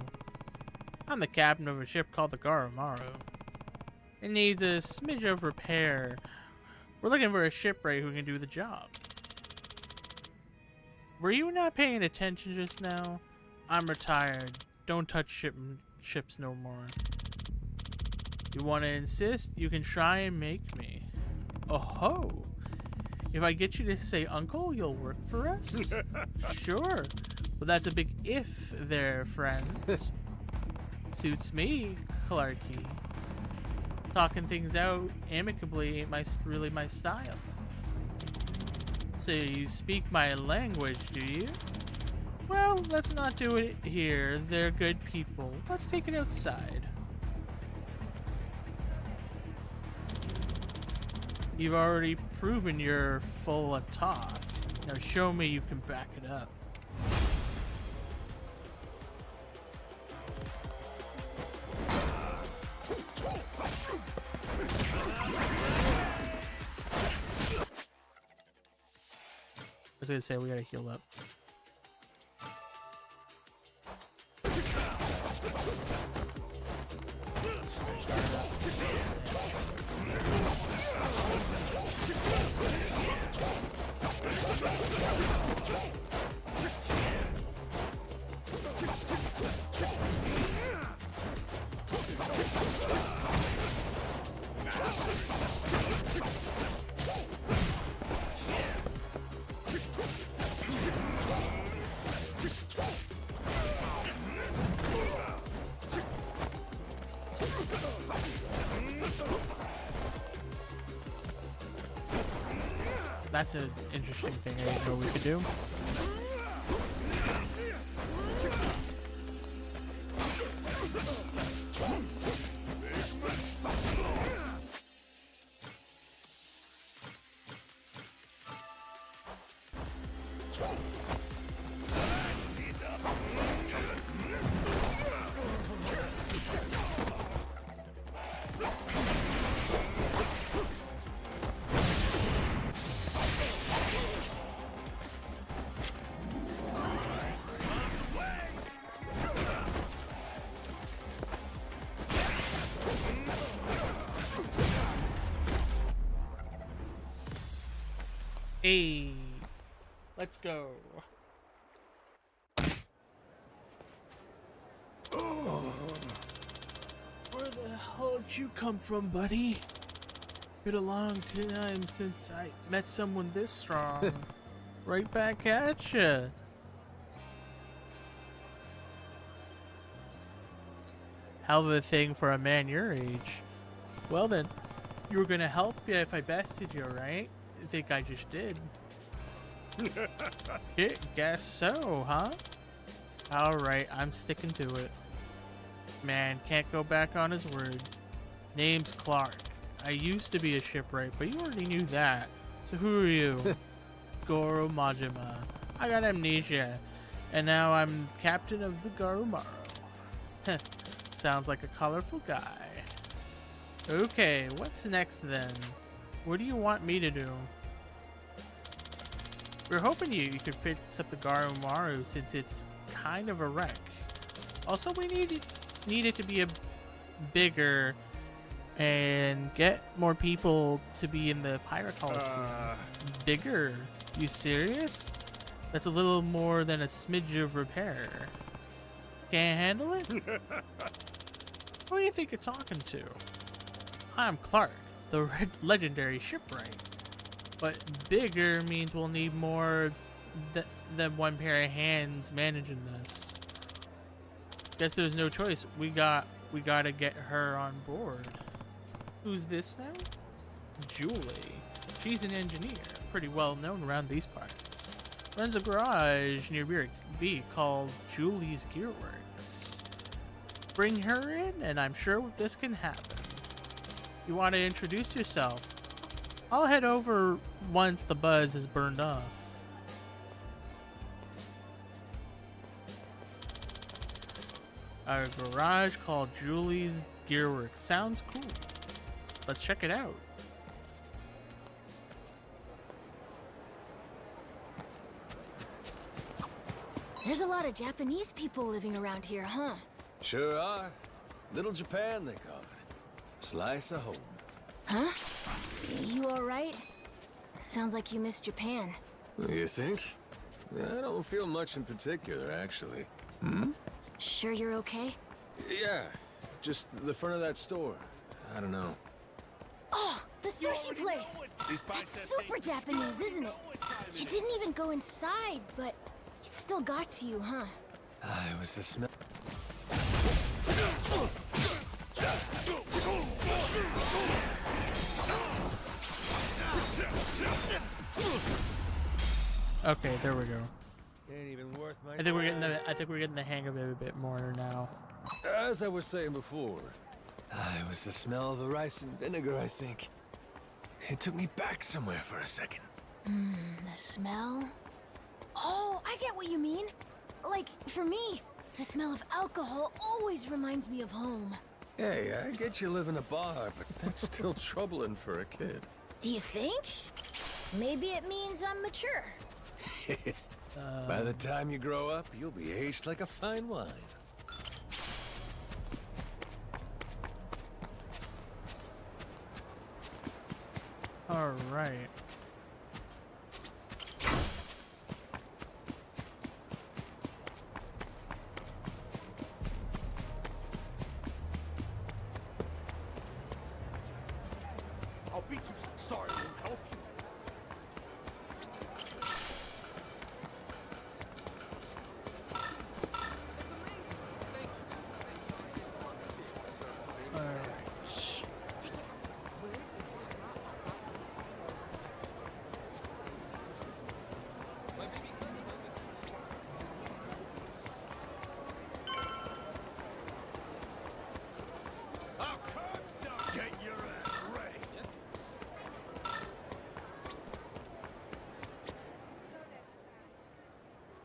I'm the captain of a ship called the Garumaru. It needs a smidge of repair. We're looking for a shipwright who can do the job. Were you not paying attention just now? I'm retired. Don't touch ships no more. You want to insist? You can try and make me. Oh ho! If I get you to say uncle, you'll work for us? Sure. Well, that's a big if there, friend. Suits me, Clarky. Talking things out amicably ain't really my style. So you speak my language, do you? Well, let's not do it here. They're good people. Let's take it outside. You've already proven you're full of talk. Now show me you can back it up. I was gonna say we gotta heal up. That's an interesting thing I didn't know we could do. Hey, let's go. Where the hell did you come from, buddy? Been a long time since I met someone this strong. Right back at ya. Hell of a thing for a man your age. Well then, you were gonna help me if I bested you, right? I think I just did. Yeah, guess so, huh? Alright, I'm sticking to it. Man, can't go back on his word. Name's Clark. I used to be a shipwright, but you already knew that. So who are you? Goro Majima. I got amnesia. And now I'm captain of the Garumaro. Sounds like a colorful guy. Okay, what's next then? What do you want me to do? We're hoping you could fix up the Garumaru since it's kind of a wreck. Also, we need it to be a bigger and get more people to be in the Pirate Coliseum. Bigger? You serious? That's a little more than a smidge of repair. Can't handle it? Who do you think you're talking to? I'm Clark, the legendary shipwright. But bigger means we'll need more than one pair of hands managing this. Guess there's no choice. We gotta get her on board. Who's this now? Julie. She's an engineer, pretty well known around these parts. Runs a garage near B called Julie's Gearworks. Bring her in, and I'm sure this can happen. You want to introduce yourself? I'll head over once the buzz is burned off. A garage called Julie's Gearworks. Sounds cool. Let's check it out. There's a lot of Japanese people living around here, huh? Sure are. Little Japan, they call it. Slice of home. Huh? You alright? Sounds like you miss Japan. You think? I don't feel much in particular, actually. Hmm? Sure you're okay? Yeah, just the front of that store. I don't know. Oh, the sushi place! That's super Japanese, isn't it? You didn't even go inside, but it still got to you, huh? It was the smell. Okay, there we go. Ain't even worth my I think we're getting the hang of it a bit more now. As I was saying before, it was the smell of the rice and vinegar, I think. It took me back somewhere for a second. The smell? Oh, I get what you mean. Like, for me, the smell of alcohol always reminds me of home. Hey, I get you live in a bar, but that's still troubling for a kid. Do you think? Maybe it means I'm mature. By the time you grow up, you'll be aged like a fine wine. All right. I'll beat you. Sorry, won't help you.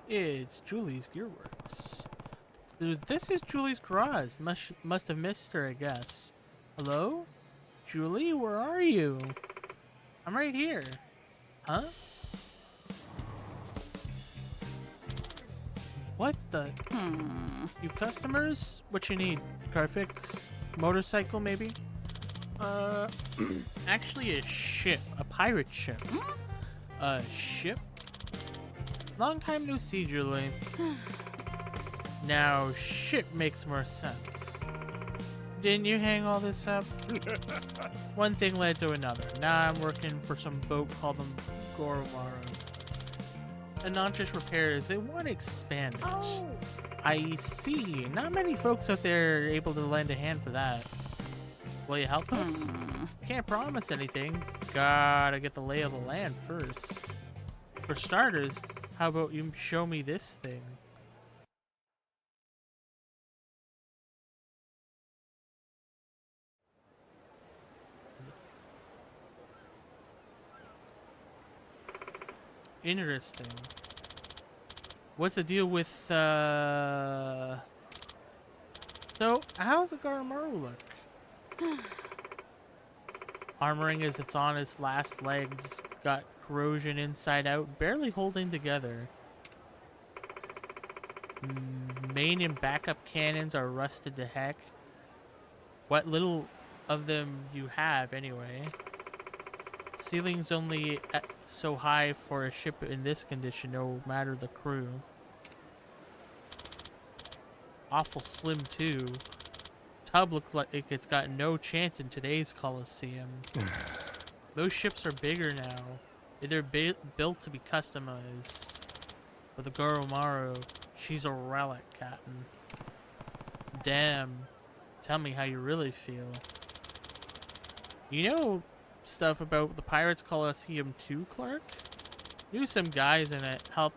It's Julie's Gearworks. Dude, this is Julie's garage. Must have missed her, I guess. Hello? Julie, where are you? I'm right here. Huh? What the? You customers? What you need? Car fixed? Motorcycle, maybe? Actually a ship. A pirate ship. A ship? Long time no see, Julie. Now, ship makes more sense. Didn't you hang all this up? One thing led to another. Now I'm working for some boat called the Goromaru. And not just repairs, they want to expand it. Oh. I see. Not many folks out there are able to lend a hand for that. Will you help us? Can't promise anything. Gotta get the lay of the land first. For starters, how about you show me this thing? Interesting. What's the deal with, So, how's the Goromaru look? Armoring as it's on its last legs, got corrosion inside out, barely holding together. Main and backup cannons are rusted to heck. What little of them you have, anyway. Ceiling's only so high for a ship in this condition, no matter the crew. Awful slim, too. Tub looks like it's got no chance in today's Coliseum. Most ships are bigger now. They're built to be customized. But the Goromaru, she's a relic, Captain. Damn. Tell me how you really feel. You know stuff about the Pirates Coliseum too, Clark? Knew some guys in it, helped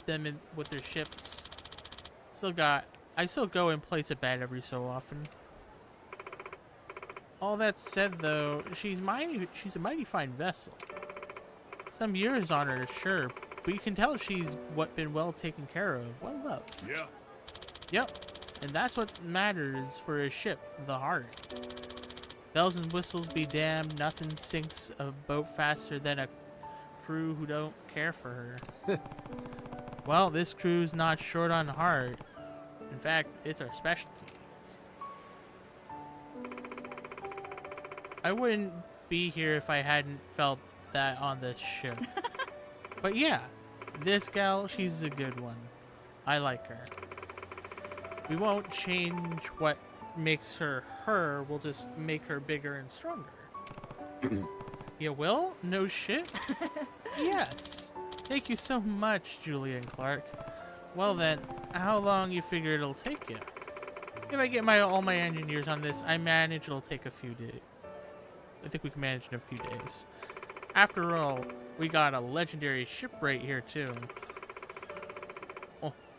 them with their ships. I still go and place a bet every so often. All that said, though, she's a mighty fine vessel. Some years on her, sure, but you can tell she's been well taken care of, well loved. Yeah. Yep, and that's what matters for a ship, the heart. Bells and whistles be damned, nothing sinks a boat faster than a crew who don't care for her. Well, this crew's not short on heart. In fact, it's our specialty. I wouldn't be here if I hadn't felt that on this ship. But yeah, this gal, she's a good one. I like her. We won't change what makes her her, we'll just make her bigger and stronger. You will? No shit? Yes. Thank you so much, Julian Clark. Well then, how long you figure it'll take you? If I get all my engineers on this, I manage it'll take a few days. I think we can manage in a few days. After all, we got a legendary ship right here too.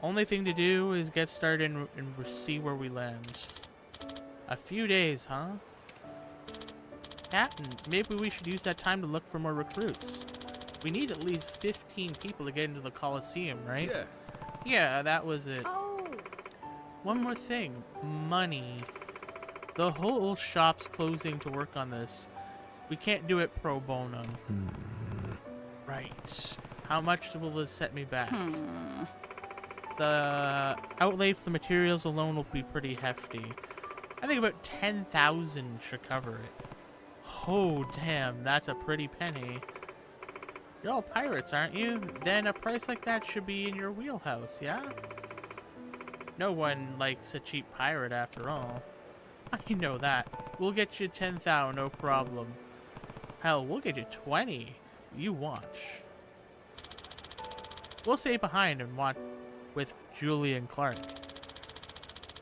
Only thing to do is get started and see where we land. A few days, huh? Captain, maybe we should use that time to look for more recruits. We need at least 15 people to get into the Coliseum, right? Yeah. Yeah, that was it. Oh. One more thing. Money. The whole shop's closing to work on this. We can't do it pro bono. Right. How much will this set me back? The outlay for the materials alone will be pretty hefty. I think about 10,000 should cover it. Oh, damn, that's a pretty penny. You're all pirates, aren't you? Then a price like that should be in your wheelhouse, yeah? No one likes a cheap pirate after all. I know that. We'll get you 10,000, no problem. Hell, we'll get you 20. You watch. We'll stay behind and watch with Julian Clark,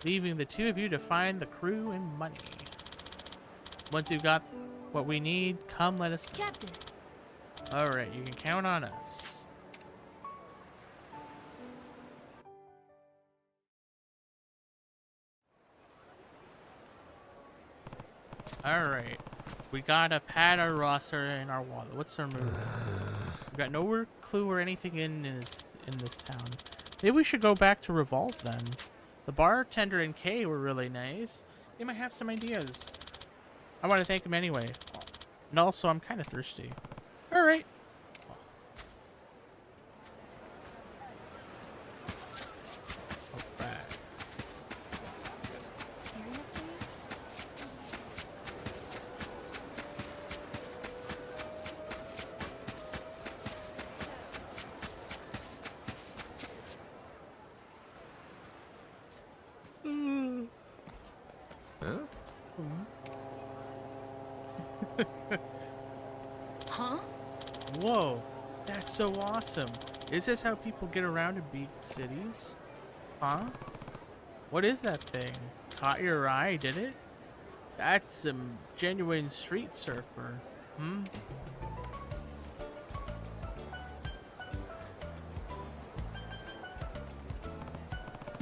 leaving the two of you to find the crew and money. Once you've got what we need, come let us know. Captain. Alright, you can count on us. Alright. We gotta pad our roster and our wallet. What's our move? We got no clue or anything in this town. Maybe we should go back to Revolve then. The bartender and Kay were really nice. They might have some ideas. I want to thank them anyway. And also, I'm kind of thirsty. Alright. Huh? Whoa, that's so awesome. Is this how people get around in big cities? Huh? What is that thing? Caught your eye, did it? That's some genuine street surfer. Hmm?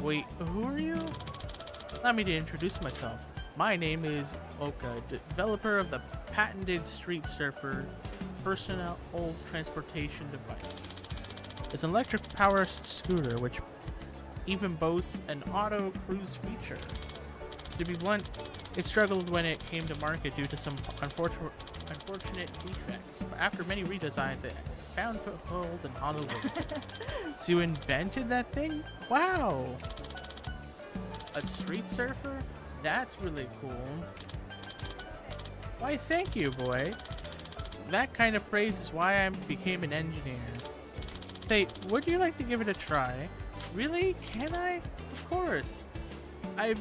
Wait, who are you? Allow me to introduce myself. My name is Oka, developer of the patented Street Surfer personal transportation device. It's an electric-powered scooter which even boasts an auto cruise feature. To be blunt, it struggled when it came to market due to some unfortunate defects, but after many redesigns, it found foothold in Honolulu. So you invented that thing? Wow! A street surfer? That's really cool. Why, thank you, boy. That kind of praise is why I became an engineer. Say, would you like to give it a try? Really? Can I? Of course. I've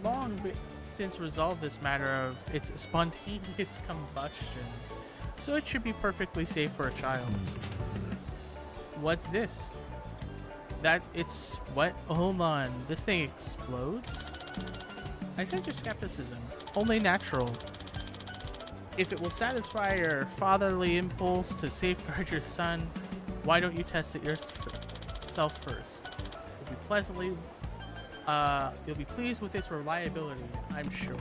long since resolved this matter of its spontaneous combustion, so it should be perfectly safe for a child. What's this? It's what? Hold on. This thing explodes? I sense your skepticism. Only natural. If it will satisfy your fatherly impulse to safeguard your son, why don't you test it yourself first? You'll be pleased with its reliability, I'm sure.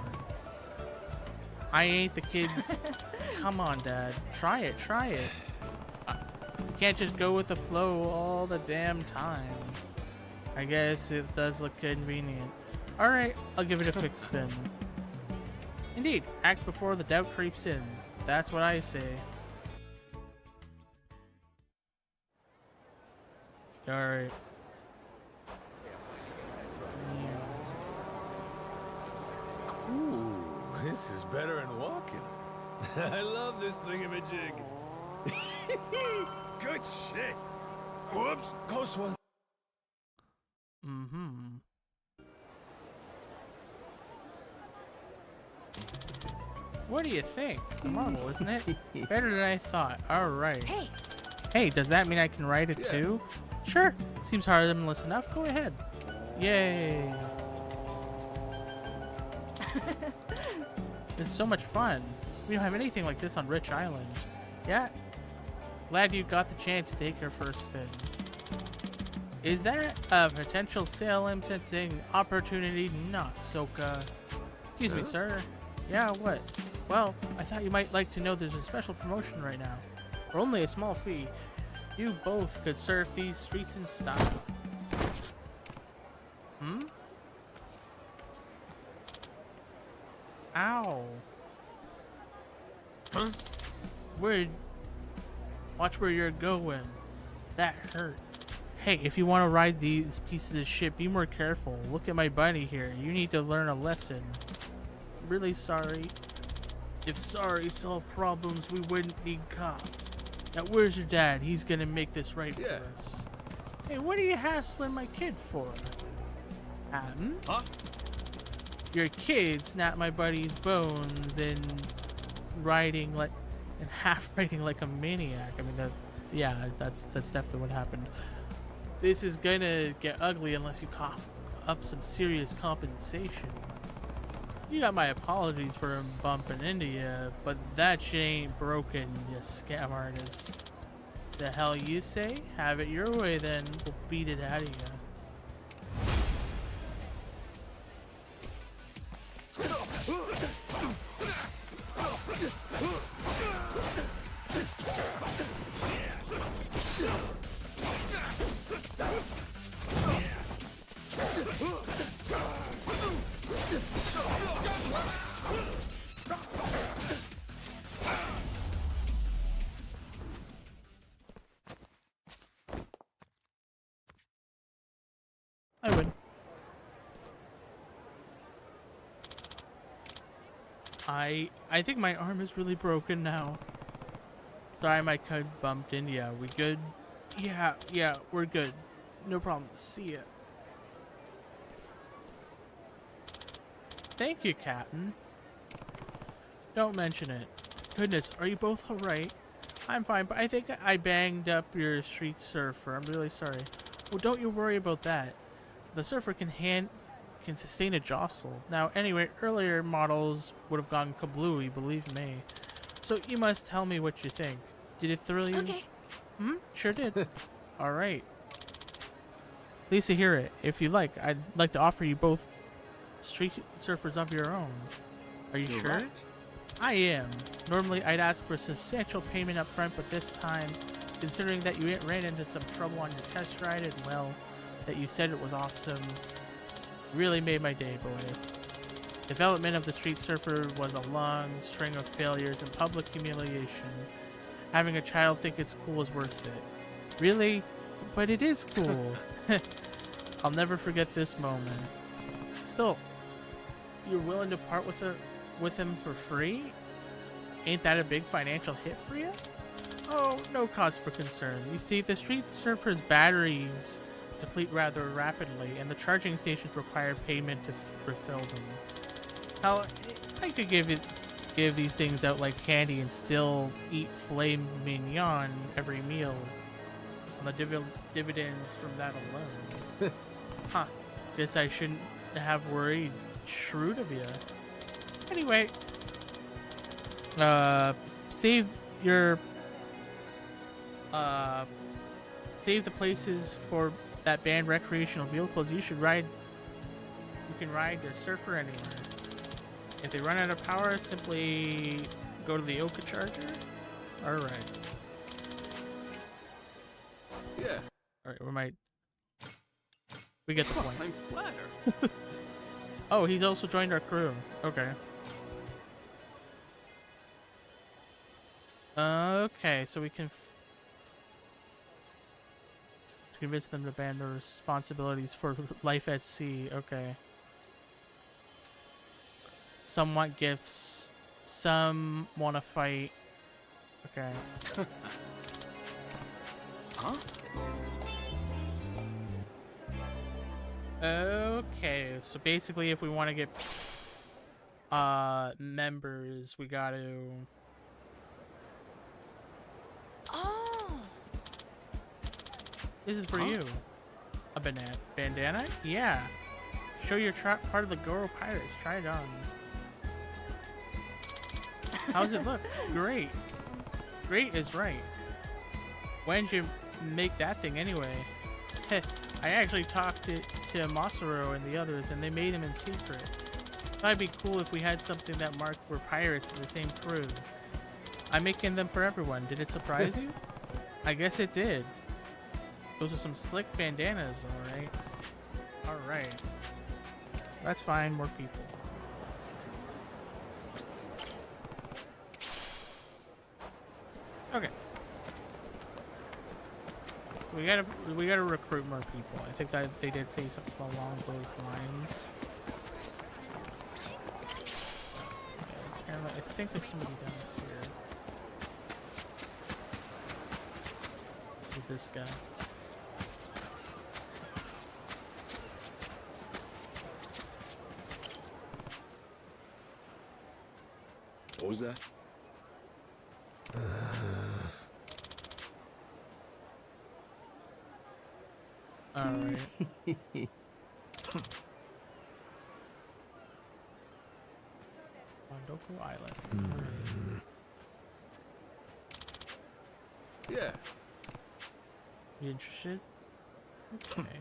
I ain't the kids. Come on, Dad. Try it. You can't just go with the flow all the damn time. I guess it does look convenient. Alright, I'll give it a quick spin. Indeed, act before the doubt creeps in. That's what I say. Alright. Ooh, this is better than walking. I love this thingamajig. Good shit. Whoops, close one. Mm-hmm. What do you think? It's a marvel, isn't it? Better than I thought. Alright. Hey! Hey, does that mean I can ride it too? Sure. Seems harmless enough. Go ahead. Yay. This is so much fun. We don't have anything like this on Rich Island. Yeah. Glad you got the chance to take her for a spin. Is that a potential sale I'm sensing? Opportunity not, Soka. Excuse me, sir. Yeah, what? Well, I thought you might like to know there's a special promotion right now. For only a small fee, you both could surf these streets in style. Hmm? Ow. Huh? Watch where you're going. That hurt. Hey, if you want to ride these pieces of shit, be more careful. Look at my buddy here. You need to learn a lesson. Really sorry. If sorry solved problems, we wouldn't need cops. Now, where's your dad? He's gonna make this right for us. Hey, what are you hassling my kid for? Huh? Your kid snapped my buddy's bones and half riding like a maniac. I mean, that's definitely what happened. This is gonna get ugly unless you cough up some serious compensation. You got my apologies for him bumping into you, but that shit ain't broken, you scam artist. The hell you say? Have it your way then. We'll beat it out of you. I would. I think my arm is really broken now. Sorry my kid bumped in. Yeah, we good? Yeah, we're good. No problem. See ya. Thank you, Captain. Don't mention it. goodness, are you both alright? I'm fine, but I think I banged up your street surfer. I'm really sorry. Well, don't you worry about that. The surfer can sustain a jostle. Now, anyway, earlier models would have gone kablooey, believe me. So you must tell me what you think. Did it thrill you? Okay. Sure did. Alright. Pleased to hear it. If you like, I'd like to offer you both street surfers of your own. Are you sure? Right. I am. Normally, I'd ask for substantial payment up front, but this time, considering that you ran into some trouble on your test ride and, well, that you said it was awesome, really made my day, boy. Development of the Street Surfer was a long string of failures and public humiliation. Having a child think it's cool is worth it. Really? But it is cool. I'll never forget this moment. Still, you're willing to part with him for free? Ain't that a big financial hit for you? Oh, no cause for concern. You see, the Street Surfer's batteries deplete rather rapidly, and the charging stations require payment to refill them. Hell, I could give these things out like candy and still eat filet mignon every meal on the dividends from that alone. Huh. Guess I shouldn't have worried shrewd of you. Anyway, save the places for that banned recreational vehicles. You can ride your surfer anywhere. If they run out of power, simply go to the Oka charger. Alright. Yeah. Alright, we get the point. I'm flattered. Oh, he's also joined our crew. Okay. Okay, so we can convince them to ban their responsibilities for life at sea. Okay. Some want gifts. Some want to fight. Okay. Huh? Okay, so basically if we want to get members, we got to... Oh! This is for you. A bandana? Yeah. Show your part of the Goro Pirates. Try it on. How's it look? Great. Great is right. When did you make that thing anyway? I actually talked to Masaru and the others, and they made him in secret. Thought it'd be cool if we had something that marked we're pirates in the same crew. I'm making them for everyone. Did it surprise you? I guess it did. Those are some slick bandanas, alright? Alright. That's fine, more people. Okay. We gotta recruit more people. I think that they did say something along those lines. I think there's somebody down here. With this guy. What was that? Alright. Wandoku Island. Alright. Yeah. You interested? Okay.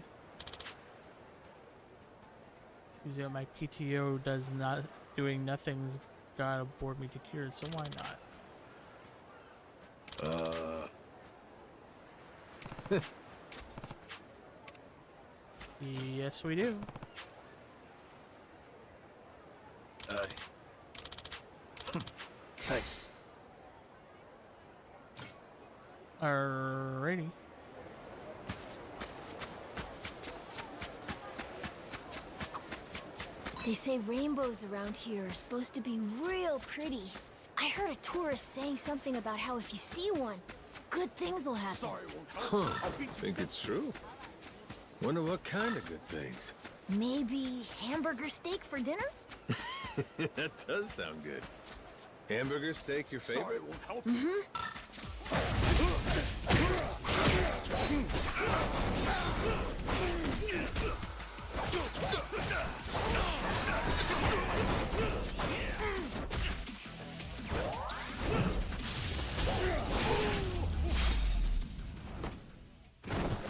Usually my PTO does not doing nothing's gotta bore me to tears, so why not? Yes, we do. Thanks. Alrighty. They say rainbows around here are supposed to be real pretty. I heard a tourist saying something about how if you see one, good things will happen. Huh. Think it's true? Wonder what kind of good things. Maybe hamburger steak for dinner? That does sound good. Hamburger steak your favorite? Sorry, won't help.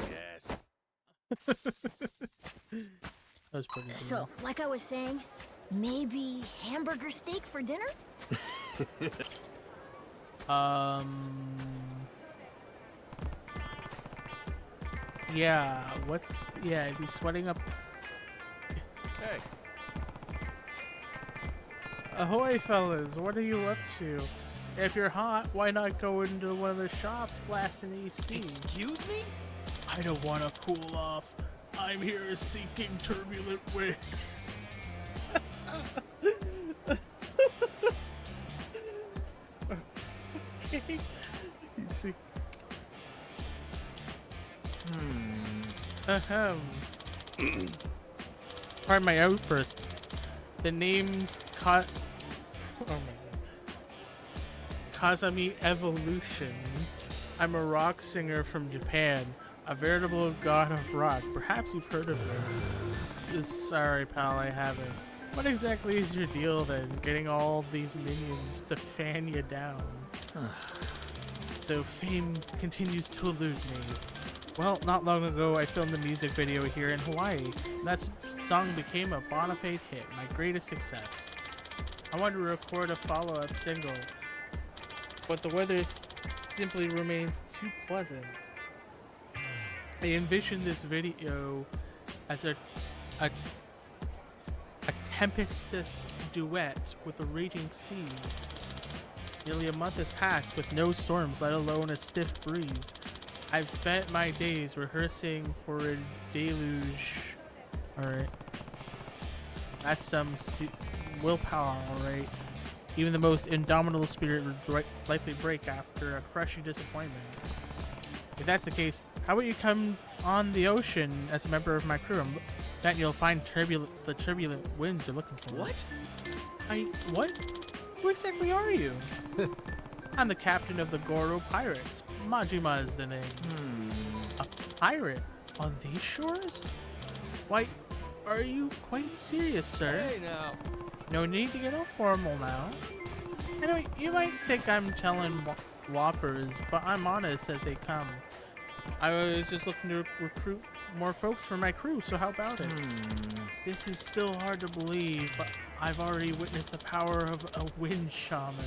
Yes. That was pretty good. So, like I was saying, maybe hamburger steak for dinner? Yeah, is he sweating up? Hey. Ahoy, fellas, what are you up to? If you're hot, why not go into one of the shops blasting AC? Excuse me? I don't want to cool off. I'm here seeking turbulent wind. Okay. You see. Ahem. Pardon my outburst. The name's oh my god. Kazami Evolution. I'm a rock singer from Japan, a veritable god of rock. Perhaps you've heard of me. Sorry, pal, I haven't. What exactly is your deal then, getting all these minions to fan you down? So fame continues to elude me. Well, not long ago I filmed a music video here in Hawaii. That song became a bona fide hit, my greatest success. I wanted to record a follow-up single, but the weather simply remains too pleasant. I envisioned this video as a tempestuous duet with the raging seas. Nearly a month has passed with no storms, let alone a stiff breeze. I've spent my days rehearsing for a deluge. Alright. That's some willpower, alright. Even the most indomitable spirit would likely break after a crushing disappointment. If that's the case, how about you come on the ocean as a member of my crew? That you'll find the turbulent winds you're looking for. What? What? Who exactly are you? I'm the captain of the Goro Pirates. Majima is the name. A pirate on these shores? Why, are you quite serious, sir? Hey now. No need to get all formal now. I know you might think I'm telling whoppers, but I'm honest as they come. I was just looking to recruit more folks for my crew, so how about it? This is still hard to believe, but I've already witnessed the power of a wind shaman.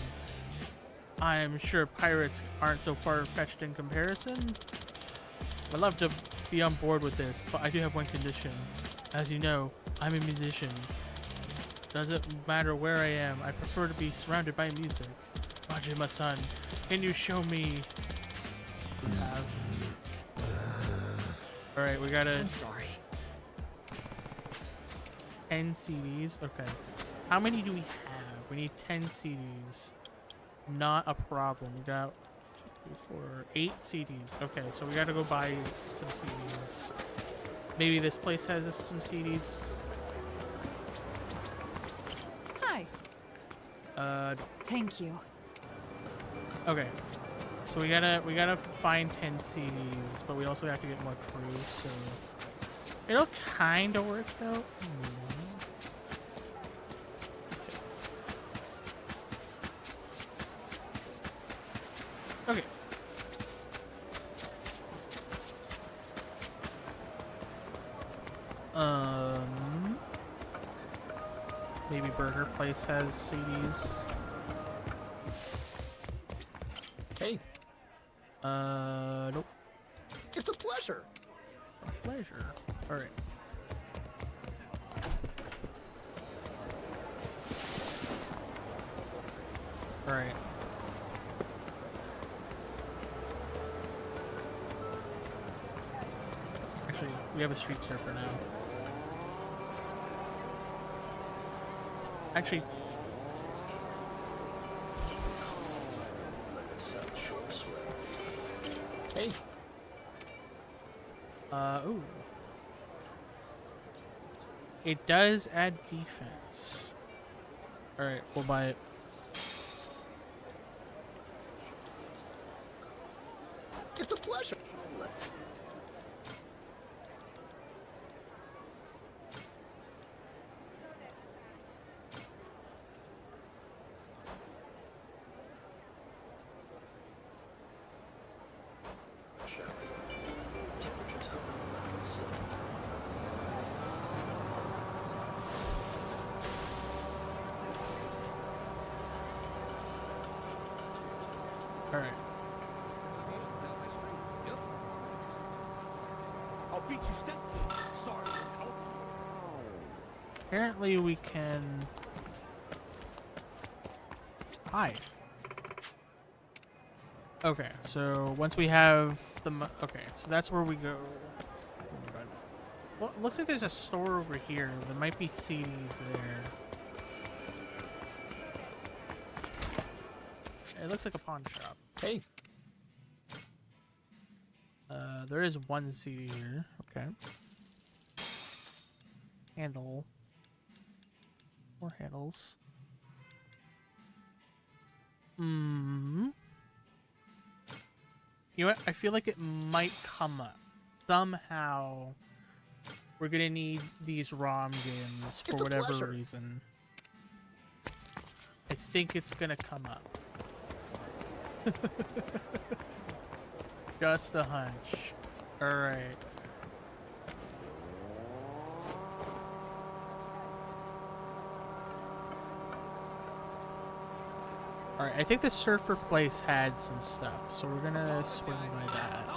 I am sure pirates aren't so far-fetched in comparison. I'd love to be on board with this, but I do have one condition. As you know, I'm a musician. Doesn't matter where I am, I prefer to be surrounded by music. Majima-san, can you show me what you have? Alright, we gotta... I'm sorry. 10 CDs? Okay. How many do we have? We need 10 CDs. Not a problem. We got 2, 3, 4, 8 CDs. Okay, so we gotta go buy some CDs. Maybe this place has some CDs. Hi. Thank you. Okay. So we gotta find 10 CDs, but we also have to get more crew, so it all kinda works out. Okay. Maybe Burger Place has CDs. Hey. Nope. It's a pleasure. A pleasure. All right. All right. Actually, we have a street surfer now. Actually, hey. Ooh. It does add defense. Alright, we'll buy it. It's a pleasure. All right. I'll beat you stencil. Sorry. Apparently we can hide. Okay, so once we have the okay, so that's where we go. Well, it looks like there's a store over here. There might be CDs there. It looks like a pawn shop. Hey. There is one CD here. Okay. Handle. More handles. You know what? I feel like it might come up. Somehow, we're gonna need these ROM games for whatever reason. I think it's gonna come up. Just a hunch. Alright. Alright, I think the surfer place had some stuff, so we're gonna swing by that.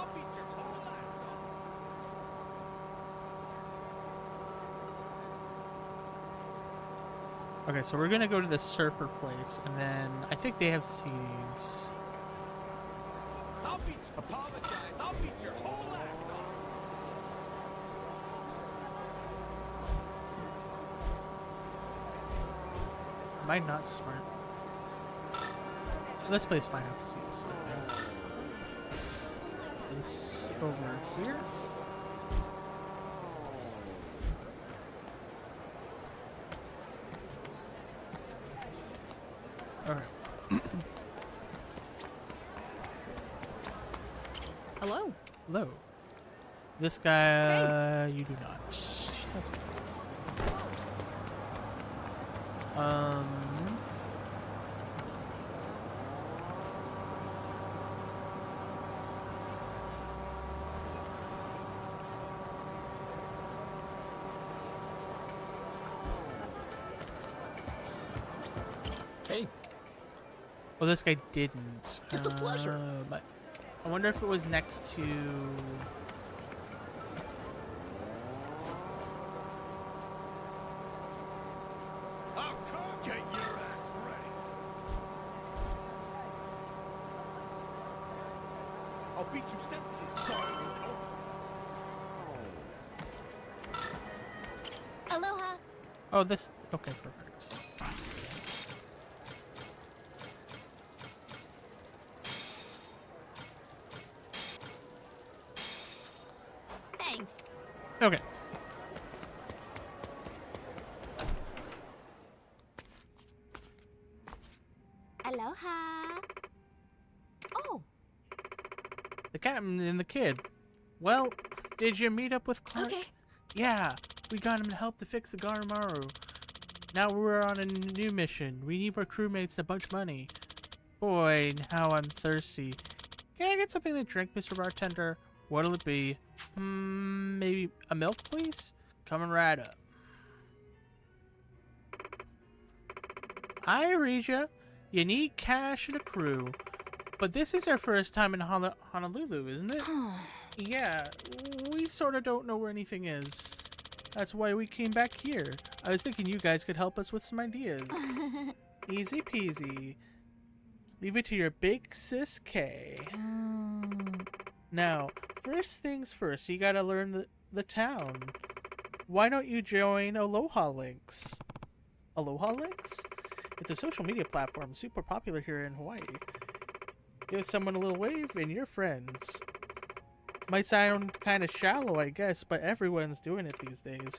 Okay, so we're gonna go to the surfer place, and then I think they have CDs. I'll beat you. Apologize. I'll beat your whole ass off. Am I not smart? This place might have CDs. Okay. This over here. Okay. Hello. Hello. This guy, you do not. That's okay. Hey. Well, this guy didn't. It's a pleasure. But I wonder if it was next to. I'll come get your ass ready. I'll beat you stencil. Sorry. Aloha. Oh, this. Okay, perfect. Thanks. Okay. Aloha. Oh, The captain and the kid. Well, did you meet up with Clark? Okay. Yeah, we got him to help to fix the Garamaru. Now we're on a new mission. We need more crewmates and a bunch of money. Boy, how I'm thirsty. Can I get something to drink, Mr. Bartender? What'll it be? Maybe a milk, please? Coming right up. I read ya. You need cash and a crew. But this is our first time in Honolulu, isn't it? Yeah, we sort of don't know where anything is. That's why we came back here. I was thinking you guys could help us with some ideas. Easy peasy. Leave it to your big sis K. Now, first things first, you gotta learn the town. Why don't you join Aloha Links? Aloha Links? It's a social media platform super popular here in Hawaii. Give someone a little wave and you're friends. Might sound kind of shallow, I guess, but everyone's doing it these days.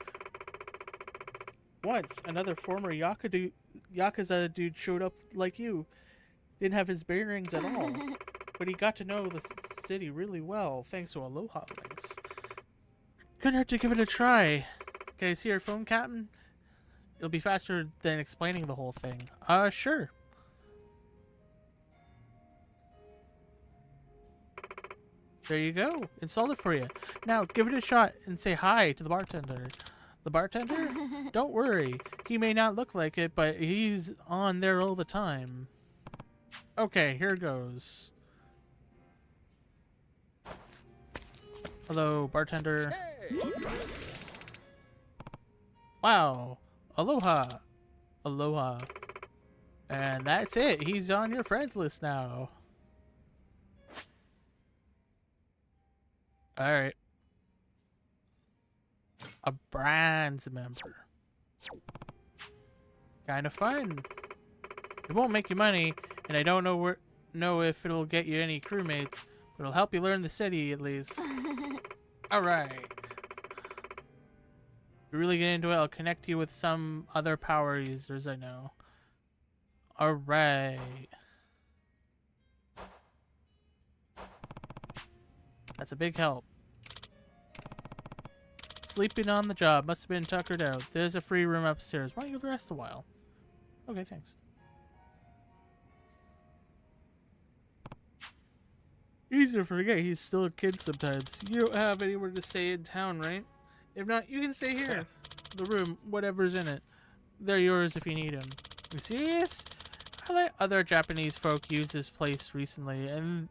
Once, another former Yakuza dude showed up like you. Didn't have his bearings at all. but he got to know the city really well thanks to Aloha links. Couldn't hurt to give it a try. Can I see your phone, Captain? It'll be faster than explaining the whole thing. Sure. There you go. Installed it for you. Now, give it a shot and say hi to the bartender. The bartender? Don't worry. He may not look like it, but he's on there all the time. Okay, here goes. Hello, bartender. Hey. Wow. Aloha. Aloha. And that's it. He's on your friends list now. Alright. A bronze member. Kind of fun. It won't make you money, and I don't know if it'll get you any crewmates, but it'll help you learn the city at least. Alright. If you really get into it, I'll connect you with some other power users I know. Alright. That's a big help. Sleeping on the job. Must have been tuckered out. There's a free room upstairs. Why don't you rest a while? Okay, thanks. Easy to forget he's still a kid sometimes. You don't have anywhere to stay in town, right? If not, you can stay here. The room, whatever's in it. They're yours if you need them. You serious? I let other Japanese folk use this place recently, and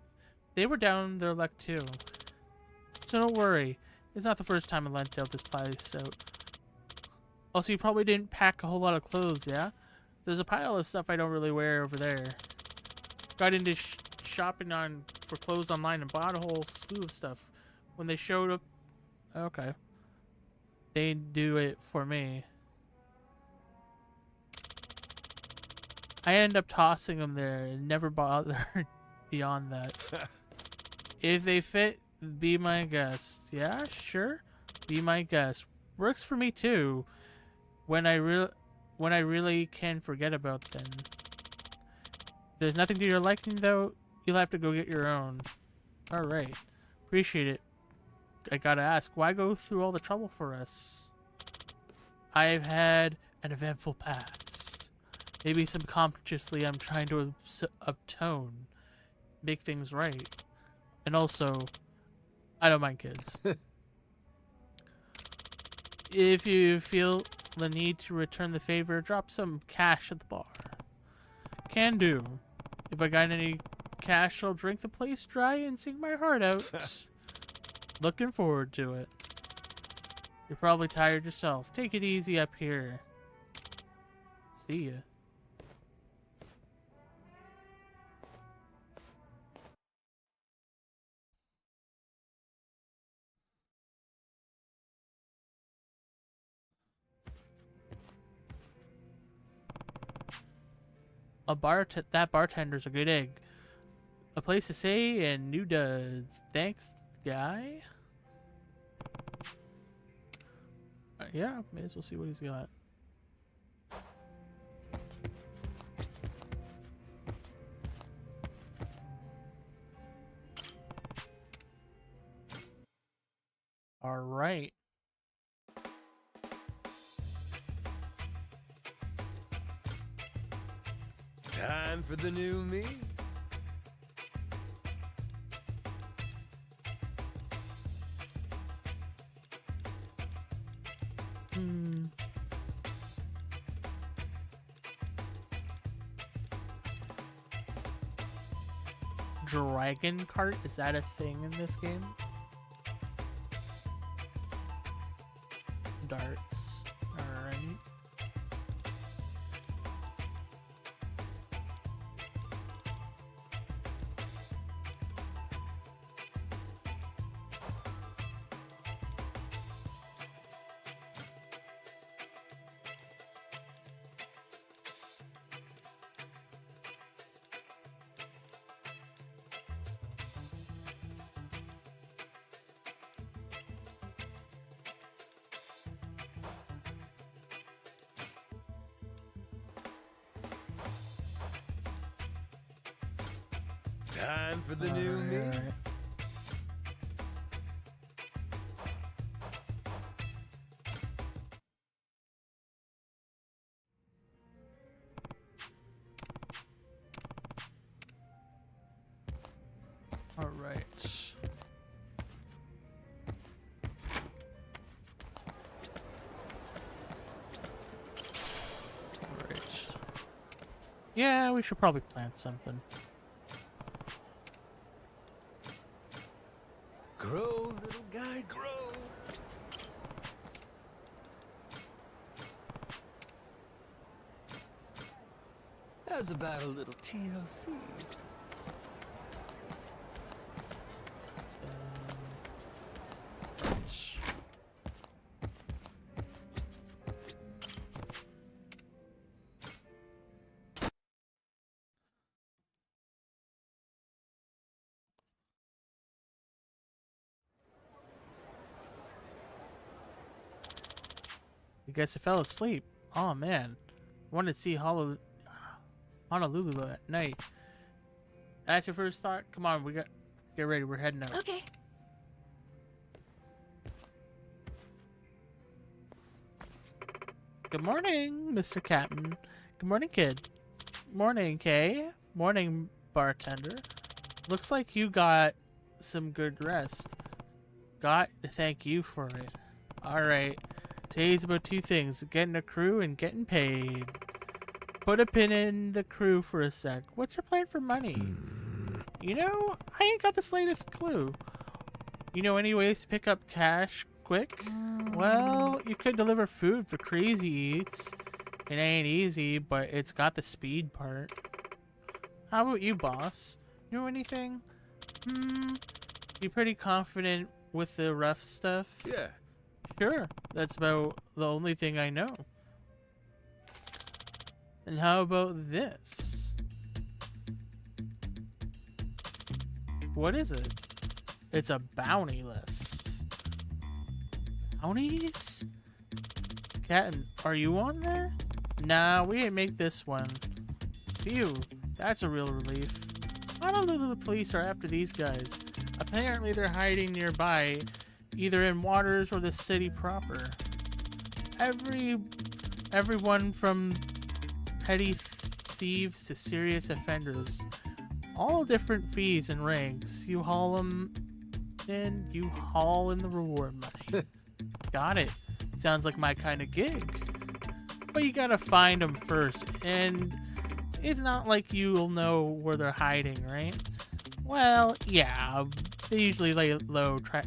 they were down their luck too. So don't worry. It's not the first time I lent out this place out. Also, you probably didn't pack a whole lot of clothes, yeah? There's a pile of stuff I don't really wear over there. Got into shopping for clothes online and bought a whole slew of stuff. When they showed up... Okay. They do it for me. I end up tossing them there and never bothered beyond that. If they fit, be my guest. Yeah, sure. Be my guest. Works for me too. When I really can forget about them. If there's nothing to your liking though, you'll have to go get your own. Alright. Appreciate it. I gotta ask, why go through all the trouble for us? I've had an eventful past. Maybe subconsciously I'm trying to uptone. Make things right. And also, I don't mind kids. If you feel the need to return the favor, drop some cash at the bar. Can do. If I got any cash, I'll drink the place dry and sing my heart out. Looking forward to it. You're probably tired yourself. Take it easy up here. See ya. That bartender's a good egg. A place to stay and new duds. Thanks, guy. Yeah, may as well see what he's got. All right. Time for the new me? Dragon cart? Is that a thing in this game? Darts. Alright. Time for the new me. All right. All right. Yeah, we should probably plant something. Grow, little guy, grow. How's about a little TLC? I guess I fell asleep. Oh man, wanted to see Honolulu at night. That's your first thought? Come on, get ready. We're heading out. Okay. Good morning, Mr. Captain. Good morning, kid. Morning, Kay. Morning, bartender. Looks like you got some good rest. Got to thank you for it. Alright. Today's about two things, getting a crew and getting paid. Put a pin in the crew for a sec. What's your plan for money? You know, I ain't got the slightest clue. You know any ways to pick up cash quick? Well, you could deliver food for Crazy Eats. It ain't easy, but it's got the speed part. How about you, boss? Know anything? You pretty confident with the rough stuff? Yeah. Sure, that's about the only thing I know. And how about this? What is it? It's a bounty list. Bounties? Captain, are you on there? Nah, we didn't make this one. Phew, that's a real relief. Honolulu police are after these guys. Apparently they're hiding nearby, either in waters or the city proper. Everyone from petty thieves to serious offenders. All different fees and ranks. You haul them in, you haul in the reward money. Got it. Sounds like my kind of gig. But you gotta find them first, and it's not like you'll know where they're hiding, right? Well, yeah, they usually lay low, try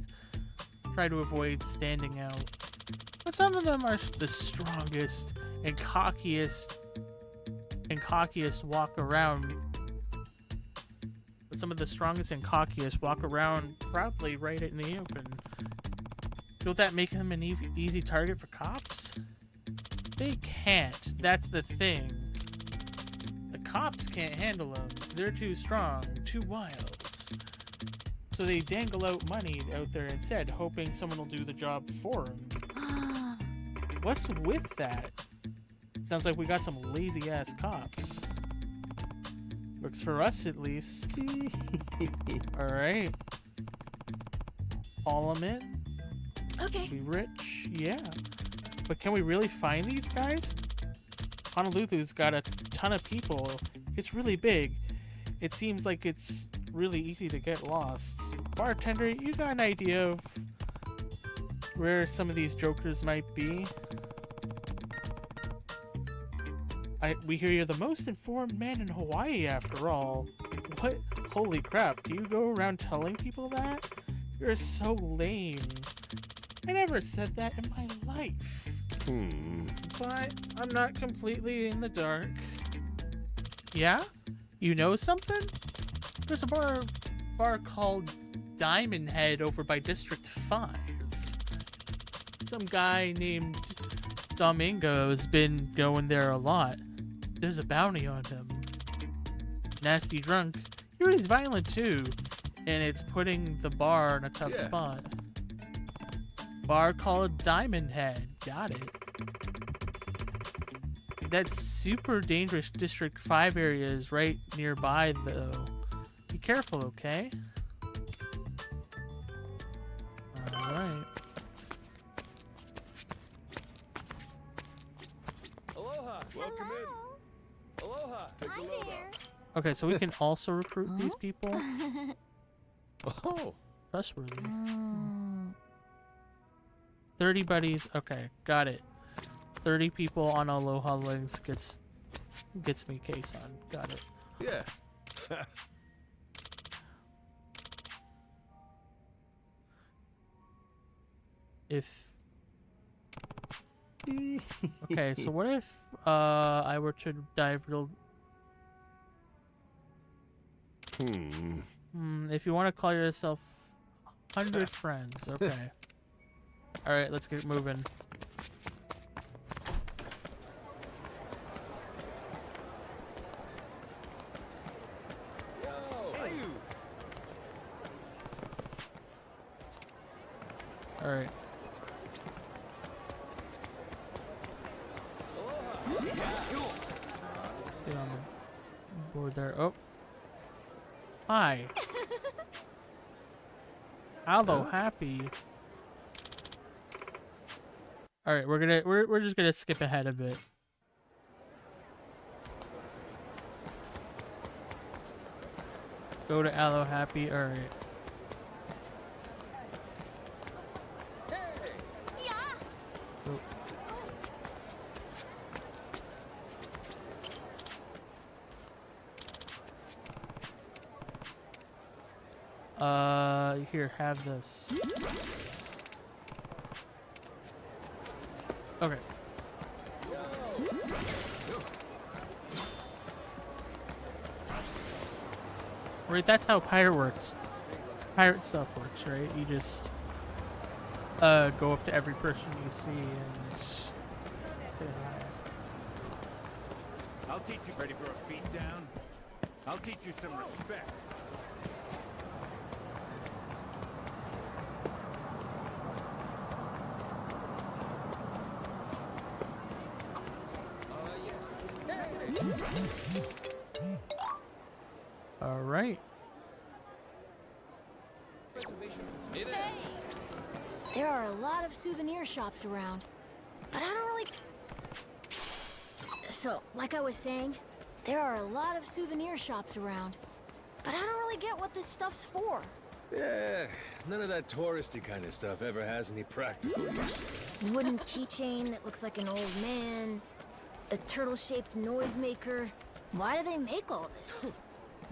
to avoid standing out. But some of them are the strongest and cockiest walk around. But some of the strongest and cockiest walk around proudly right in the open. Don't that make them an easy target for cops? They can't. That's the thing. The cops can't handle them. They're too strong, too wild. So they dangle out money out there instead, hoping someone will do the job for them. What's with that? Sounds like we got some lazy-ass cops. Works for us, at least. Alright. Haul them in. Okay. Be rich. Yeah. But can we really find these guys? Honolulu's got a ton of people. It's really big. It seems like it's really easy to get lost. Bartender, you got an idea of where some of these jokers might be? We hear you're the most informed man in Hawaii, after all. What? Holy crap, do you go around telling people that? You're so lame. I never said that in my life. But I'm not completely in the dark. Yeah? You know something? There's a bar called Diamond Head over by District 5. Some guy named Domingo has been going there a lot. There's a bounty on him. Nasty drunk. He's violent too. And it's putting the bar in a tough spot. Bar called Diamond Head. Got it. That super dangerous District 5 area is right nearby though. Be careful, okay? Alright. Aloha. Welcome in. Aloha. Take a load off. Okay, so we can also recruit these people. Oh. Trustworthy. 30 buddies. Okay, got it. 30 people on Aloha Links gets me case on. Got it. Yeah. If okay, so what if I were to dive real? If you want to call yourself 100 friends, okay. All right, let's get moving. All right. Get on the board there. Oh. Hi. Hello, happy. All right, we're just gonna skip ahead a bit. Go to Aloe Happy. All right. Here, have this. Okay. Right, that's how pirate stuff works, right? You just go up to every person you see and say hi. I'll teach you. Ready for a beat down? I'll teach you some respect. All right. There are a lot of souvenir shops around, but I don't really... So, like I was saying, there are a lot of souvenir shops around, but I don't really get what this stuff's for. Yeah, none of that touristy kind of stuff ever has any practical use. Wooden keychain that looks like an old man, a turtle-shaped noisemaker. Why do they make all this?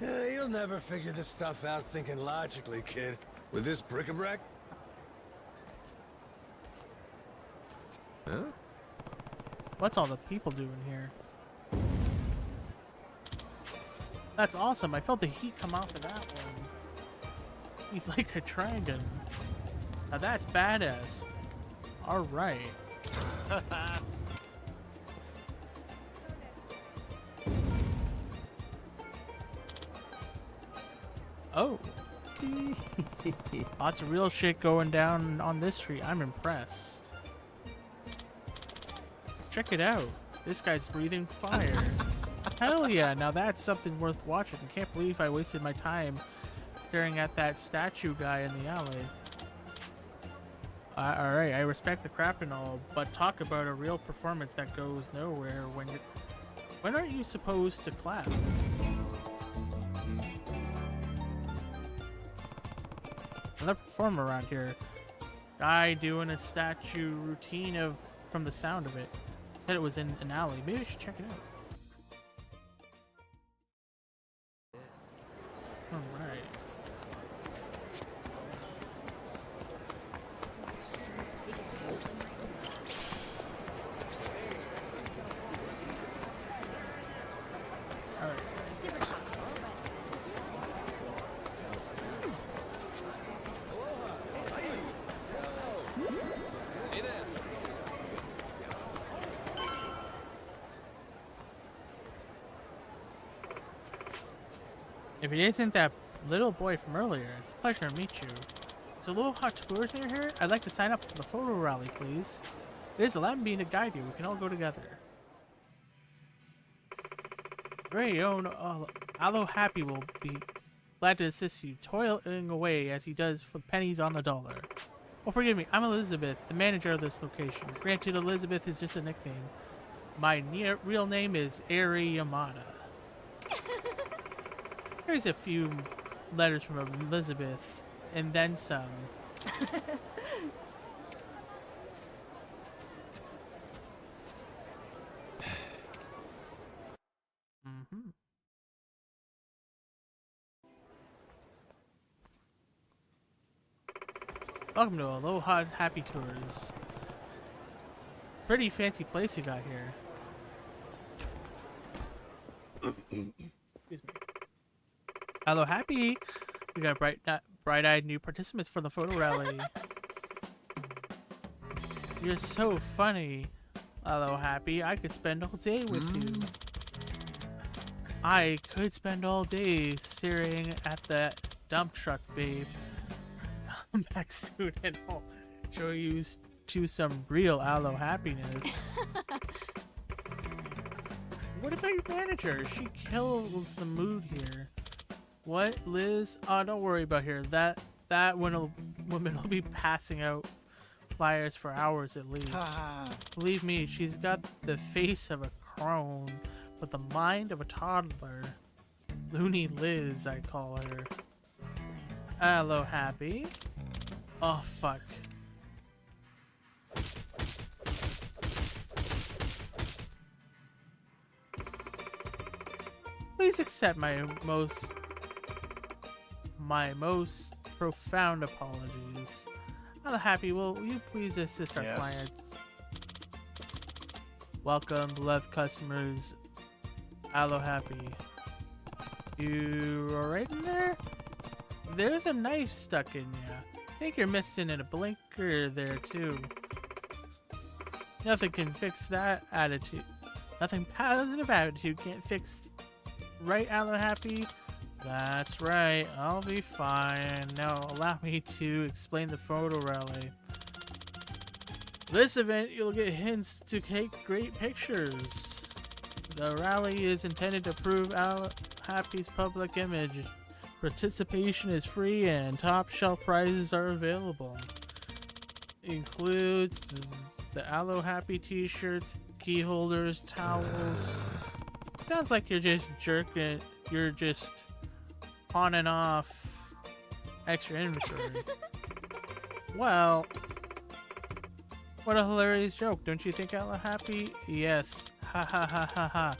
Yeah, you'll never figure this stuff out thinking logically, kid. With this bric-a-brac? Huh? What's all the people doing here? That's awesome. I felt the heat come off of that one. He's like a dragon. Now that's badass. All right. Oh. Lots of real shit going down on this street. I'm impressed. Check it out. This guy's breathing fire. Hell yeah, now that's something worth watching. I can't believe I wasted my time staring at that statue guy in the alley. Alright, I respect the craft and all, but talk about a real performance that goes nowhere when aren't you supposed to clap? Another performer around here. Guy doing a statue routine from the sound of it. Said it was in an alley. Maybe I should check it out. Alright. Alright. If it isn't that little boy from earlier, it's a pleasure to meet you. Is a little hot tours near here? I'd like to sign up for the photo rally, please. It is allow me to guide you. We can all go together. Great, oh no, Aloe Happy will be Glad to assist you, toiling away as he does for pennies on the dollar. Oh, forgive me, I'm Elizabeth, the manager of this location. Granted, Elizabeth is just a nickname. My real name is Eri Yamada. Here's a few letters from Elizabeth, and then some. Mm-hmm. Welcome to Aloha Happy Tours. Pretty fancy place you got here. Excuse me. Hello, Happy. We got bright-eyed new participants for the photo rally. You're so funny. Hello, Happy. I could spend all day with you. I could spend all day staring at that dump truck, babe. Come back soon and I'll show you to some real aloe happiness. What about your manager? She kills the mood here. What, Liz? Oh, don't worry about her. That woman will be passing out flyers for hours at least. Believe me, she's got the face of a crone, but the mind of a toddler. Loony Liz, I call her. Hello, Happy. Oh, fuck. Please accept my most profound apologies. Hello, Happy. Will you please assist our clients? Welcome, beloved customers. Hello, Happy. You alright in there? There's a knife stuck in ya. I think you're missing a blinker there too. Nothing can fix that attitude. Nothing positive attitude can't fix. Right, Hello, Happy? That's right. I'll be fine. Now allow me to explain the photo rally. This event, you'll get hints to take great pictures. The rally is intended to prove Happy's public image. Participation is free and top shelf prizes are available. Includes the Aloe Happy t-shirts, key holders, towels. Sounds like you're just jerking. You're just on and off extra inventory. Well, what a hilarious joke, don't you think, Aloe Happy? Yes. Ha ha ha ha ha.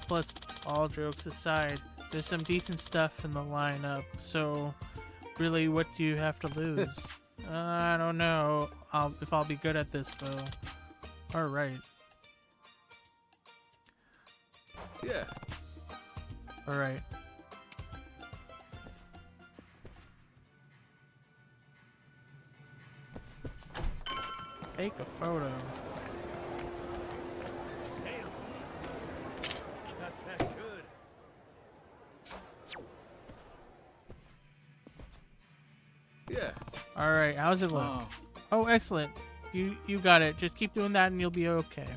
Plus, all jokes aside, there's some decent stuff in the lineup, so really, what do you have to lose? I don't know if I'll be good at this, though. Alright. Yeah. Alright. Take a photo. Not that good. Yeah. Alright, how's it look? Oh, excellent. You got it. Just keep doing that and you'll be okay.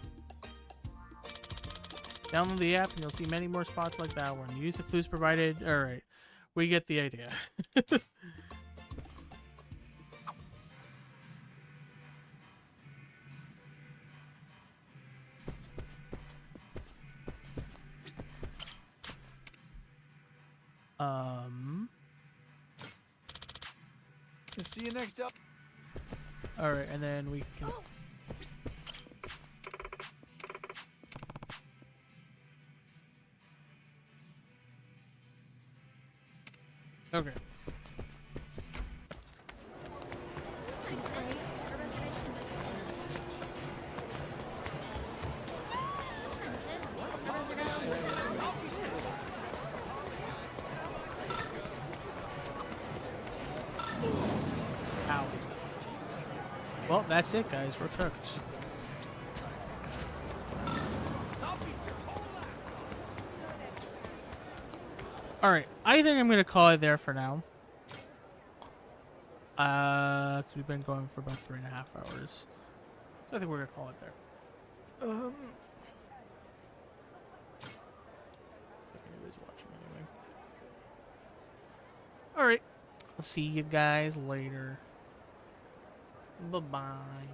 Download the app and you'll see many more spots like that one. Use the clues provided. Alright. We get the idea. See you next up. Alright, and then we can... Okay. Ow. Well, that's it, guys. We're cooked. Alright, I think I'm going to call it there for now. 'Cause we've been going for about 3.5 hours. So I think we're going to call it there. Anybody's watching anyway. Alright. I'll see you guys later. Bye-bye.